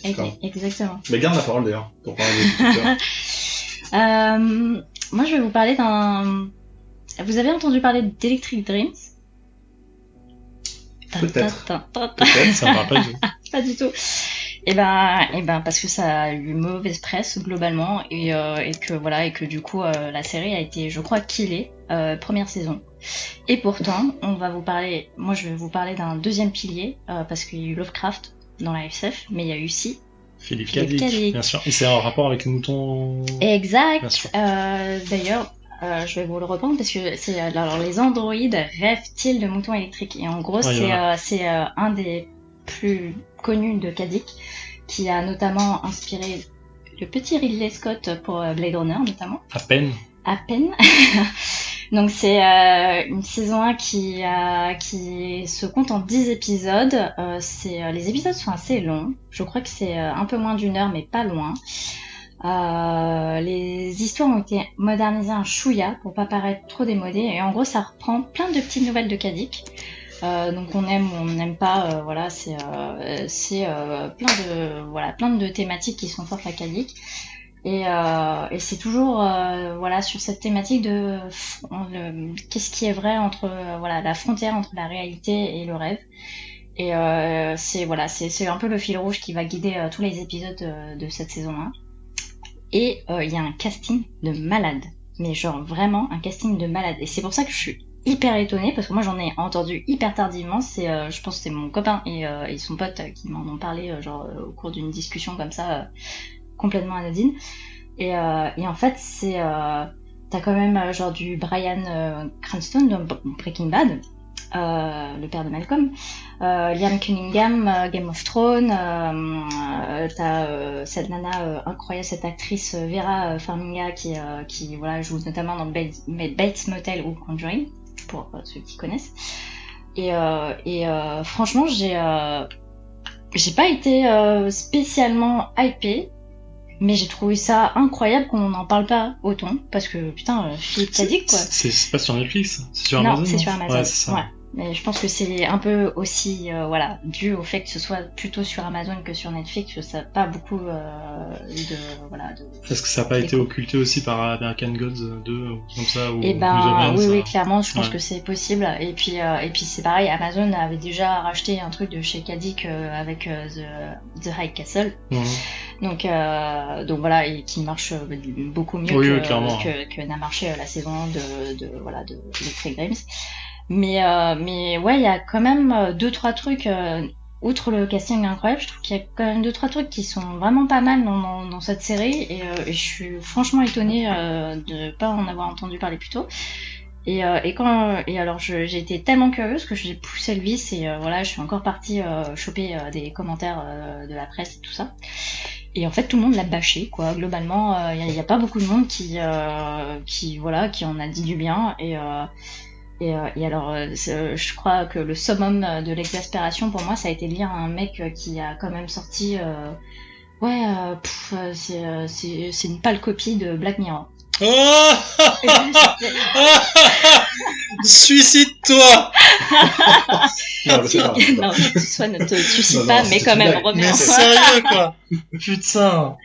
Exactement. Mais garde la parole, d'ailleurs, pour parler de moi, je vais vous parler d'un... Vous avez entendu parler d'Electric Dreams? Peut-être, ça me rappelle. Pas du tout. Et ben, parce que ça a eu mauvaise presse globalement et que voilà et que du coup la série a été, je crois, killée première saison. Et pourtant, moi je vais vous parler d'un deuxième pilier parce qu'il y a eu Lovecraft dans la SF, mais il y a eu aussi Philippe K. Philippe K. Dick, bien sûr. Et c'est en rapport avec les moutons. Exact. Bien sûr. D'ailleurs, je vais vous le reprendre parce que c'est alors les androïdes rêvent-ils de moutons électriques et en gros c'est un des plus connus de K. Dick qui a notamment inspiré le petit Ridley Scott pour Blade Runner notamment. À peine. Donc c'est une saison 1 qui se compte en 10 épisodes. Les épisodes sont assez longs. Je crois que c'est un peu moins d'1 heure, mais pas loin. Les histoires ont été modernisées un chouïa pour pas paraître trop démodées. Et en gros, ça reprend plein de petites nouvelles de K. Dick. Donc on aime ou on n'aime pas. Voilà, c'est plein de thématiques qui sont fortes à K. Dick. Et c'est toujours voilà sur cette thématique de qu'est-ce qui est vrai entre la frontière entre la réalité et le rêve. Et c'est un peu le fil rouge qui va guider tous les épisodes de cette saison 1. Et il y a un casting de malade, mais genre vraiment un casting de malade. Et c'est pour ça que je suis hyper étonnée parce que moi j'en ai entendu hyper tardivement. Je pense que c'est mon copain et son pote qui m'en ont parlé au cours d'une discussion comme ça. Complètement anodine et en fait t'as quand même genre du Bryan Cranston de Breaking Bad, le père de Malcolm, Liam Cunningham, Game of Thrones, t'as cette nana incroyable, cette actrice Vera Farmiga qui voilà joue notamment dans Bates Motel ou Conjuring pour ceux qui connaissent et franchement j'ai pas été spécialement hypée. Mais j'ai trouvé ça incroyable qu'on n'en parle pas autant, parce que putain, Philippe K. Dick quoi. C'est pas sur Netflix, c'est sur Amazon. Non, c'est sur Amazon. Ouais, c'est ça. Ouais. Mais je pense que c'est un peu aussi dû au fait que ce soit plutôt sur Amazon que sur Netflix, que ça n'a pas beaucoup Est-ce que ça n'a pas été occulté aussi par American Gods 2 ou comme ça ou oui, clairement, je pense que c'est possible. Et puis c'est pareil, Amazon avait déjà racheté un truc de chez K. Dick avec The High Castle. Donc voilà, et qui marche beaucoup mieux que n'a marché la saison de Trey Grimes. Mais ouais, il y a quand même 2-3 trucs, outre le casting incroyable, je trouve qu'il y a quand même 2-3 trucs qui sont vraiment pas mal dans cette série, et je suis franchement étonnée de pas en avoir entendu parler plus tôt. Et alors j'ai été tellement curieuse que j'ai poussé le vice, et je suis encore partie choper des commentaires de la presse et tout ça. Et en fait, tout le monde l'a bâché, quoi. Globalement, il y a pas beaucoup de monde qui en a dit du bien, et alors, je crois que le summum de l'exaspération pour moi, ça a été de lire un mec qui a quand même sorti, c'est une pâle copie de Black Mirror. Oh Suicide-toi. Non, soit ne te suicide pas, mais quand même, remets en foi. Mais sérieux, quoi. Putain.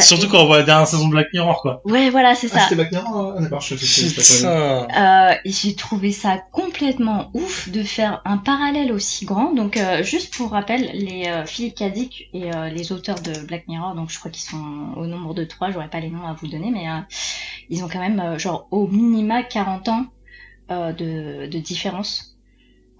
Surtout quand on voit la dernière saison de Black Mirror, quoi. Ouais, voilà, c'est ça. C'était Black Mirror, d'accord, je sais pas. Et j'ai trouvé ça complètement ouf de faire un parallèle aussi grand. Donc, juste pour rappel, les Philippe K. Dick et les auteurs de Black Mirror, donc je crois qu'ils sont au nombre de 3, j'aurais pas les noms à vous donner, mais ils ont quand même, au minima 40 ans de différence.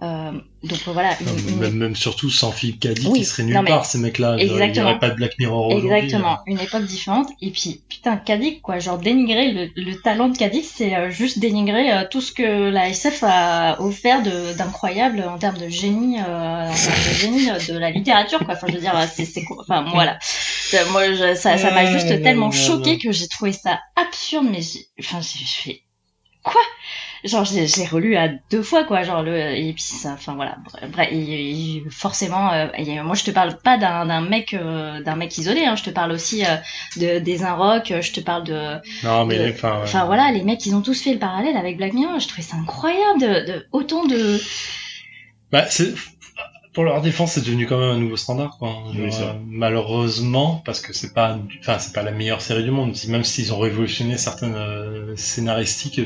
Donc voilà. Même surtout sans Philippe K. Dick, qui serait nulle part, ces mecs-là. Il n'y aurait pas de Black Mirror aujourd'hui. Exactement, une époque différente. Et puis, putain, K. Dick, quoi. Genre, dénigrer le talent de K. Dick, c'est juste dénigrer tout ce que la SF a offert d'incroyable en termes de génie, de la littérature, quoi. Enfin, je veux dire, enfin, voilà. Moi, ça m'a juste tellement choqué que j'ai trouvé ça absurde, mais j'ai fait, quoi? Genre, je l'ai relu à 2 fois, quoi, genre, et puis ça, enfin, voilà, bref, forcément, moi, je te parle pas d'un mec isolé, hein, je te parle aussi, des Inrock, je te parle non, mais, enfin, voilà, les mecs, ils ont tous fait le parallèle avec Black Mirror, je trouvais ça incroyable autant de... Bah, pour leur défense, c'est devenu quand même un nouveau standard, quoi. Malheureusement, parce que c'est pas la meilleure série du monde. Même s'ils ont révolutionné certaines scénaristiques,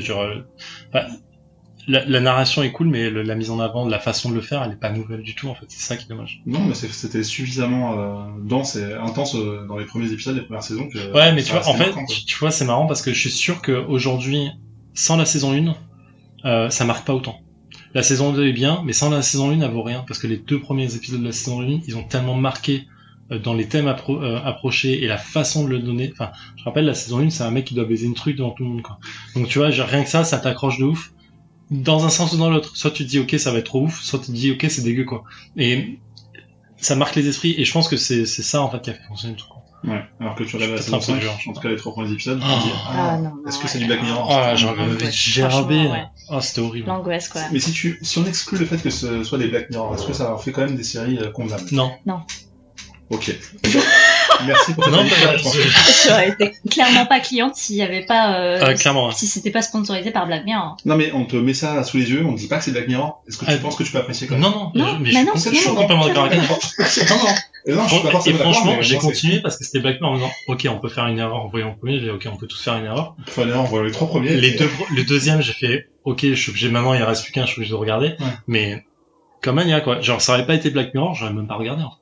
la narration est cool, mais la mise en avant, la façon de le faire, elle est pas nouvelle du tout, en fait. C'est ça qui est dommage. Non, mais c'était suffisamment dense et intense dans les premiers épisodes, les premières saisons. Que ouais, mais tu vois, restait en fait, marquant, quoi. tu vois, c'est marrant parce que je suis sûr qu'aujourd'hui, sans la saison 1, ça marque pas autant. La saison 2 est bien, mais sans la saison 1, elle vaut rien, parce que les 2 premiers épisodes de la saison 1, ils ont tellement marqué dans les thèmes approchés et la façon de le donner. Enfin, je rappelle, la saison 1, c'est un mec qui doit baiser une truc devant tout le monde, quoi. Donc tu vois, rien que ça t'accroche de ouf. Dans un sens ou dans l'autre. Soit tu te dis, ok, ça va être trop ouf, soit tu te dis, ok, c'est dégueu, quoi. Et ça marque les esprits, et je pense que c'est ça, en fait, qui a fait fonctionner le truc, quoi. Ouais, alors que tu regardes la Je suis saison peut-être un peu 5, dur, en tout cas les 3 premiers épisodes, Ah. tu te dis, Non, est-ce que ouais. c'est du Black Mirror? Ah, Ouais, j'ai franchement, rabé. ouais. Oh, c'était horrible. L'angoisse, quoi. Mais si on exclut le fait que ce soit des Black Mirror, est-ce que ça leur fait quand même des séries convenables? Non. Ok. Merci pour Non, cette bah, Je aurais été clairement pas cliente s'il y avait pas. clairement. Si c'était pas sponsorisé par Black Mirror. Non mais on te met ça sous les yeux, on te dit pas que c'est Black Mirror. Est-ce que tu penses que tu peux apprécier quand même? Non, Non, mais mais je suis non, complètement d'accord avec toi. Non, je suis pas Et forcément d'accord, franchement, mais j'ai moi, c'est- continué parce que c'était Black Mirror en disant, ok, on peut faire une erreur en voyant le premier, j'ai dit, ok, on peut tous faire une erreur. Enfin, d'ailleurs, on voit les 3 premiers. Le deuxième, j'ai fait, ok, je suis obligé, maintenant il reste plus qu'un, je suis obligé de regarder. Ouais. Mais, comme Mania, quoi. Genre, ça aurait pas été Black Mirror, j'aurais même pas regardé, en fait.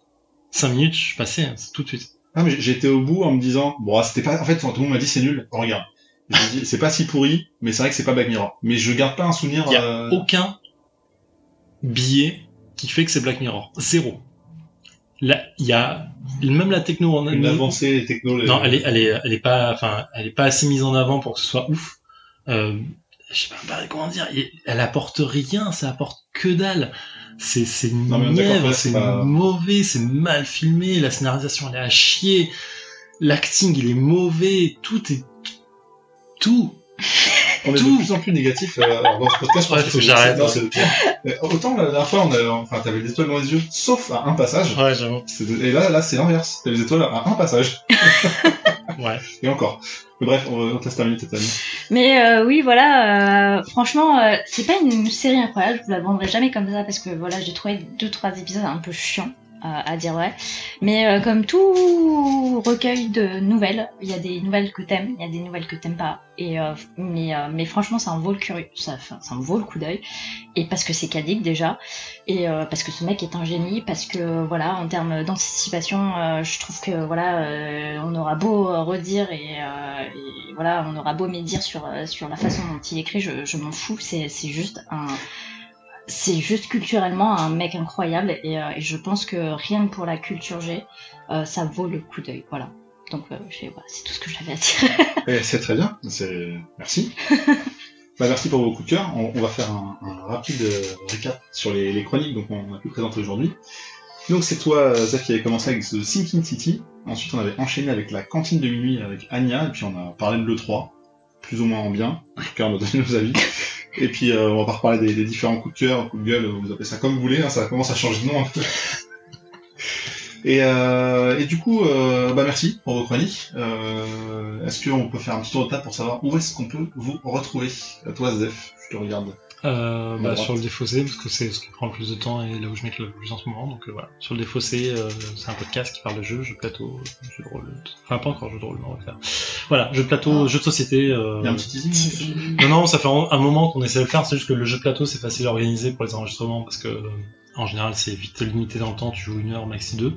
5 minutes, je suis passé, c'est tout de suite. Ah, mais j'ai été au bout en me disant, bon, c'était pas, en fait, tout le monde m'a dit c'est nul, regarde. Je me dis, c'est pas si pourri, mais c'est vrai que c'est pas Black Mirror. Mais je garde pas un souvenir, Il y a aucun billet qui fait que c'est Black Mirror. Zéro. Là, il y a, même la techno en une avancée techno. Non, elle est pas assez mise en avant pour que ce soit ouf. Je sais pas comment dire, elle apporte rien, ça apporte que dalle. C'est Non, mais d'accord, mièvre, là, c'est pas- mauvais, c'est mal filmé, la scénarisation elle est à chier, l'acting il est mauvais, tout. On est tout. de plus en plus négatif dans ce podcast. Ouais, parce que faut que c'est- j'arrête, non, ouais. c'est le pire. Autant la dernière fois, t'avais les étoiles dans les yeux, sauf à un passage. Ouais, j'avoue. Et là, c'est l'inverse. T'as les étoiles à un passage. Ouais. Et encore. Mais bref, on te laisse terminer cette année. Mais oui, voilà, franchement, c'est pas une série incroyable, je vous la vendrai jamais comme ça parce que voilà, j'ai trouvé 2-3 épisodes un peu chiants, à dire vrai. Mais comme tout recueil de nouvelles, il y a des nouvelles que t'aimes, il y a des nouvelles que t'aimes pas. Et mais franchement, ça en vaut le curieux, ça en vaut le coup d'œil. Et parce que c'est Kadik déjà, et parce que ce mec est un génie, parce que voilà, en termes d'anticipation, je trouve que voilà, on aura beau redire et voilà, on aura beau médire sur la façon dont il écrit, je m'en fous, c'est juste culturellement un mec incroyable et je pense que rien que pour la culture G, ça vaut le coup d'œil, voilà. Donc voilà, c'est tout ce que j'avais à dire. Et c'est très bien. Merci. Bah, merci pour vos coups de cœur. On va faire un rapide récap sur les chroniques donc on a pu présenter aujourd'hui. Donc c'est toi, Zef, qui avait commencé avec The Sinking City. Ensuite on avait enchaîné avec la cantine de minuit avec Anya, et puis on a parlé de l'E3, plus ou moins en bien. En tout cas on a donné nos avis. Et puis on va pas reparler des différents coups de cœur, coups de gueule, vous appelez ça comme vous voulez, hein, ça commence à changer de nom un peu. Et du coup, bah merci pour vos chroniques. Est-ce qu'on peut faire un petit tour de table pour savoir où est-ce qu'on peut vous retrouver? À toi, Zef, je te regarde. Sur le défaussé, parce que c'est ce qui prend le plus de temps et là où je mets le plus en ce moment. Donc voilà, sur le défaussé, c'est un podcast qui parle de jeux plateau, jeux de rôle. Enfin, pas encore jeux de rôle, mais on va le faire. Voilà, jeux de plateau, jeux de société. Il y a un petit teasing. Non, ça fait un moment qu'on essaie de le faire, c'est juste que le jeu de plateau c'est facile à organiser pour les enregistrements parce que en général c'est vite limité dans le temps, tu joues 1 heure, maxi 2.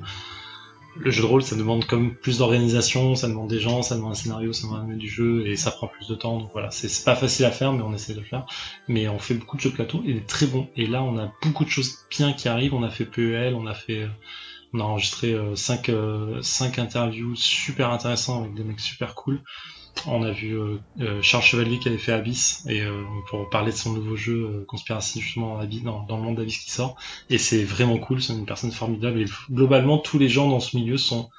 Le jeu de rôle ça demande comme plus d'organisation, ça demande des gens, ça demande un scénario, ça demande du jeu et ça prend plus de temps, donc voilà, c'est pas facile à faire mais on essaie de le faire. Mais on fait beaucoup de jeux de plateau et il est très bon. Et là on a beaucoup de choses bien qui arrivent, on a fait PEL, on a enregistré 5 interviews super intéressantes avec des mecs super cool. On a vu Charles Chevalier qui avait fait Abyss et pour parler de son nouveau jeu Conspiracy justement dans le monde d'Abyss qui sort, et c'est vraiment cool, c'est une personne formidable et globalement tous les gens dans ce milieu sont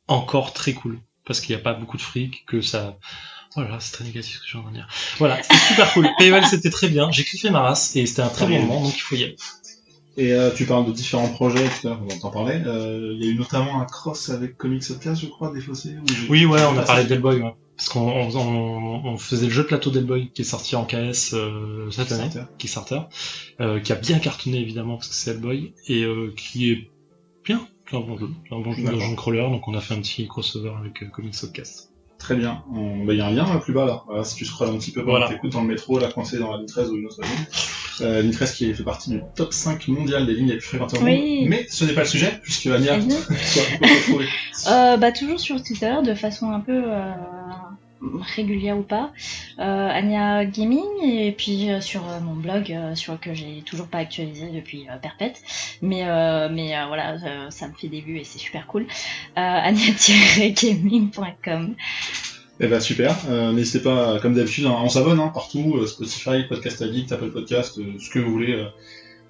encore très cool parce qu'il n'y a pas beaucoup de fric, que ça voilà, c'est très négatif ce que je viens de dire. Voilà, c'était super cool. PEL c'était très bien, j'ai kiffé ma race et c'était un très bon moment, donc il faut y aller. Et tu parles de différents projets, etc. On va t'en parler. Il y a eu notamment un cross avec Comics Podcast, je crois, défaussé. Oui, ouais, on a parlé de Delboy, ouais. Parce qu'on faisait le jeu de plateau Delboy qui est sorti en KS cette année, Kickstarter, qui a bien cartonné évidemment parce que c'est Hellboy, et qui est bien, c'est un bon jeu de dungeon crawler, donc on a fait un petit crossover avec Comics Podcast. Très bien. Il y a un lien plus bas là. Voilà, si tu scrolles un petit peu pendant que t'écoutes dans le métro, là coincé dans la ligne 13 ou une autre ligne. L'interest qui fait partie du top 5 mondial des lignes les plus fréquentées au monde. Oui. Mais ce n'est pas le sujet, puisque Ania, Ania. toi, faut te trouver. Toujours sur Twitter, de façon un peu régulière ou pas. Ania Gaming, et puis sur mon blog, sur que j'ai toujours pas actualisé depuis perpète. Mais voilà, ça me fait des vues et c'est super cool. Ania-gaming.com. Eh ben super, n'hésitez pas, comme d'habitude, hein, on s'abonne partout, Spotify, Podcast Addict, Apple Podcast, ce que vous voulez.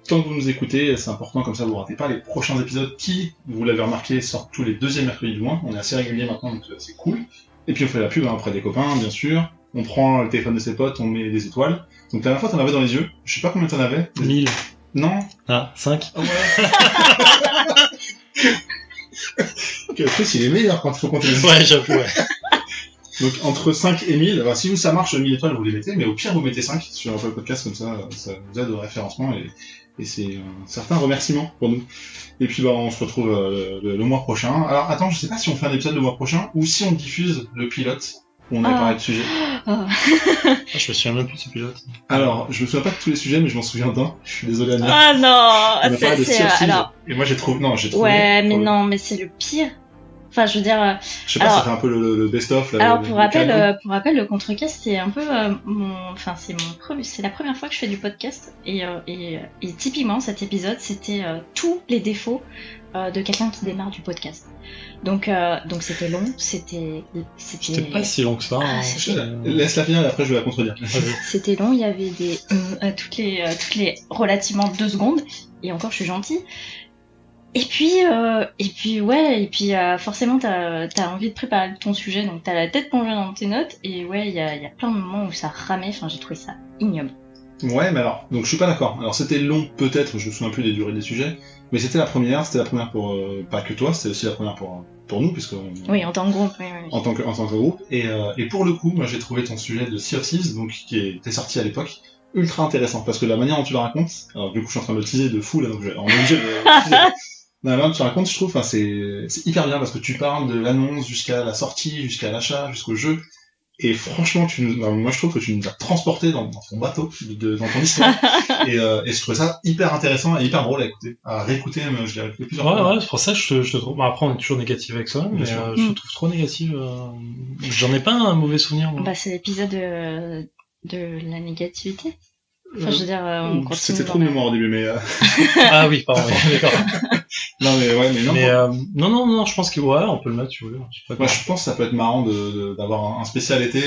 Tant que vous nous écoutez, c'est important, comme ça vous ratez pas les prochains épisodes qui, vous l'avez remarqué, sortent tous les deuxièmes mercredis du mois. On est assez régulier maintenant, donc c'est cool. Et puis on fait la pub auprès des copains, bien sûr. On prend le téléphone de ses potes, on met des étoiles. Donc la dernière fois t'en avais dans les yeux, je sais pas combien t'en avais. 1000. Non. Ah, 5. Ouais. Le truc il est meilleur quand il faut compter les étoiles. Ouais, j'avoue, ouais. Donc entre 5 et 1000, enfin, si ça marche 1000 étoiles vous les mettez, mais au pire vous mettez 5 sur Apple Podcast, comme ça vous aide au référencement et c'est un certain remerciement pour nous. Et puis on se retrouve le mois prochain. Alors attends, je sais pas si on fait un épisode le mois prochain ou si on diffuse le pilote où on a parlé de sujet. Je me souviens même plus de ce pilote. Alors, je me souviens pas de tous les sujets, mais je m'en souviens d'un. Je suis désolé Ania. Ah non, On a parlé de Sea of Thieves. alors. Et moi j'ai trouvé. Ouais, mais non, mais c'est le pire. Enfin, je veux dire. Je sais pas, ça fait un peu le best-of. Alors, pour rappel, le Contrecast, c'est un peu c'est la première fois que je fais du podcast. Et typiquement, cet épisode, c'était tous les défauts de quelqu'un qui démarre du podcast. Donc c'était long, c'était pas si long que ça. Laisse-la finir et après je vais la contredire. C'était long, il y avait toutes les relativement 2 secondes. Et encore, je suis gentille. Et puis forcément t'as envie de préparer ton sujet, donc t'as la tête plongée dans tes notes, et ouais, il y a plein de moments où ça ramait, enfin j'ai trouvé ça ignoble. Ouais, mais alors, donc je suis pas d'accord. Alors c'était long peut-être, je me souviens plus des durées des sujets, mais c'était la première pour, pas que toi, c'était aussi la première pour nous, puisque... Oui, en tant que groupe, oui. En tant que groupe, et pour le coup, moi j'ai trouvé ton sujet de Sea of Thieves, donc qui était sorti à l'époque, ultra intéressant, parce que la manière dont tu la racontes, alors du coup je suis en train de le teaser de fou là, donc on est obligé de teaser. Non, là, tu racontes, je trouve, c'est hyper bien parce que tu parles de l'annonce jusqu'à la sortie, jusqu'à l'achat, jusqu'au jeu. Et franchement, moi je trouve que tu nous as transporté dans ton bateau, dans ton histoire. et je trouvais ça hyper intéressant et hyper drôle à écouter, à réécouter même, je l'ai réécouté plusieurs fois. Ouais, c'est pour ça que je te trouve. Bon, après, on est toujours négatif avec ça, mais je te trouve trop négatif. J'en ai pas un mauvais souvenir. Moi. Bah, c'est l'épisode de la négativité. Enfin, je veux dire, on continue. C'était trop de mémoire au début, mais. Ah oui, pardon, d'accord. Non, mais ouais, mais non. Mais non, je pense que ouais, on peut le mettre, tu veux. Moi, je pense que ça peut être marrant d'avoir un spécial été.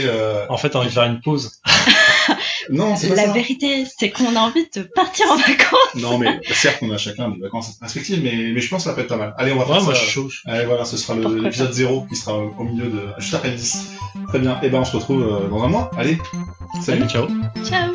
En fait, t'as envie de faire une pause. Non, c'est pas ça. La vérité, c'est qu'on a envie de partir en vacances. Non, mais certes, on a chacun des vacances respectives, mais je pense que ça peut être pas mal. Allez, on va faire ça. Moi, je suis chaud. Allez, voilà, ce sera l'épisode 0 qui sera au milieu juste après le 10. Très bien. Et ben, on se retrouve dans un mois. Allez, salut. Ciao. Ciao.